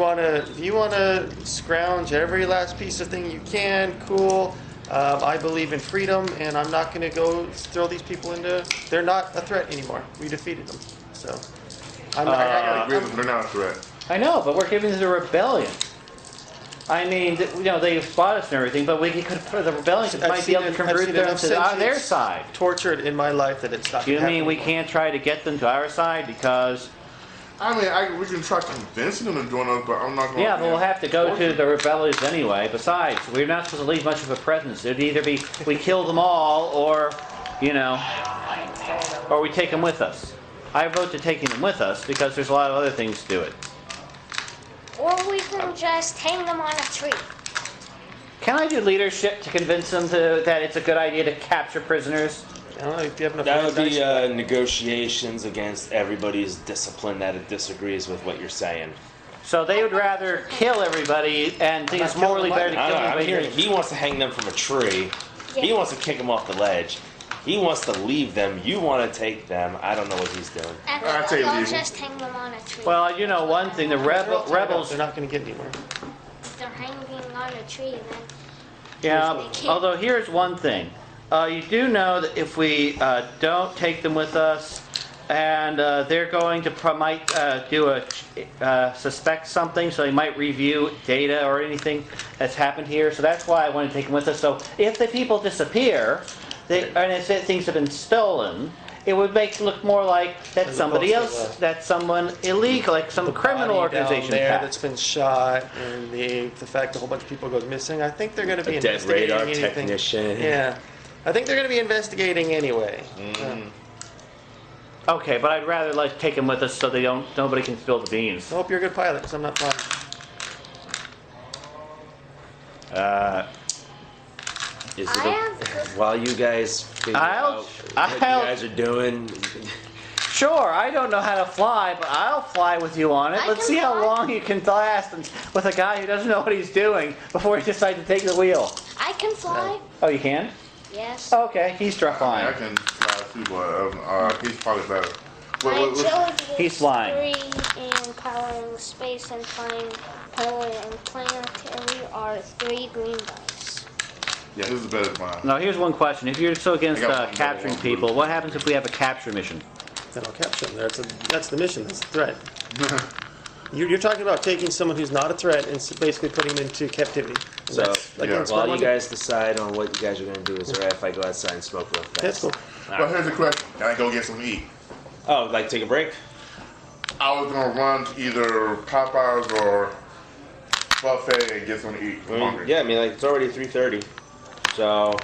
wanna scrounge every last piece of thing you can, cool. I believe in freedom, and I'm not gonna go throw these people into. They're not a threat anymore. We defeated them, so. I'm not. I agree with them. They're not a threat. I know, but we're giving them to the rebellion. I mean, you know, they've fought us and everything, but we could, for the rebellion I've might be able to seen convert them enough to their sentience side. tortured in my life that it's not. Do you gonna mean we happen can't try to get them to our side because? I mean, we can try convincing them to join us, but I'm not going. Yeah, but we'll have to go to the rebellions anymore. Besides, we're not supposed to leave much of a presence. It'd either be we kill them all, or, you know, or we take them with us. I vote to taking them with us because there's a lot of other things to do it. Or we can just hang them on a tree. Can I do leadership to convince them that it's a good idea to capture prisoners? I don't know if you have enough. That would be dice. negotiations against everybody's discipline that it disagrees with what you're saying. So they would rather kill everybody and think not it's morally killing better to I kill don't know, I'm everybody. hearing he wants to hang them from a tree. He Yeah. wants to kick them off the ledge. He wants to leave them. You want to take them. I don't know what he's doing. And I'd say they'll leave 'em. just hang them on a tree. Well, you know one thing, the They're all tied up. rebels. They're not going to get anywhere. If they're hanging on a tree, then Yeah. They can't. Although here's one thing, you do know that if we don't take them with us, and they're going to might do suspect something, so they might review data or anything that's happened here. So that's why I want to take them with us. So if the people disappear, and if things have been stolen, it would make it look more like that's As somebody opposed to else, that's someone illegal, like some criminal Body down organization. there attack. that's been shot, and the fact a whole bunch of people goes missing. I think they're going to be A dead investigating radar anything. technician. Yeah, I think they're going to be investigating anyway. Okay, but I'd rather like take them with us so nobody can spill the beans. I hope you're a good pilot, because I'm not flying. Is I it have good- while you guys figure I'll- out what you I'll- guys are doing? Sure, I don't know how to fly, but I'll fly with you on it. I Let's can see how fly. long you can last with a guy who doesn't know what he's doing before he decides to take the wheel. I can fly. Oh, you can? Yes. Okay, he's I flying. can fly too, but he's probably better. My agility He's is flying. 3, and powering space and flying polar and planetary are 3 green dice. Yeah, his is better than mine. Now, here's one question. If you're so against I got one capturing more, one people, blue. what happens if we have a capture mission? Then I'll capture them. That's the mission. That's the threat. You're talking about taking someone who's not a threat and basically putting them into captivity. And So, that's, again, yeah. it's not While you like- guys decide on what you guys are gonna do, is it alright if I go outside and smoke real fast? That's cool. But here's the question: can I go get some to eat? Oh, like take a break? I was gonna run to either Popeyes or buffet and get something to eat. I'm hungry. Yeah, I mean, like it's already 3:30, so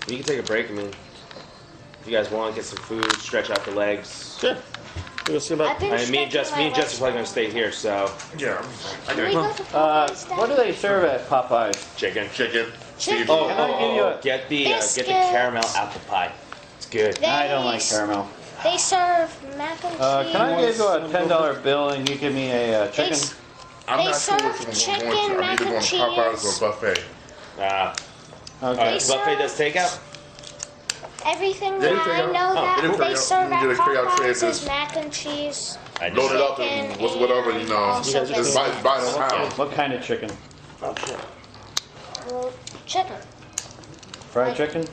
we can take a break. I mean, if you guys want, get some food, stretch out the legs. Sure. We'll see about. I've been I mean, me and stretching my Jess legs are probably gonna stay here, so Yeah. I Can we got go to Popeyes, What do Daddy? they serve at Popeyes? chicken. chicken. Chicken. seafood. Oh, Can I give you a- get the Biscuits. caramel apple pie. It's good. They, I don't like caramel. They serve mac and cheese. Can I give you a $10 bill and you give me a They, chicken? s- I'm They not sure serve which one I'm going chicken, to. I'm mac either and going to Popeyes cheese. or buffet. Okay. They Buffet does takeout. everything They that take I out- know oh, that they take they out- serve you at can get a carryout tray, Popeyes is just mac and cheese. I Load it up chicken, and whatever, you know. also Just buy it on What kind of chicken? Oh, shit. Well, chicken. Fried chicken?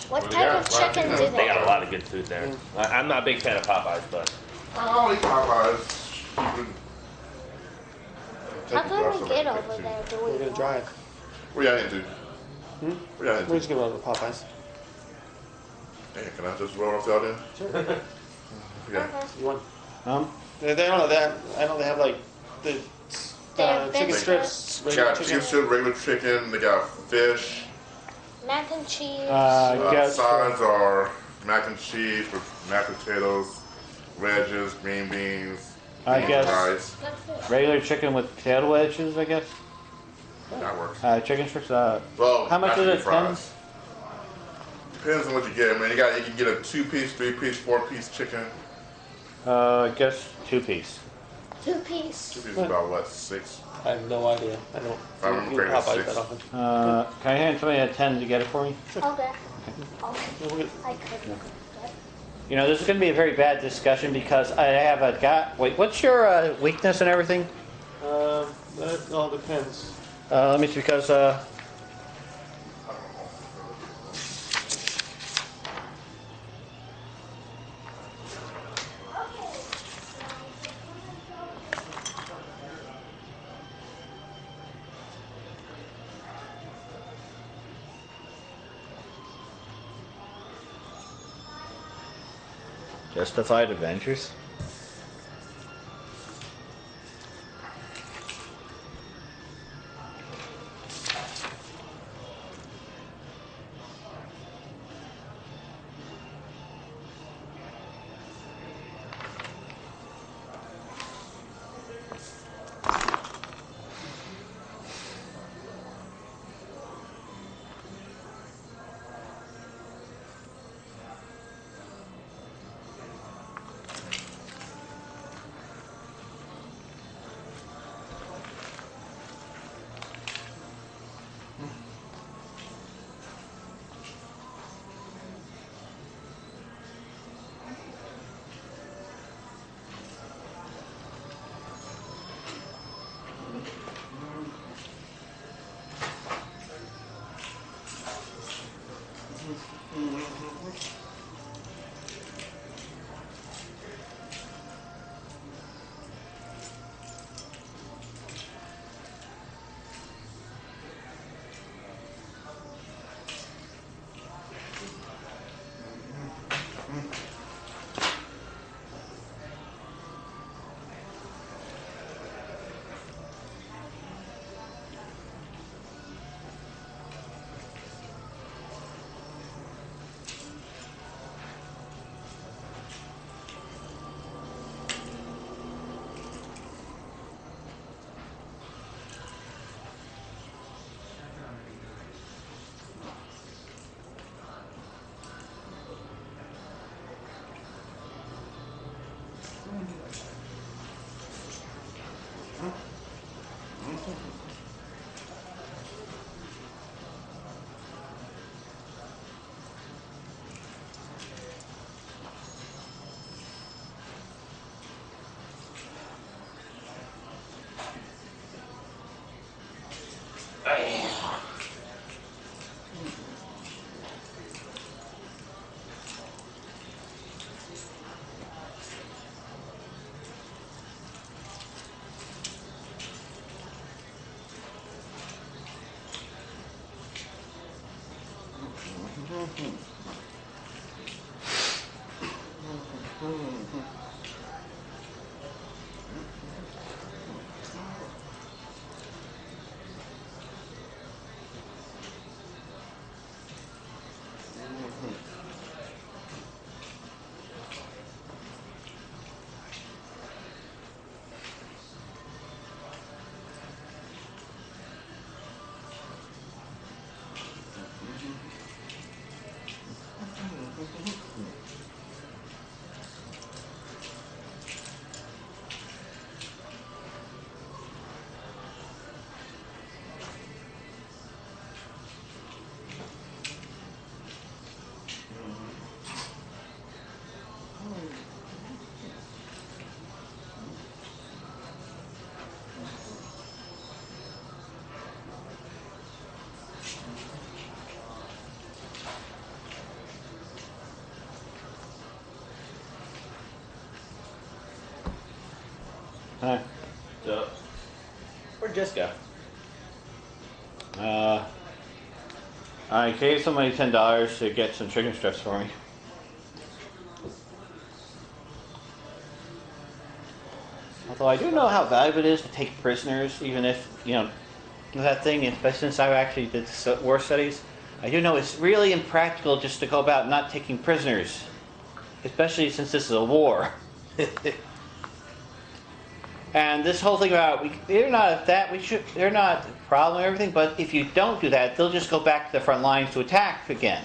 What Well, type yeah, of fried chicken chicken. do They got a they? lot of good food there. I'm not a big fan of Popeyes, but I'll eat Popeyes. How can we get over there? Do We're we gonna walk? drive. Where y'all into? Where y'all We're into? just gonna go to Popeyes. Hey, can I just roll off y'all then? Yeah. You want? Um, They don't know that. I know they have like the They have chicken biscuits. strips. They regular got chicken strip, regular chicken, they got fish. Mac and cheese. guess Sides are mac and cheese with mashed potatoes, wedges, green beans, I beans, guess- rice. regular chicken with potato wedges, I guess. That works. Chicken strips. Well, How much mashed is it, fries. Depends on what you get, man. You can get a 2-piece, 3-piece, 4-piece chicken. I guess 2-piece. 2-piece. 2-piece is about what, 6? I have no idea. I don't I remember eat bringing Popeyes 6. that often. Can I hand somebody a 10 to get it for me? Okay. Yeah, we'll get- I could. You know, this is going to be a very bad discussion because I have a guy. Wait, what's your weakness and everything? That all depends. Let me see, because Justified Adventures. Huh? So, where'd Jess go? I gave somebody $10 to get some chicken strips for me. Although I do know how valuable it is to take prisoners, even if, you know, that thing, especially since I actually did war studies, I do know it's really impractical just to go about not taking prisoners, especially since this is a war. And this whole thing about they're not a problem and everything, but if you don't do that, they'll just go back to the front lines to attack again.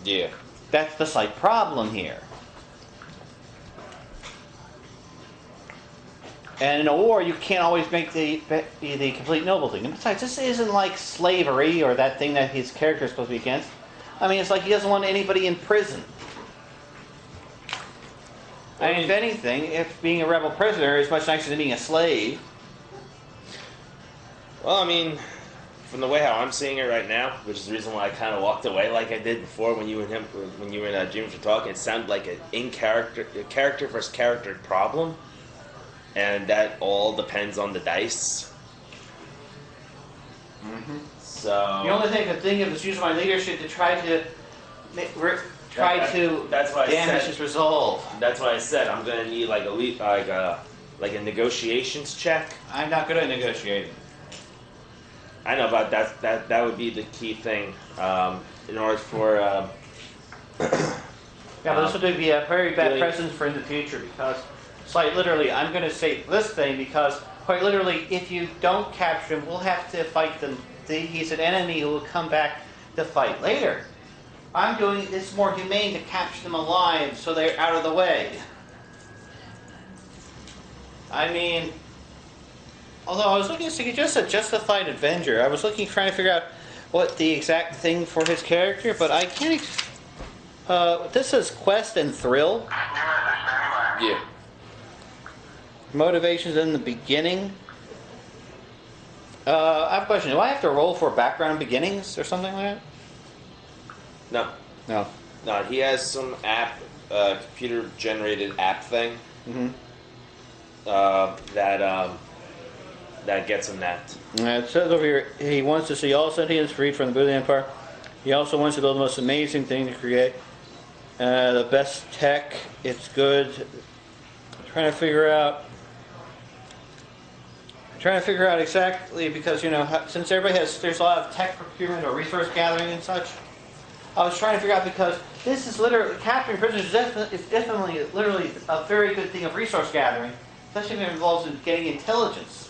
Yeah. That's the slight problem here. And in a war, you can't always make the complete noble thing. And besides, this isn't like slavery or that thing that his character is supposed to be against. I mean, it's like he doesn't want anybody in prison. I mean, if anything, if being a rebel prisoner is much nicer than being a slave. Well, I mean, from the way how I'm seeing it right now, which is the reason why I kind of walked away like I did before when you and James were talking, it sounded like a character versus character problem, and that all depends on the dice. Mm-hmm. So The only thing I could think of is using my leadership to try to that's why I damage said- his resolve. that's why I said I'm gonna need like a negotiations check. I'm not good at negotiating. I know, but that would be the key thing in order for. Yeah, but this would be a very bad really- precedent for in the future because, it's like literally, I'm going to say this thing because, quite literally, if you don't capture him, we'll have to fight them. He's an enemy who will come back to fight later. I'm doing this more humane to capture them alive so they're out of the way. I mean, although I was looking to just a justified Avenger, I was trying to figure out what the exact thing for his character, but I can't. This is quest and thrill. Yeah. Motivations in the beginning. I have a question. Do I have to roll for background beginnings or something like that? No. No. No, he has some app, computer generated app thing. Mm-hmm. That gets him that. It says over here, he wants to see all sentience freed from the Buddha Empire. He also wants to build the most amazing thing to create. The best tech. It's good. I'm trying to figure out exactly because, you know, since everybody there's a lot of tech procurement or resource gathering and such. I was trying to figure out because this is literally, capturing prisoners is definitely literally a very good thing of resource gathering, especially if it involves in getting intelligence.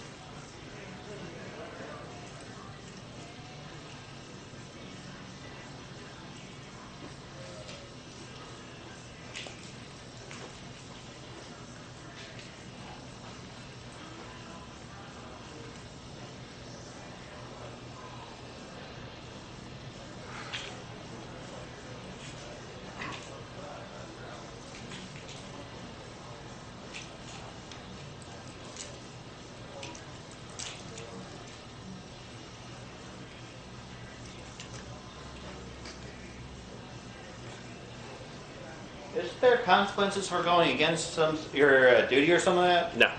Is there consequences for going against your duty or something like that? No,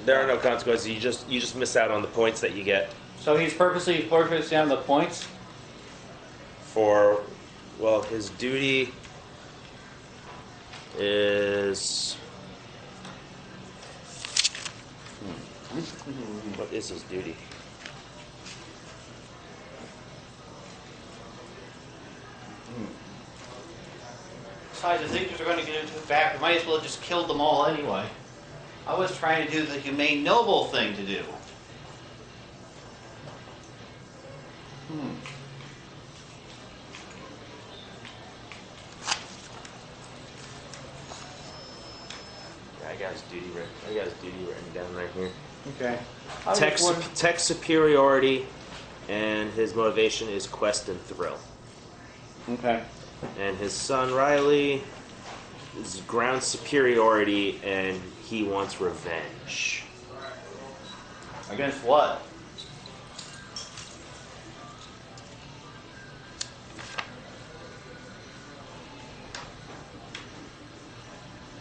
there are no consequences. You just miss out on the points that you get So he's purposely forfeited down the points? for. Well, his duty is. What is his duty? Besides, the Zigzers are going to get into it back. We might as well have just killed them all anyway. I was trying to do the humane, noble thing to do. Yeah, I got his duty written down right here. Okay. Tech superiority, and his motivation is quest and thrill. Okay. And his son Riley is ground superiority, and he wants revenge. Against what?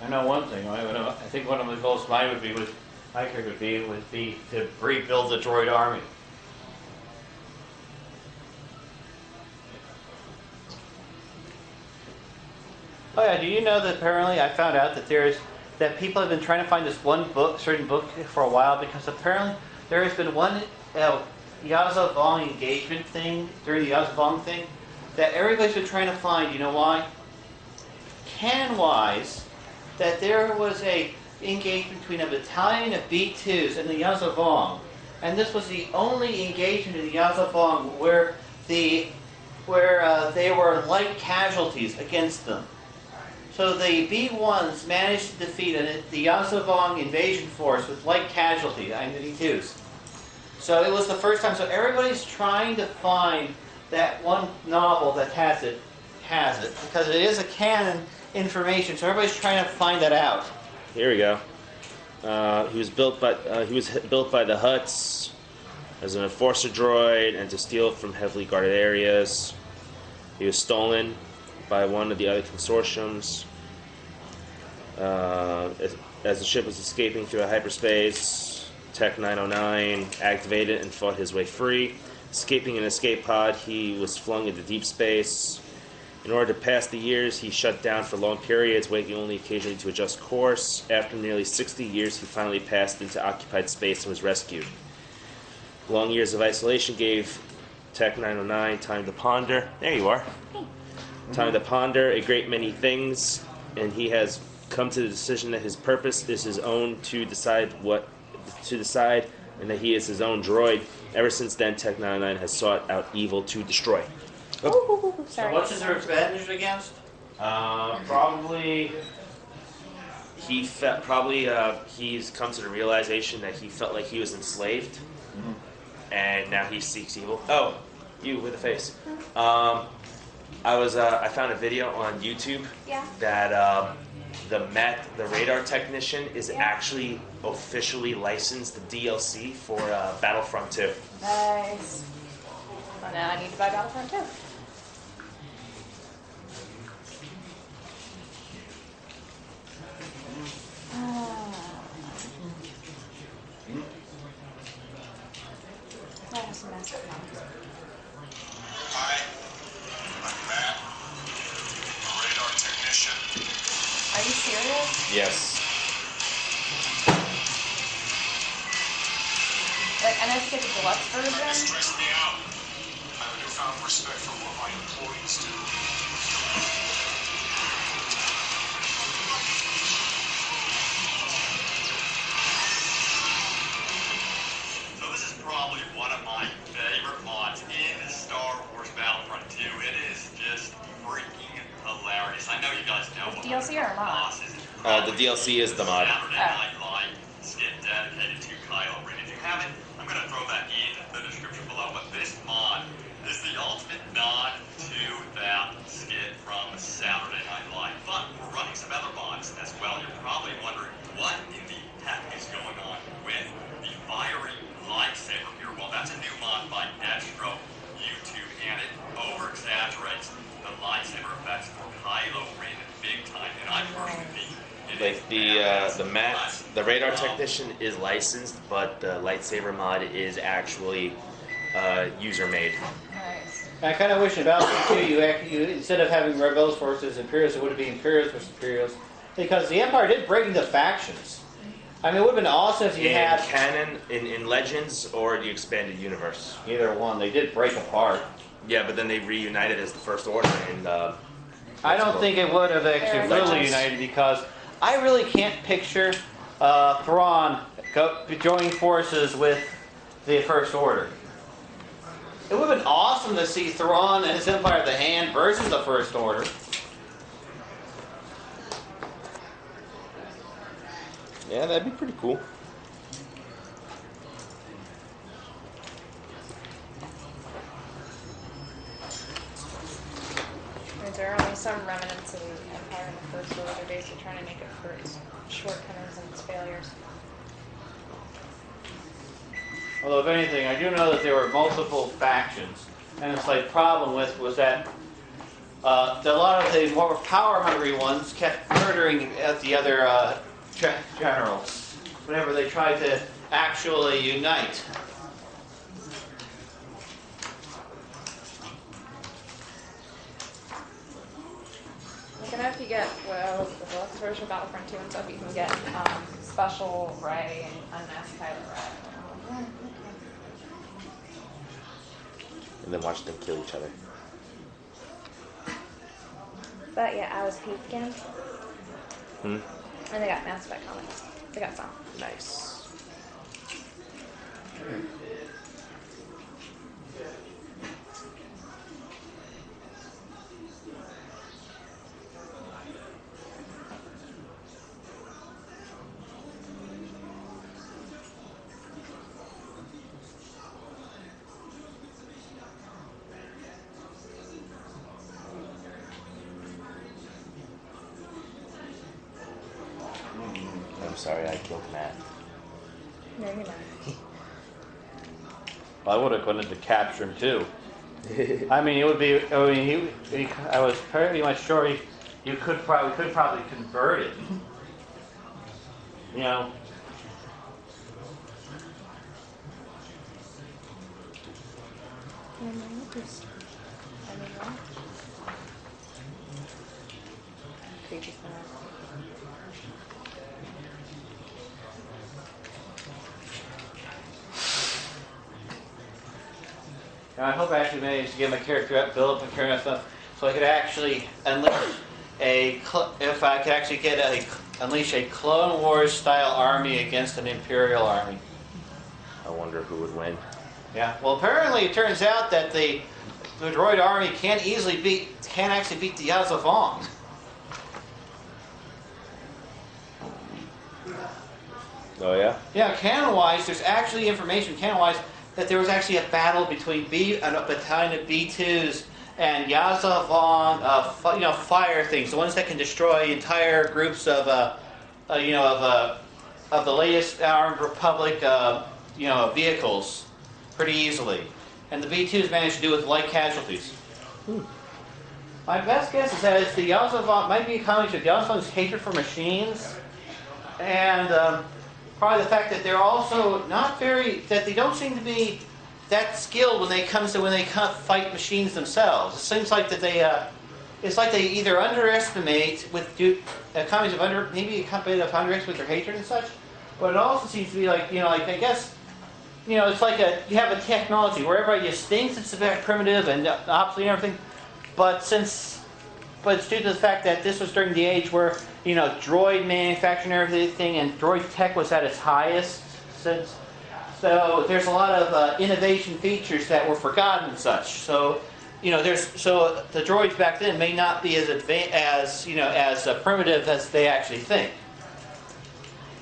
I know one thing. I think one of the goals of mine would be with My character would be to rebuild the droid army. Oh yeah, do you know that apparently I found out that people have been trying to find this one book, certain book for a while, because apparently there has been one Yaza Vong engagement thing during the Yaza Vong thing that everybody's been trying to find. You know why? Canon-wise, that there was a engagement between a battalion of B2s and the Yaza Vong, and this was the only engagement in the Yaza Vong where they were light casualties against them. So the B1s managed to defeat the Yaza Vong invasion force with light casualties, the B2s. So it was the first time. So everybody's trying to find that one novel that has it, because it is a canon information. So everybody's trying to find that out. Here we go. He was built by the Hutts as an enforcer droid and to steal from heavily guarded areas. He was stolen by one of the other consortiums. As the ship was escaping through hyperspace, Tech 909 activated and fought his way free. Escaping an escape pod, he was flung into deep space. In order to pass the years, he shut down for long periods, waking only occasionally to adjust course. After nearly 60 years, he finally passed into occupied space and was rescued. Long years of isolation gave Tech 909 time to ponder. There you are. Time to ponder a great many things, and he has come to the decision that his purpose is his own to decide, and that he is his own droid. Ever since then, Tech 909 has sought out evil to destroy. So Sorry. what's his revenge against? Probably he's come to the realization that he felt like he was enslaved, and now he seeks evil. Oh, you with the face. I found a video on YouTube that the radar technician is actually officially licensed the DLC for Battlefront 2. Nice. Well, now I need to buy Battlefront 2. Hi, I'm Matt, a radar technician. Are you serious? Yes. Like, I know to get the deluxe Trying to version. stress me out. I have a newfound respect for what my employees do. So this is probably one of my favorite mods in Star Wars Battlefront 2. It is just freaking hilarious. I know you guys know what DLC or a mod? The DLC is the mod. Saturday Night Live skit dedicated to Kylo Ren. If you haven't, I'm going to throw that in the description below. But this mod is the ultimate nod to that skit from Saturday Night Live. But we're running some other mods as well. You're probably wondering what in the heck is going on with the fiery lightsaber here. Well, that's a new mod by Destro YouTube, and it over-exaggerates the lightsaber effects for Kylo Ren big time. And I personally think Like the radar technician is licensed, but the lightsaber mod is actually user made. Nice. I kind of wish in Battlefront 2 you instead of having Rebels versus Imperials, it would be Imperials versus Imperials, because the Empire did break into factions. I mean, it would have been awesome if you In had canon, in Legends, or the expanded universe. either one. They did break apart. Yeah, but then they reunited as the First Order, and I don't think it would have actually Legends. really united, because I really can't picture Thrawn joining forces with the First Order. It would have been awesome to see Thrawn and his Empire of the Hand versus the First Order. yeah, that'd be pretty cool. There are only some remnants of the Empire in the First Order. They're basically trying to make it for its shortcomings and its failures. Although, if anything, I do know that there were multiple factions, and it's like problem with was that a lot of the more power-hungry ones kept murdering the other generals. whenever they try to actually unite. I don't know if you get, well, the deluxe version of Battlefront 2 and stuff, you can get Special Ray and Unmasked Pilot Ray. And then watch them kill each other. But yeah, I was peeking. Hmm? And they got Mass Effect comics. They got some. Nice. I'm sorry I killed Matt. No, you're not. I would have wanted to capture him too. I mean, it would be. I mean, I was pretty much sure you could probably convert it. You know. Creepy stuff. Now, I hope I actually managed to get my character up, build up my character and stuff, so I could actually unleash unleash a Clone Wars style army against an Imperial army. I wonder who would win. Yeah. Well, apparently it turns out that the droid army can't actually beat the Yazavon. Oh yeah? Yeah, canon-wise, there's actually information canon-wise that there was actually a battle between a battalion of B2s and Yazavon, fire things, the ones that can destroy entire groups of the latest armed Republic, vehicles pretty easily, and the B2s managed to do it with light casualties. My best guess is that it's the Yazavon might be a combination of Yazavon's hatred for machines and probably the fact that they're also that they don't seem to be that skilled when they fight machines themselves. It seems like that it's like they either underestimate maybe a company of underestimate their hatred and such, but it also seems to be like, I guess, it's like you have a technology where everybody just thinks it's very primitive and obsolete and everything, but it's due to the fact that this was during the age where, droid manufacturing and everything, and droid tech was at its highest since. So there's a lot of innovation features that were forgotten and such. So, the droids back then may not be as as primitive as they actually think.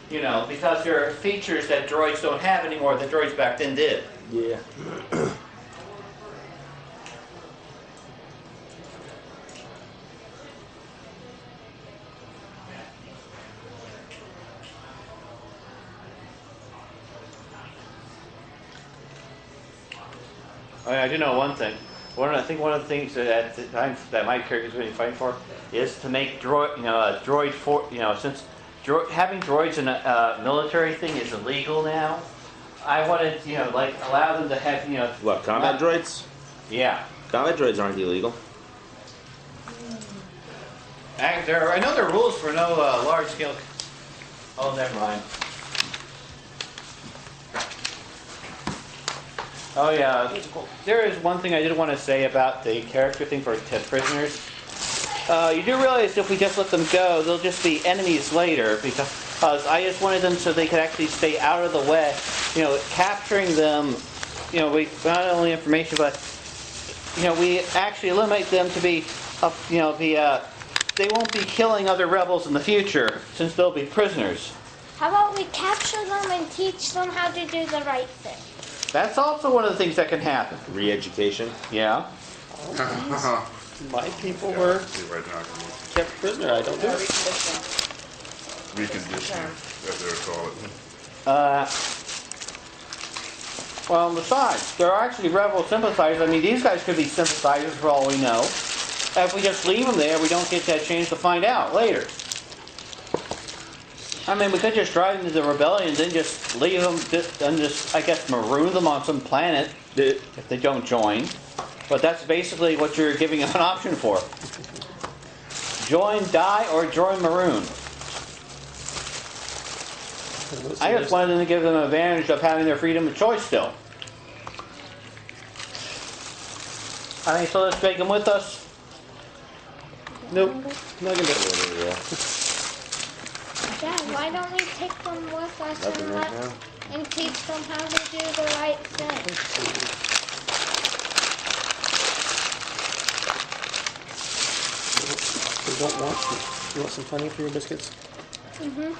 Because there are features that droids don't have anymore that droids back then did. Yeah. I do know one thing. I think one of the things that my character is really fighting for is to make droid for since having droids in a military thing is illegal now. I wanted allow them to have What, combat droids? Yeah. Combat droids aren't illegal. I know there are rules for no large scale. Oh, never mind. Oh yeah, there is one thing I did want to say about the character thing for prisoners. You do realize if we just let them go, they'll just be enemies later, because I just wanted them so they could actually stay out of the way. Capturing them, we not only information, but we actually eliminate them to be, they won't be killing other rebels in the future since they'll be prisoners. How about we capture them and teach them how to do the right thing? That's also one of the things that can happen. Re-education. Yeah. My people were See right now, kept prisoner. I don't know. reconditioning, as they're called. Well, besides, there are actually rebel sympathizers. I mean, these guys could be sympathizers for all we know. If we just leave them there, we don't get that chance to find out later. I mean, we could just drive into the rebellion and then just leave them, and just, I guess, maroon them on some planet if they don't join. But that's basically what you're giving them an option for. Join, die, or join maroon. I just wanted them to give them an advantage of having their freedom of choice still. I mean, so let's take them with us. Nope, not gonna do it. Dad, why don't we take them with us and teach them how to do the right thing? You don't want, you want some honey for your biscuits? Mm-hmm.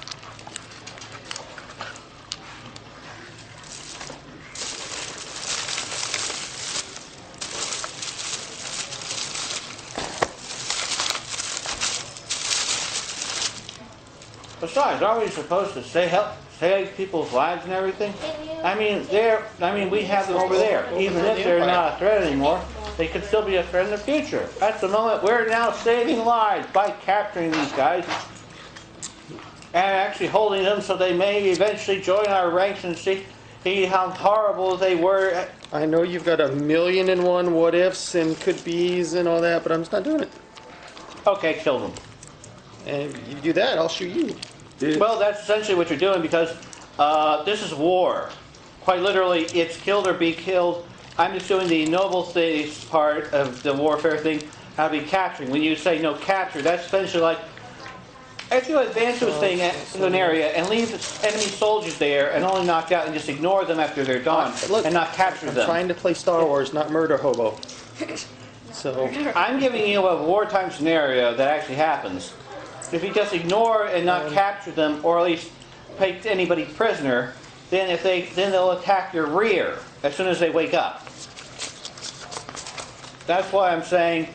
Besides, aren't we supposed to save people's lives and everything? I mean, we have them over there. Even if they're not a threat anymore, they could still be a threat in the future. At the moment, we're now saving lives by capturing these guys and actually holding them so they may eventually join our ranks and see how horrible they were. I know you've got 1,000,001 what ifs and could be's and all that, but I'm just not doing it. Okay, kill them. And you do that, I'll shoot you. Well, that's essentially what you're doing because this is war. Quite literally, it's killed or be killed. I'm just doing the noble things part of the warfare thing, how to be capturing. When you say no capture, that's essentially like if you advance to a thing to an area and leave enemy soldiers there and only knock out and just ignore them after they're gone and not capture them. I'm trying to play Star Wars, not murder hobo. So I'm giving you a wartime scenario that actually happens. If you just ignore and not capture them, or at least take anybody prisoner, then they'll attack your rear as soon as they wake up. That's why I'm saying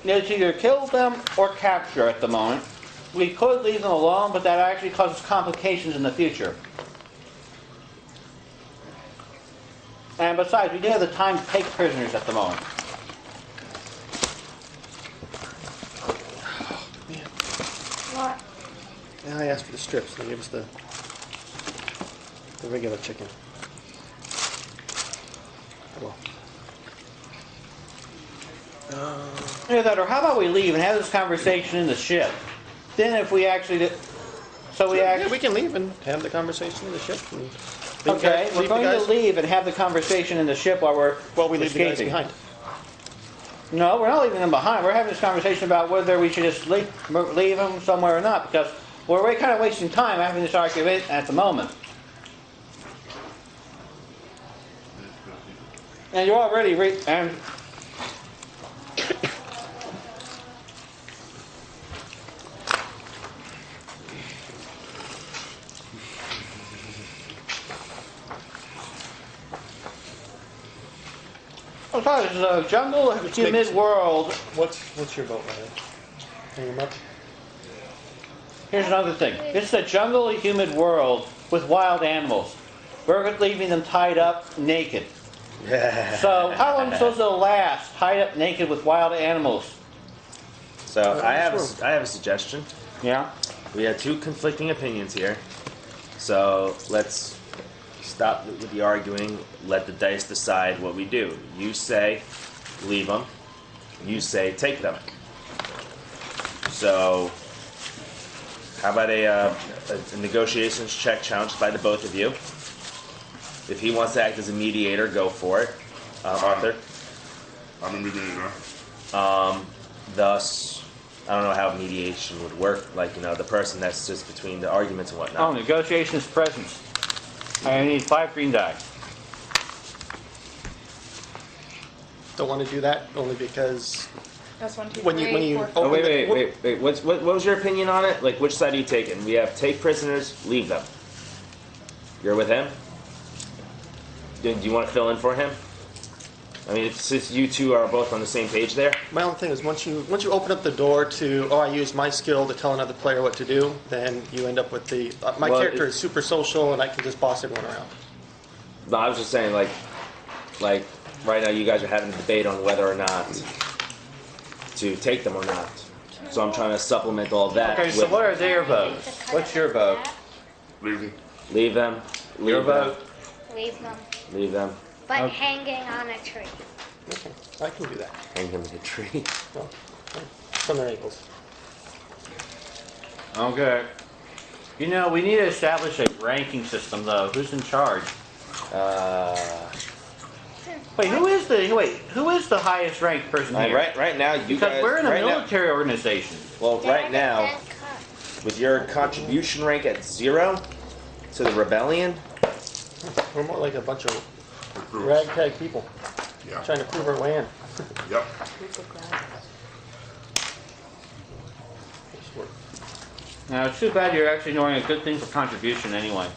it's either kill them or capture at the moment. We could leave them alone, but that actually causes complications in the future. And besides, we do have the time to take prisoners at the moment. What? yeah, I asked for the strips, they gave us the regular chicken. Well. Either that, or how about we leave and have this conversation in the ship? Then if we actually... Yeah, we can leave and have the conversation in the ship. And Okay, we're going to leave and have the conversation in the ship while we leave the guys escaping. behind. No, we're not leaving them behind. We're having this conversation about whether we should just leave them somewhere or not, because we're kind of wasting time having this argument at the moment. And you're already Okay, this is a jungle humid world. What's your boat, Ryan? Hang them up. Here's another thing. This is a jungle humid world with wild animals. We're leaving them tied up naked. So how long is supposed to last tied up naked with wild animals? So I have a suggestion. Yeah? We have two conflicting opinions here. So let's stop with the arguing. Let the dice decide what we do. You say leave them. You say take them. So how about a negotiations check challenged by the both of you? If he wants to act as a mediator, go for it. Arthur. I'm a mediator. Thus, I don't know how mediation would work. Like, the person that's just between the arguments and whatnot. Oh, negotiation is presence. I need 5 green die. Don't want to do that only because That's 1, 2, 3, when you 4, 5. Oh, wait. What was your opinion on it? Like, which side are you taking? We have take prisoners, leave them. You're with him? Do you want to fill in for him? I mean, since you two are both on the same page there. my only thing is once you open up the door to I use my skill to tell another player what to do, then you end up with the my Well, character is super social and I can just boss everyone around. No, I was just saying, like right now you guys are having a debate on whether or not to take them or not. So I'm trying to supplement all that. Okay, so with what are their votes? What's your vote? Leaving. leave them. Leave Your them. vote? Leave them. Leave them. But Okay. hanging on a tree. Okay, I can do that. Hang them in a tree. Well, from their ankles. Okay. You know, we need to establish a ranking system, though. Who's in charge? Wait, who is the highest ranked person here? Right now, you Because guys. we're in a right now- military organization. well, right now, Then cut. with your contribution rank at 0 to the rebellion, We're more like a bunch of Recruits. ragtag people Yeah. trying to prove our way in. Yep. Now, it's too bad you're actually doing a good thing for contribution anyway.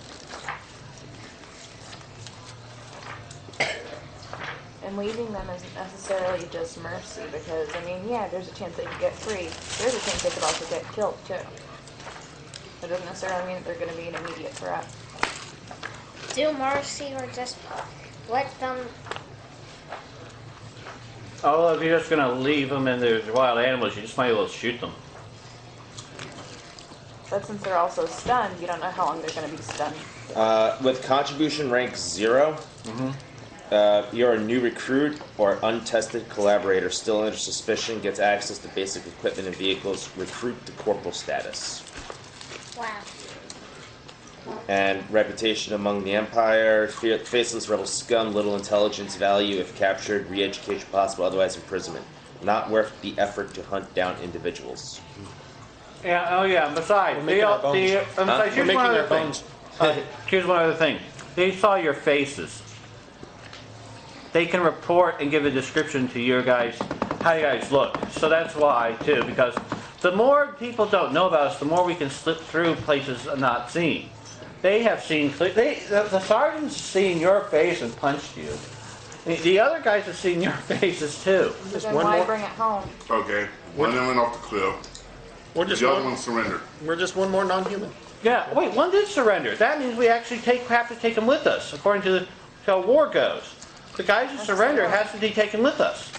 And leaving them isn't necessarily just mercy because, I mean, yeah, there's a chance they could get free. There's a chance they could also get killed, too. It doesn't necessarily mean that they're going to be an immediate threat. Do mercy or just let them. Oh, if you're just gonna leave them and there's wild animals, you just might as well shoot them. But since they're also stunned, you don't know how long they're going to be stunned. with contribution rank 0, you're a new recruit or untested collaborator still under suspicion, gets access to basic equipment and vehicles, recruit to corporal status. Wow. And reputation among the Empire, faceless rebel scum, little intelligence value if captured, re-education possible, otherwise imprisonment. Not worth the effort to hunt down individuals. Yeah, oh yeah, besides, We're making our bones. besides, We're here's making one our other thing. bones. Here's one other thing. They saw your faces. They can report and give a description to your guys, how you guys look. So that's why, too, because the more people don't know about us, the more we can slip through places not seen. They have seen, the sergeant's seen your face and punched you. The other guys have seen your faces, too. But Just then one why more- bring it home? Okay. One of them went off the cliff. We're just The other one, one surrendered. we're just one more non-human. Yeah, wait, one did surrender. That means we actually have to take them with us, according to how war goes. The guys who surrender has to be taken with us.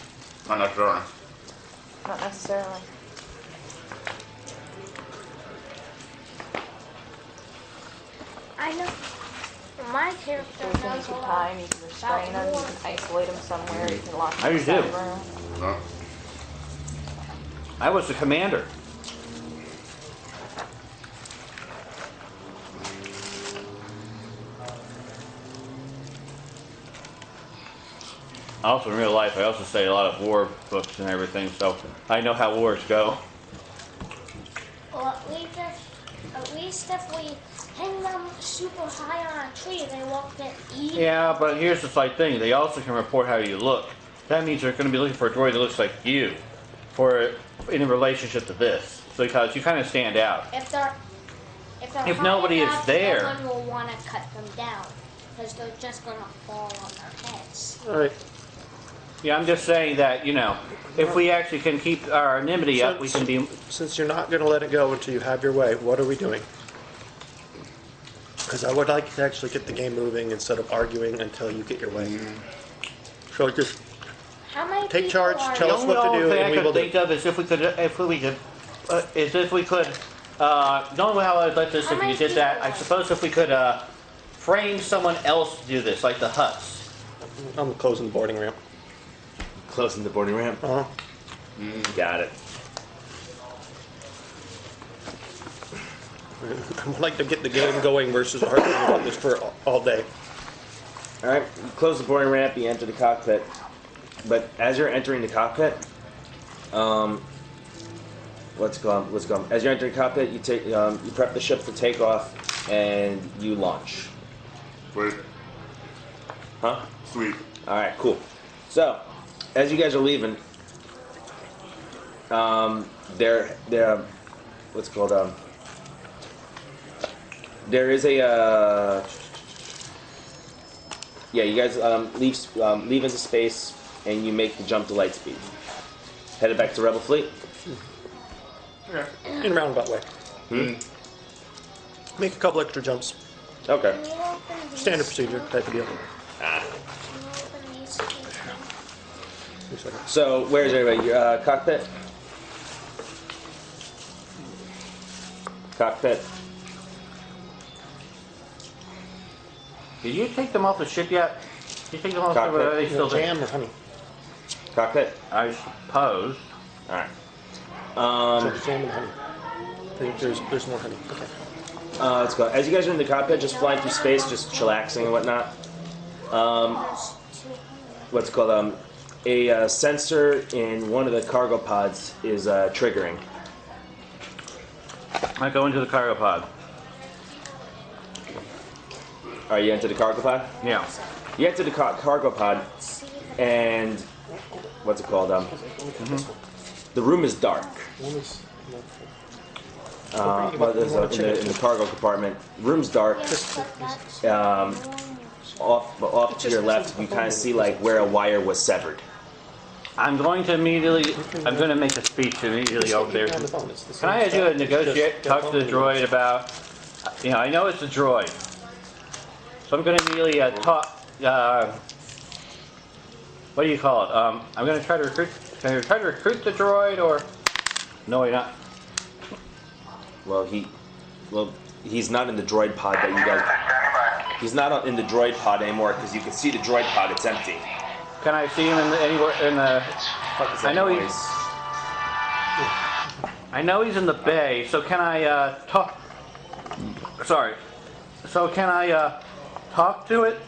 Not necessarily. Not necessarily. I know. My character There's going knows to a be lot. time, you can restrain them, you can isolate them somewhere, you can lock How them you in a do? room. No. I was the commander. Also, in real life, I also study a lot of war books and everything, so I know how wars go. Well, at least if we hang them super high on a tree, they won't get eaten. Yeah, but here's the slight thing. They also can report how you look. That means they're going to be looking for a droid that looks like you in relationship to this. So because you kind of stand out. If they're If high nobody is enough, there. no one will want to cut them down because they're just gonna fall on their heads. All right. Yeah, I'm just saying that, if we actually can keep our anonymity up, we can be... Since you're not going to let it go until you have your way, what are we doing? Because I would like to actually get the game moving instead of arguing until you get your way. So just How many Take people charge, are tell there? us what to do, The only and we thing I will could do. think of is if we could, the only way how I'd like this How if you many did that, people I are suppose if we could frame someone else to do this, like the Hutts. I'm closing the boarding ramp. Closing the boarding ramp. Uh-huh. Got it. I would like to get the game going versus arguing about this for all day. All right, you close the boarding ramp, you enter the cockpit. But as you're entering the cockpit, let's go. As you're entering the cockpit, you prep the ship for takeoff, and you launch. Wait. Huh? Sweet. All right, cool. So, as you guys are leaving, what's it called? There is a. Yeah, you guys leave into space, and you make the jump to light speed. Headed back to Rebel Fleet. In a roundabout way. Make a couple extra jumps. Okay. Can you open these Standard procedure type of deal. Can you open these two? So, where's everybody? Your cockpit? cockpit. Did you take them off the ship yet? Did you take them off the ship, or are they still there? Jam or honey? Cockpit. I suppose. All right. Jam and honey. I think there's more honey. Okay. Let's go. As you guys are in the cockpit, just flying through space, just chillaxing and whatnot. What's it called? A sensor in one of the cargo pods is triggering. I go into the cargo pod. Are you into the cargo pod? Yeah. You enter the cargo pod, and what's it called? The room is dark. In the cargo compartment, room's dark. Off to your left, you kind of see like where a wire was severed. I'm going to make a speech immediately over there. Can I ask you to negotiate, talk to the droid about, I know it's a droid. So I'm going to immediately talk, what do you call it? I'm going to try to recruit, can you try to recruit the droid or, no you're not? Well, he's not in the droid pod that you guys, he's not in the droid pod anymore because you can see the droid pod, it's empty. Can I see him anywhere in the, I know he's in the bay, so can I talk, sorry, so can I talk to it?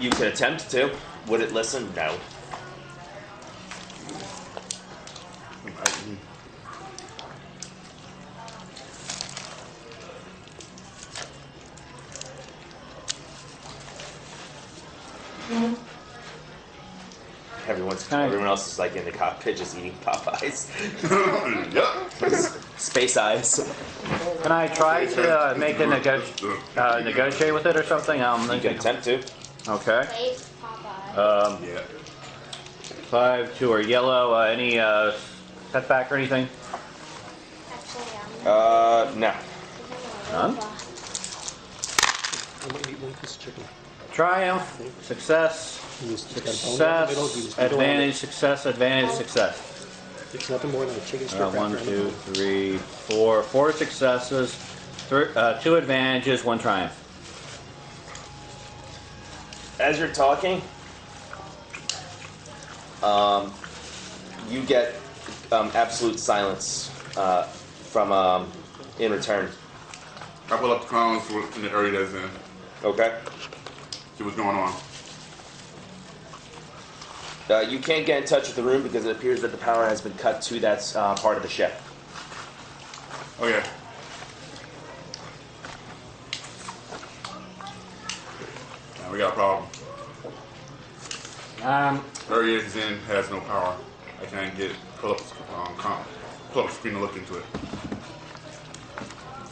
You could attempt to. Would it listen? No. Everyone else is like in the cockpit just eating Popeyes. Yep. Space eyes. Can I try to make a negotiate with it or something? You can attempt to. Okay. Yeah. 5, 2 are yellow. Any setback or anything? No. None? Triumph, success, success, advantage, success, advantage, success. It's nothing more than a chicken strip. 1, 2, 3, 4. 4 successes, 2 advantages, 1 triumph. As you're talking, you get absolute silence from in return. I pull up the comms in the area that's in. Okay. See what's going on. You can't get in touch with the room because it appears that the power has been cut to that part of the ship. Okay. We got a problem. Area is in has no power. I can't pull up the screen to look into it.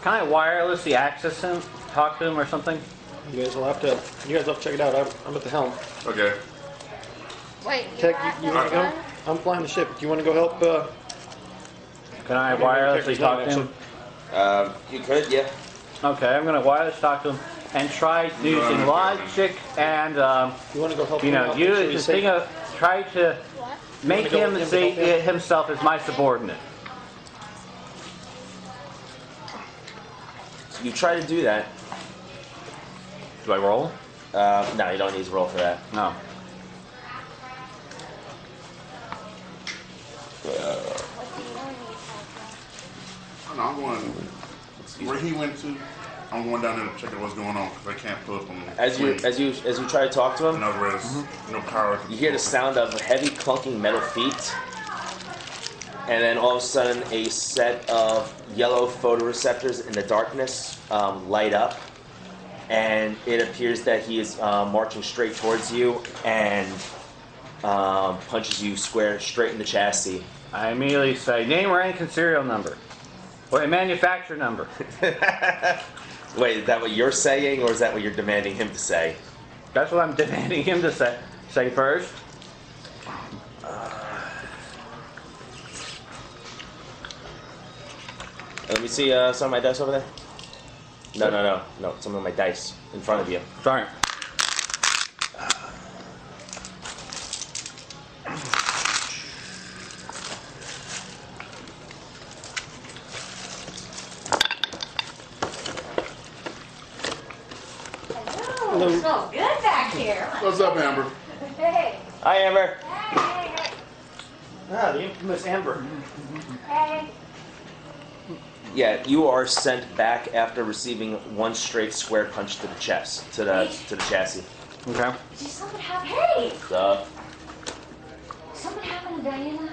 Can I wirelessly access him, talk to him or something? You guys will have to check it out. I'm at the helm. Okay. Wait, Tech, you want to go? I'm flying the ship. Do you want to go help? Can I wirelessly talk to him? You could, yeah. Okay, I'm going to wirelessly talk to him and try using logic and, you want to go help? Him out? Try to make him see himself as my subordinate. You try to do that. Do I roll? No, you don't need to roll for that. No. I'm going where he went to. I'm going down there to check out what's going on because I can't pull up on the As you try to talk to him, in other words, no power. you hear the sound of heavy clunking metal feet, and then all of a sudden a set of yellow photoreceptors in the darkness light up, and it appears that he is marching straight towards you and punches you straight in the chassis. I immediately say, name, rank, and serial number. Or a manufacturer number. Wait, is that what you're saying, or is that what you're demanding him to say? That's what I'm demanding him to say first. Let me see some of my dice over there. No, some of my dice in front of you. Sorry. It smells good back here. What's up, Amber? Hey. Hi, Amber. Hey. Ah, the infamous Amber. Hey. Yeah, you are sent back after receiving one straight square punch to the chest, to the chassis. Okay. Did something happen? Hey. Something happened to Diana?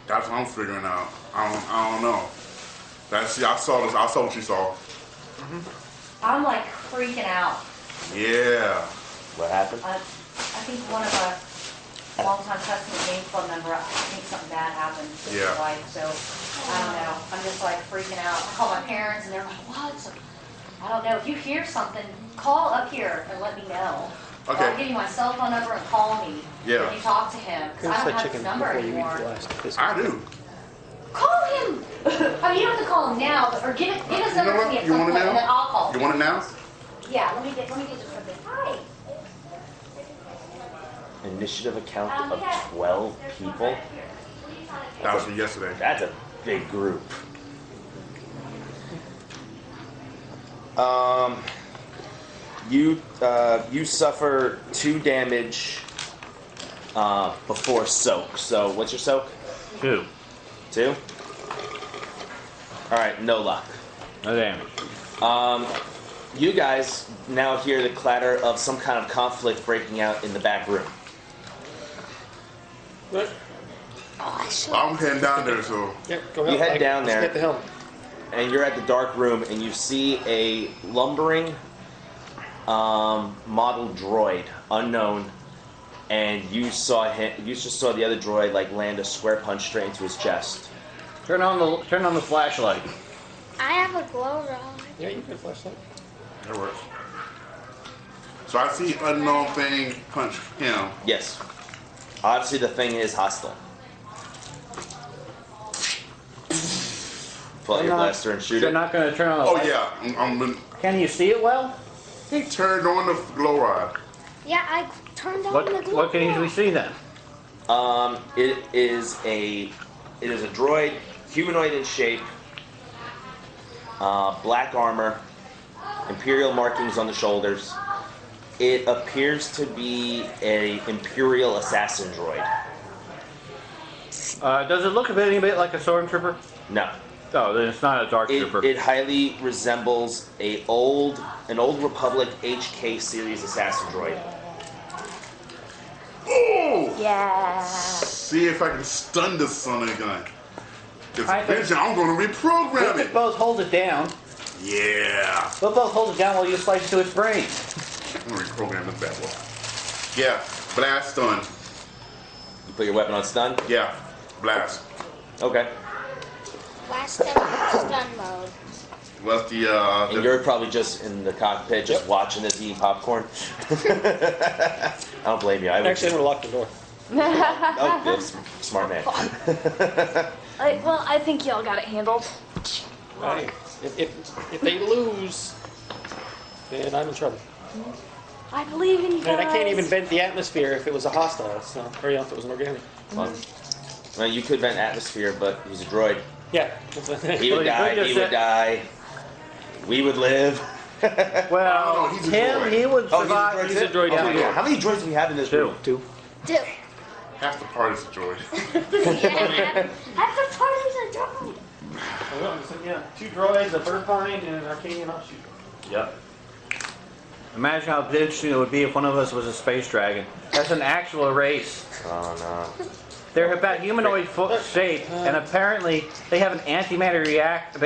That's what I'm figuring out. I don't know. I saw this. I saw what you saw. I'm like freaking out. Yeah. What happened? I think one of our longtime Testament Games Club member, I think something bad happened to Yeah. his wife. So I don't know. I'm just like freaking out. I call my parents and they're like, what? So, I don't know. If you hear something, call up here and let me know. Or Okay. I'll give you my cell phone number and call me. Yeah. If you talk to him. Because I don't have his number anymore. I do. Call him! I mean, you don't have to call him now, but, or give his You know number to me what? at You some want it point, and then now? I'll call You him. want it now? Yeah, let me get this something. Hi. Initiative account of 12 people? That was from yesterday. That's a big group. You suffer 2 damage before soak. So what's your soak? 2. 2? Alright, no luck. No damage. You guys now hear the clatter of some kind of conflict breaking out in the back room. What? Oh, I should. I'm heading down there, so Yeah, go You head down let's there. Get the helm. And you're at the dark room and you see a lumbering model droid, unknown, and you just saw the other droid like land a square punch straight into his chest. Turn on the flashlight. I have a glow rod. Yeah, you can flashlight. that works. So I see unknown thing punch him. Yes. Obviously the thing is hostile. Pull out your blaster and shoot You're it. not going to turn on the Oh light? yeah, Can you see it well? he turned on the glow rod. Yeah, I turned on the glow What can you rod. see then? It is a droid, humanoid in shape, black armor, Imperial markings on the shoulders. It appears to be a Imperial assassin droid. Does it look any bit like a stormtrooper? No. Oh, then it's not a dark trooper. It highly resembles an old Republic HK series assassin droid. Oh! Yeah. See if I can stun this son of a gun. Because I think- eventually I'm going to reprogram We could it. both hold it down. Yeah. We'll both hold it down while you slice to its brain. I'm going to reprogram this bad boy. Yeah, blast stun. You put your weapon on stun? Yeah, blast. Okay. Last stun mode. What's the And you're probably just in the cockpit, just watching this, eating popcorn. I don't blame you. I would. Actually, I'm gonna lock the door. Oh, yes, smart man. Well, I think y'all got it handled. Right. If they lose, then I'm in trouble. I believe in you guys. And I can't even vent the atmosphere if it was a hostile, so, or if it was an organic. Well, you could vent atmosphere, but he's a droid. Yeah. He would die. He would die. We would live. Well, Oh, no, he's a him, droid. he would Oh, survive. he's a droid. droid Oh, down yeah. here. How many droids do we have in this room? Two. Dude. half the party's a droid. Yeah. Half the party's a drone. Yeah, 2 droids, a Burpine, and an Arcanian offshoot. Yep. Imagine how interesting it would be if one of us was a space dragon. That's an actual race. Oh no. They're about humanoid shape, and apparently they have an antimatter reaction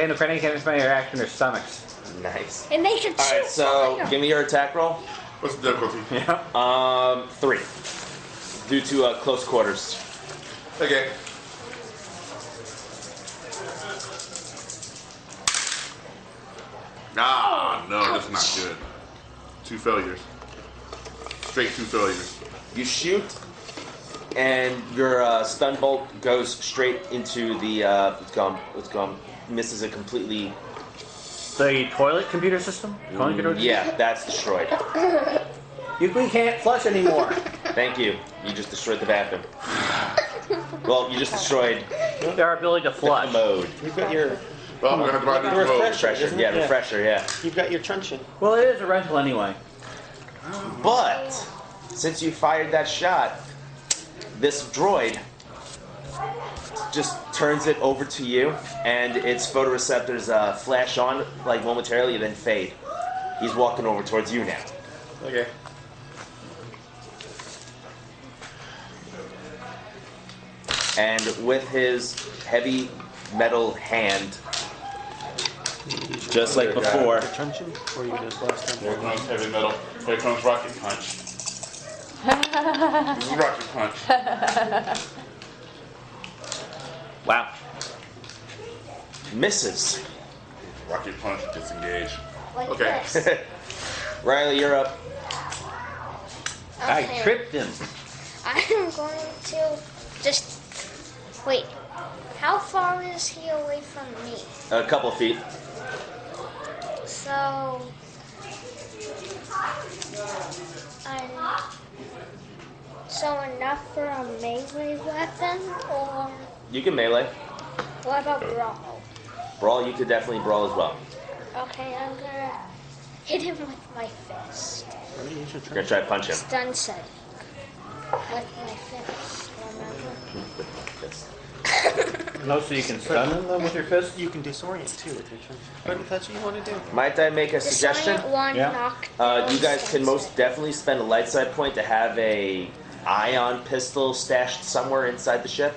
in their stomachs. Nice. And they can All right, shoot so fire. give me your attack roll. What's the difficulty? Yeah. 3. Due to close quarters. Okay. Ah, no, that's not good. 2 failures. Straight 2 failures. You shoot, and your stun bolt goes straight into the. It's gone. Misses it completely. The toilet computer system? Yeah, that's destroyed. We can't flush anymore. Thank you. You just destroyed the bathroom. Well, you just destroyed Their ability to the flush. commode. You've got your Well, I'm going to have to buy The this mode. refresher. Refresher, isn't yeah, it? refresher, yeah. You've got your truncheon. Well, it is a rental anyway. But since you fired that shot, this droid just turns it over to you, and its photoreceptors flash on like momentarily and then fade. He's walking over towards you now. Okay. And with his heavy metal hand, just like before, Truncheon? Or you just blast him? Here comes heavy metal. Here comes rocket punch. This is rocket punch. wow, misses. Rocket punch, disengage. Like Okay. this. Riley, you're up. I Okay. tripped him. I'm going to just wait. How far is he away from me? A couple feet. So enough for a melee weapon, or You can melee. what about brawl? Brawl, you could definitely brawl as well. Okay, I'm gonna hit him with my fist. You're gonna try to punch him. Stun setting with my fist. Remember? No, so you can stun him though with your fist? You can disorient too with your truncheon. But if that's what you want to do. Might I make a suggestion? Disorient one, Yeah. knock You down, guys stun can most setting. definitely spend a light side point to have a ion pistol stashed somewhere inside the ship.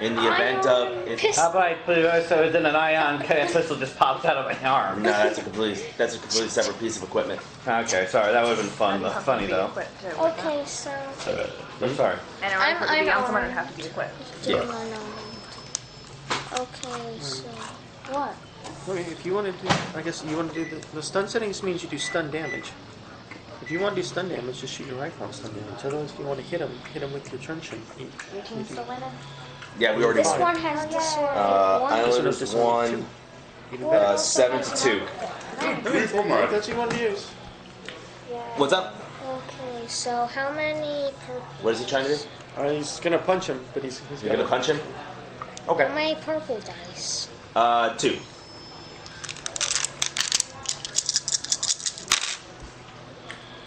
In the event of Ion it, pistol. How about I put it so then an ion pistol just pops out of my arm? no, that's a completely separate piece of equipment. Okay, sorry, that would have been fun, funny though. Okay, so I'm sorry. And I'm I'm someone would armed. have to be equipped. do Yeah. unarmed. Okay, so what? Okay, if you want to do, I guess you want to do the stun settings means you do stun damage. If you want to do stun damage, just shoot your rifle on stun damage. Otherwise, if you want to hit him with your truncheon. You Routine's do- the winner. Yeah, we already. This one has disorient one. Islanders This won You do better. 7-2. Beautiful mud. That's what you want to use. What's up? Okay, so how many purple? What is he trying to do? He's gonna punch him, but he's You're gonna punch him? How Okay. many purple dice? 2.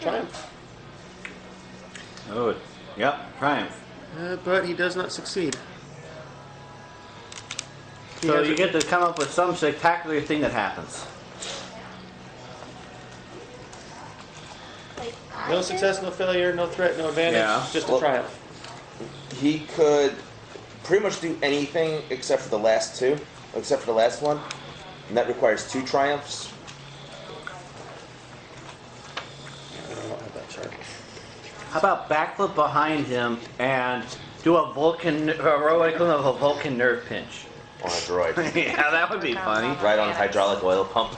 triumph. Oh, yep, triumph. But he does not succeed. He So has you a- get to come up with some spectacular thing that happens. Like No I success, no failure, no threat, no advantage. Yeah. Just a Well- triumph. He could pretty much do anything except for the last two, except for the last one, and that requires 2 triumphs. I don't have that chart. How about backflip behind him and do a Vulcan, what equivalent of a Vulcan nerve pinch? On a droid. Yeah, that would be funny. Right on a hydraulic oil pump.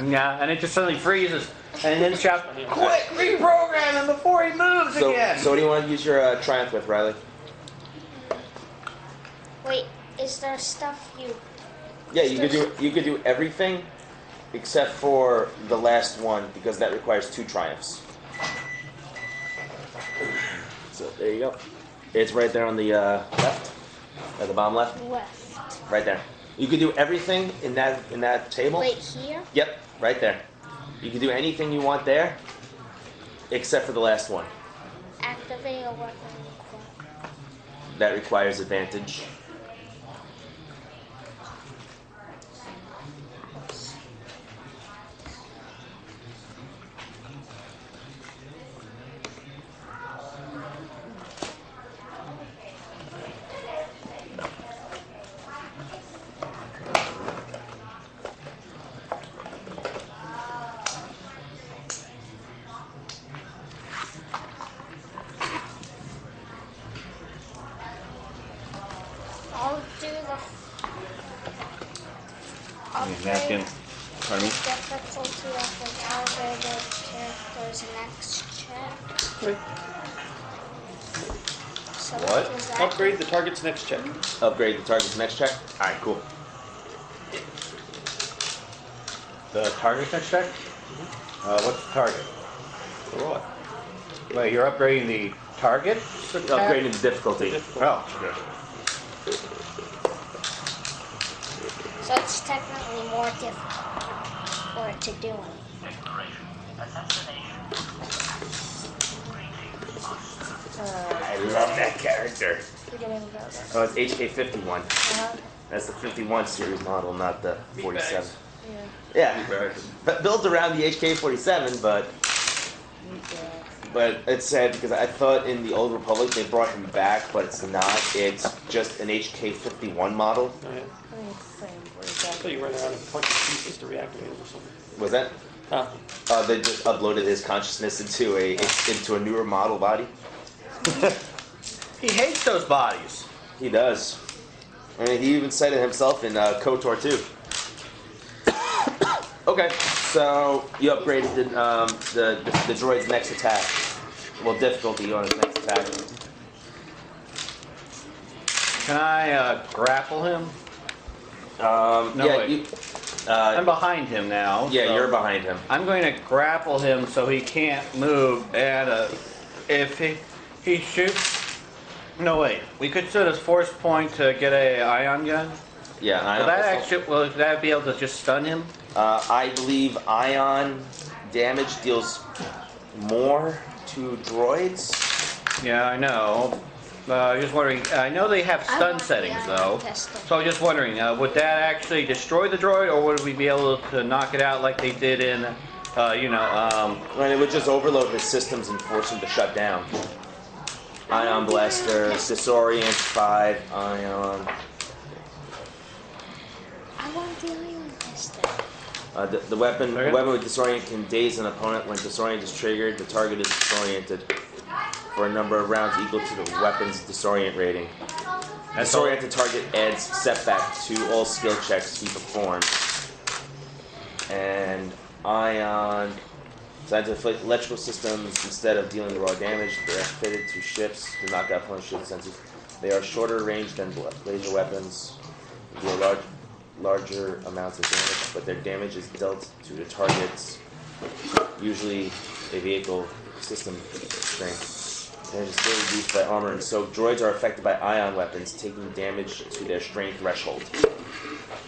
Yeah, and it just suddenly freezes, and then shouts, "Quick, reprogram him before he moves so, again!" so what do you want to use your triumph with, Riley? Wait, is there stuff you? Yeah, you could do everything except for the last one because that requires 2 triumphs. So there you go. It's right there on the left, at the bottom left, Left. right there. You could do everything in that table. Wait, here? Yep, right there. You can do anything you want there, except for the last one. Activate a weapon equip. That requires advantage. I'll do the. Napkin. Upgrade Pardon me? difficulty of the targeted character's next check. So What? does that Upgrade the target's next check. Upgrade the target's next check. All right, cool. The target next check? What's the target? For what? Wait, you're upgrading the target? Upgrading the difficulty. Oh, So it's technically more difficult for it to do anything. I love that character. Forgetting about that. Oh, it's HK51. Uh-huh. That's the 51 series model, not the 47. Yeah. Yeah, but built around the HK47, but it's sad because I thought in the Old Republic they brought him back, but it's not. It's just an HK51 model. Oh, yeah. I think it's the same. I thought you run around and punch pieces to reactivate him or something. Was that? Huh. They just uploaded his consciousness into a newer model body. He hates those bodies. He does. I mean, he even said it himself in KOTOR 2. Okay, so you upgraded the droid's next attack. Well, difficulty on his next attack. Can I grapple him? No, yeah, wait. I'm behind him now. Yeah, so you're behind him. I'm going to grapple him so he can't move, and if he shoots... No, wait. We could set a force point to get a ion gun? Yeah, ion Will that be able to just stun him? I believe ion damage deals more to droids. Yeah, I know. Just wondering, I know they have I stun want the settings ion though. pistol. So I'm just wondering, would that actually destroy the droid, or would we be able to knock it out like they did in, And it would just overload his systems and force him to shut down. Ion Blaster, Disorient 5, Ion. I want the ion pistol. The weapon with Disorient can daze an opponent. When Disorient is triggered, the target is disoriented for a number of rounds equal to the weapon's Disorient rating. Disoriented target adds setback to all skill checks he performs. And Ion, designed to inflict electrical systems instead of dealing raw damage. They are fitted to ships to knock out opponent shield sensors. They are shorter range than laser weapons. They deal larger amounts of damage, but their damage is dealt to the targets, usually a vehicle system strength. Damage is still reduced by armor, and so droids are affected by ion weapons, taking damage to their strain threshold.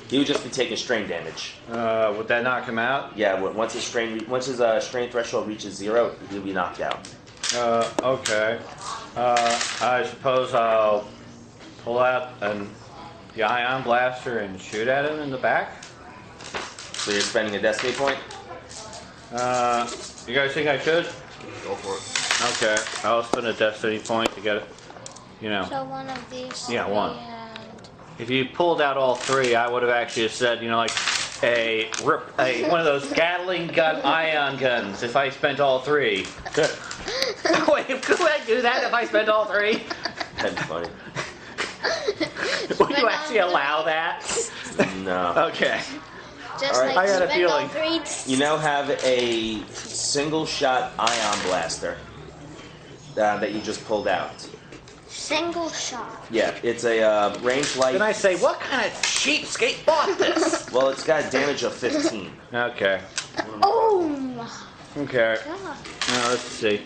He would just be taking strain damage. would that knock him out? Yeah, once his strain threshold reaches 0, he'll be knocked out. Okay. I suppose I'll pull out the ion blaster and shoot at him in the back. So you're spending a destiny point? You guys think I should? Go for it. Okay, I'll spend a destiny point to get it. So one of these. Yeah, one. And If you pulled out all three, I would have actually said, like one of those Gatling gun ion guns. If I spent all three. Wait, could I do that if I spent all three? That'd be funny. Would you actually allow that? No. Okay. just All right. like I got a spend all feeling. three. You now have a single shot ion blaster that you just pulled out. Single shot. Yeah, it's a range light. Then I say, what kind of cheapskate bought this? Well, it's got a damage of 15. Okay. Oh Okay. my god. Now let's see.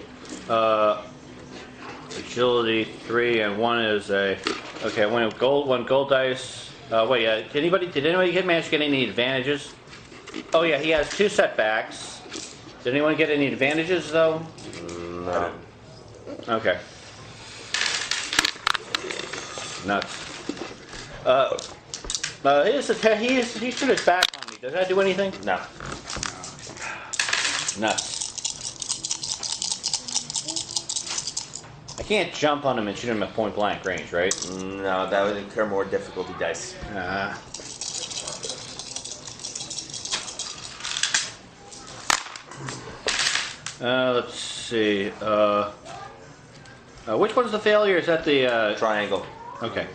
Agility 3 and 1 is a. Okay, one gold dice. Did anybody manage to get any advantages? Oh yeah, he has 2 setbacks. Did anyone get any advantages though? No. Okay. Nuts. He stood his back on me. Does that do anything? No. Nuts. I can't jump on him and shoot him at point blank range, right? No, that would incur more difficulty dice. Let's see. Which one's the failure? Is that the Triangle. Okay.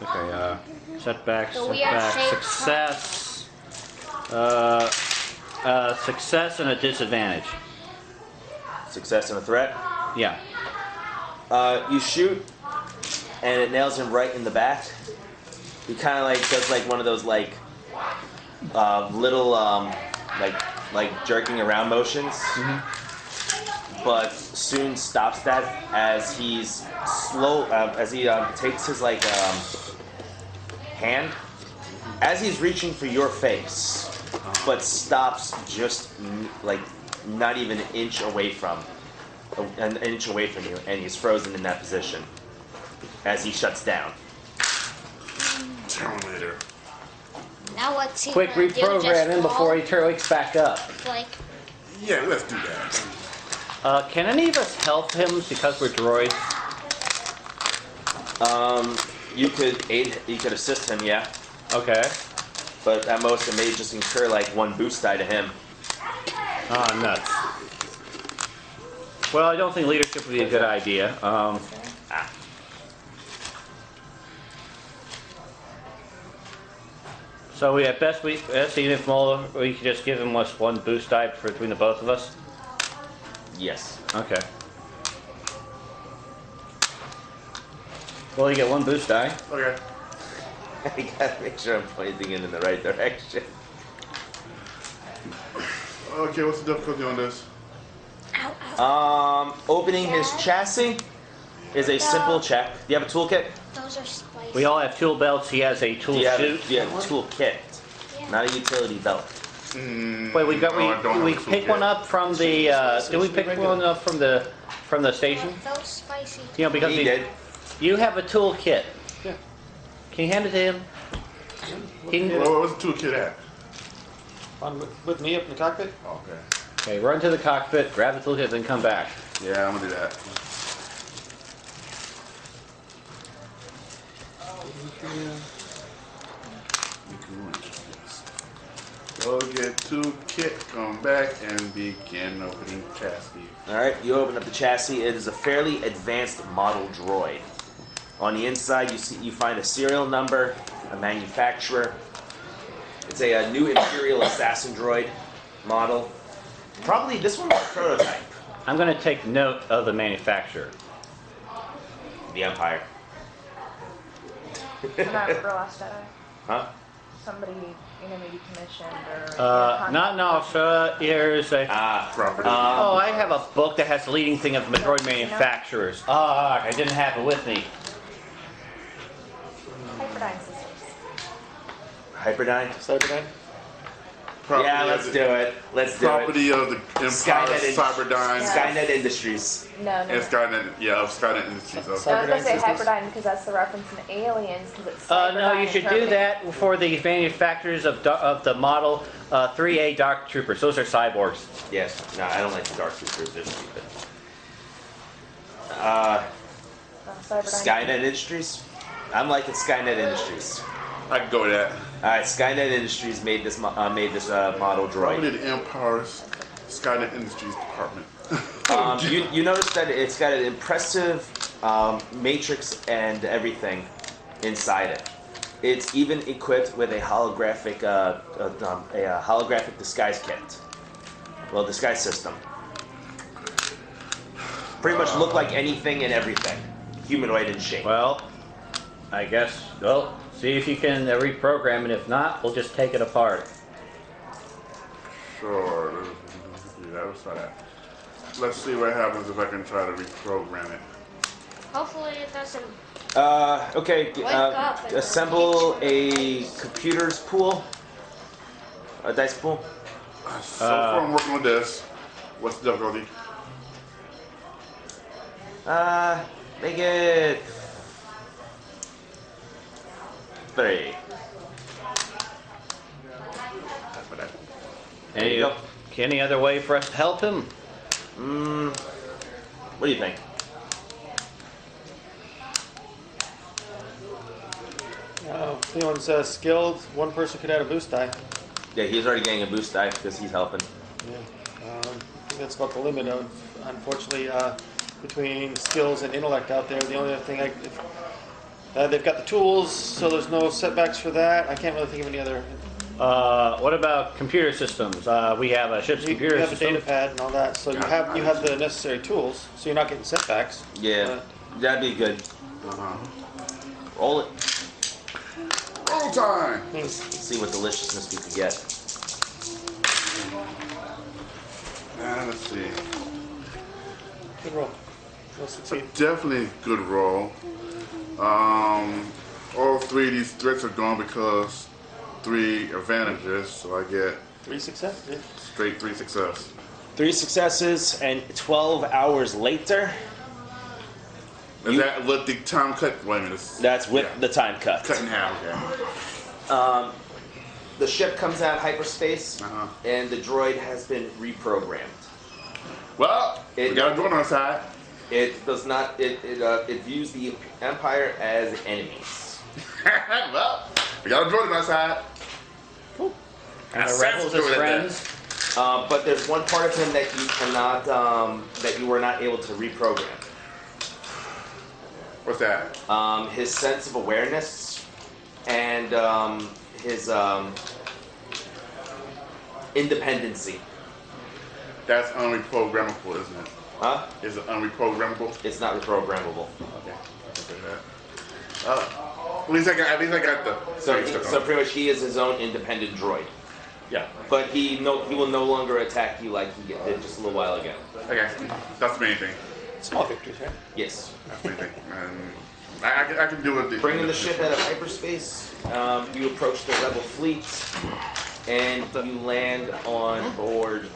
Okay. Setback. The weird shaped Success. Success and a disadvantage. Success and a threat. Yeah. You shoot, and it nails him right in the back. He kind of does one of those little like jerking around motions, but soon stops that as he's slow as he takes his hand as he's reaching for your face, but stops just not even an inch away from you, and he's frozen in that position as he shuts down. Terminator. Now what's he Quick gonna do? Just reprogram him before he fall? wakes back up. Like, Yeah, let's do that. Can any of us help him because we're droids? You could assist him, yeah, Okay. but at most it may just incur like 1 boost die to him. Ah, nuts. Well, I don't think leadership would be a good idea. So we at best even if Mola, we could just give him 1 boost die between the both of us. Yes. Okay. Well, you get 1 boost die. Okay. I gotta make sure I'm pointing it in the right direction. Okay, what's the difficulty on this? ow, ow. Opening his chassis is a simple check. Do you have a toolkit? Those are spicy. We all have tool belts. He has a tool Do you have chute. a toolkit? Yeah. Not a utility belt. Wait, we No, I don't we have a pick toolkit. one up from the. Did we pick one up from the station? Those spicy. You know, because He did. you have a toolkit. Yeah. Can you hand it to him? Well, what's the toolkit at? With me up in the cockpit? Okay. Okay, run to the cockpit, grab the toolkit, then come back. Yeah, I'm gonna do that. Go get toolkit, come back, and begin opening chassis. All right, you open up the chassis. It is a fairly advanced model droid. On the inside, you find a serial number, a manufacturer. It's a new Imperial Assassin droid model. Probably this one's a prototype. I'm going to take note of the manufacturer. The Empire. Not for Last Jedi. Huh? Somebody, maybe commissioned or. Not an officer. Here's a. Property. Oh, I have a book that has the leading thing of droid manufacturers. Ah, I didn't have it with me. Hyperdyne Systems. Hyperdyne? Cyberdyne? Property Yeah, of let's the- do it. Let's do Property of the Empire, Skynet Cyberdyne, Skynet Industries. No, and Skynet, yeah, of Skynet Industries. I was gonna Cyberdyne say Systems? Hyperdyne because that's the reference in Aliens because it's. No, Cyberdyne you and should do Terminator. that for the manufacturers of the model 3A Dark Troopers. Those are cyborgs. Yes. No, I don't like the Dark Troopers. They're stupid. Cyberdyne. Skynet Industries? I'm liking Skynet Industries. I can go with that. Alright, Skynet Industries made this model Property droid. of the Empire's Skynet Industries Department. You notice that it's got an impressive matrix and everything inside it. It's even equipped with a holographic disguise kit. Well, disguise system. Pretty much look like anything and everything. Humanoid in shape. Well, I guess, see if you can reprogram it. If not, we'll just take it apart. Sure. Yeah, let's try that. Let's see what happens if I can try to reprogram it. Hopefully it doesn't. Okay, up and assemble a computers pool. A dice pool. So far I'm working with this. What's the difficulty? Make it 3. There you go. Any other way for us to help him? What do you think? If anyone's skilled, one person could add a boost die. Yeah, he's already getting a boost die because he's helping. Yeah. I think that's about the limit of, unfortunately, between skills and intellect out there. The only other thing they've got the tools, so there's no setbacks for that. I can't really think of any other. What about computer systems? We have a ship's You computer have a system. data pad and all that, so you have the necessary tools, so you're not getting setbacks. Yeah, that'd be good. Roll it. Roll time! Let's see what deliciousness we could get. Let's see. Good roll. We'll succeed. Definitely good roll. All 3 of these threats are gone because 3 advantages, so I get 3 success. Yeah. straight 3 success. 3 successes, and 12 hours later, Is that with the time cut? Wait a minute. that's with the time cut. Cut in half, okay. The ship comes out of hyperspace, Uh-huh. and the droid has been reprogrammed. Well, we got a droid on our side. It does not. It views the Empire as enemies. Well, we got a droid on our side. And the rebels as friends. But there's one part of him that you cannot, that you were not able to reprogram. What's that? His sense of awareness and his independency. That's unreprogrammable, isn't it? Huh? Is it unreprogrammable? It's not reprogrammable. Okay. Okay, that. At least I got the. So pretty much he is his own independent droid. Yeah. But he will no longer attack you like he did just a little while ago. Okay. That's the main thing. Small victories, right? Yes. That's the main thing. And I can do it. Bringing the ship out of hyperspace, you approach the rebel fleet, and you land on board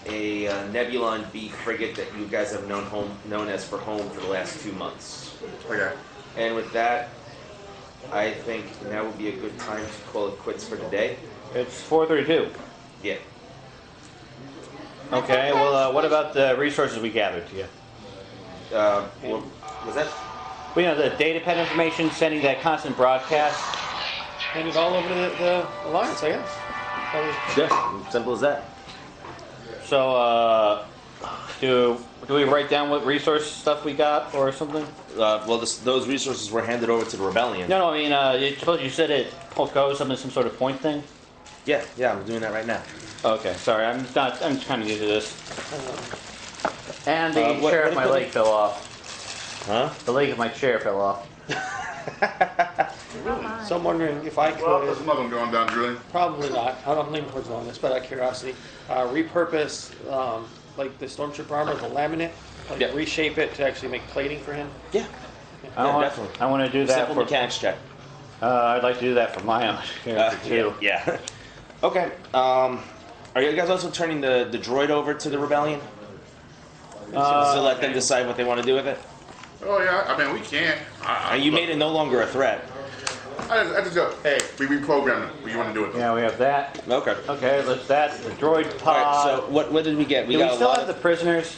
a Nebulon B frigate that you guys have known as for home for the last 2 months. Okay. And with that, I think now would be a good time to call it quits for today. It's 4:32. Yeah. Okay, well, what about the resources we gathered to you? What was that? Well, you know, the data pad information, sending that constant broadcast. Hand it all over to the Alliance, I guess. Yeah. Simple as that. So, do we write down what resource stuff we got or something? Those resources were handed over to the rebellion. No, I mean, suppose you said it goes some sort of point thing. Yeah, I'm doing that right now. Okay, sorry, I'm kind of new to this. And the what chair of my leg fell off. Huh? The leg of my chair fell off. So I'm wondering if I Well, there's could, another one going down, drilling. probably not, I'm leaning towards on this, but out of curiosity, repurpose like the Stormtrooper armor, the laminate, like Yeah. reshape it to actually make plating for him. Yeah. Definitely. I want to do that Simple for. mechanics check. I'd like to do that for my own character too. Yeah. Okay. Are you guys also turning the droid over to the rebellion? to let them decide what they want to do with it? Oh yeah, I mean we can't. And you made it no longer a threat. I just go, hey, we reprogrammed it. What do you want to do with it? Yeah, we have that. Okay. Okay, let's that. The droid pod. All right. So what did we get? Do we got a still lot have the prisoners?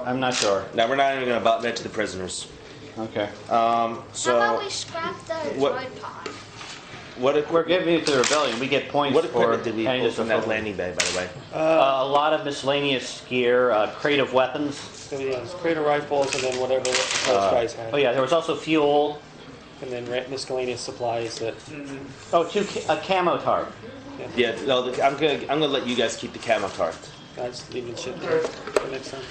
I'm not sure. No, we're not even going to mention the prisoners. Okay. So How about we scrap the what- droid pod? We're giving it to the rebellion. We get points what for equipment did we handing pull this from to that the- landing bay, by the way? A lot of miscellaneous gear, crate of weapons. So yeah, it's crater rifles and then whatever those guys had. Oh yeah, there was also fuel. And then miscellaneous supplies that, Oh, a camo tarp. Yeah. No, I'm gonna let you guys keep the camo tarp. guys leaving shit there for next time.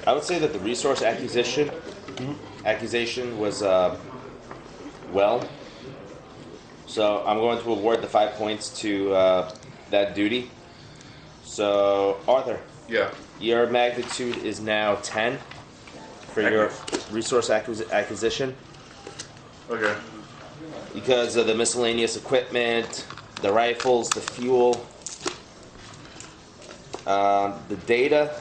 I would say that the resource accusation was well. So I'm going to award the 5 points to that duty. So Arthur, Yeah. your magnitude is now 10 for your resource acquisition Okay. because of the miscellaneous equipment, the rifles, the fuel. The data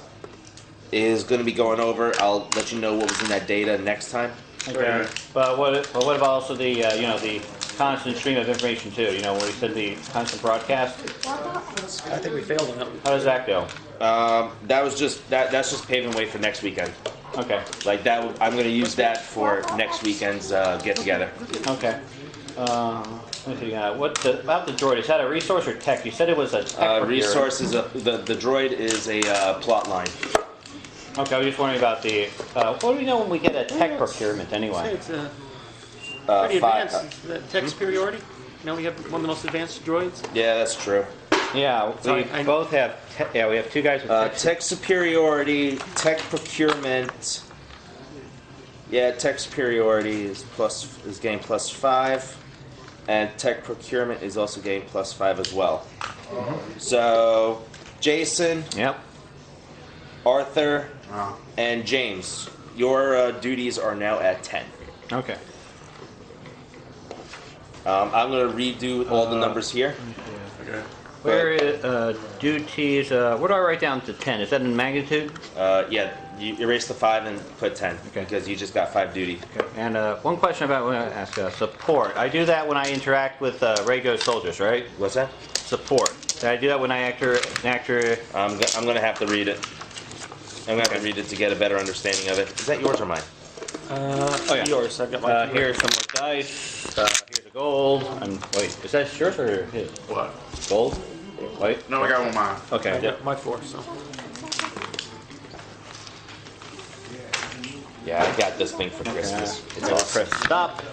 is going to be going over. I'll let you know what was in that data next time. Okay. But what about also the the constant stream of information too? You know, where we said the constant broadcast. I think we failed on that. How does that go? That's just paving way for next weekend. Okay. Like that, I'm going to use that for next weekend's get together. Okay. Let me see, about the droid? Is that a resource or tech? You said it was a tech. procurement. Resource is the droid is a plot line. Okay, I was just wondering about the. What do we know when we get a tech procurement anyway? It's pretty Five- advanced. The tech superiority. Now we have one of the most advanced droids. Yeah, that's true. Yeah, we both have. We have two guys with tech. Tech superiority, tech procurement. Yeah, tech superiority is getting +5, and tech procurement is also getting +5 as well. So, Jason, Yep. Arthur, and James, Your duties are now at 10. Okay. I'm going to redo all the numbers here. Okay. Where is duties? Where do I write down to 10? Is that in magnitude? Yeah, you erase the 5 and put 10 because you just got 5 duty. Okay. And one question about when I ask support. I do that when I interact with regular soldiers, right? What's that? Support. Did I do that when I actor? I'm going to have to read it. I'm going to have to read it to get a better understanding of it. Is that yours or mine? Oh yeah. Yours. I've got my Here's some more dice. Here's a gold. Wait, is that yours or his? What? Gold? Wait. No, I got one of mine. Okay. I got my 4. So. Yeah, I got this thing for Christmas. It's awesome. Press stop.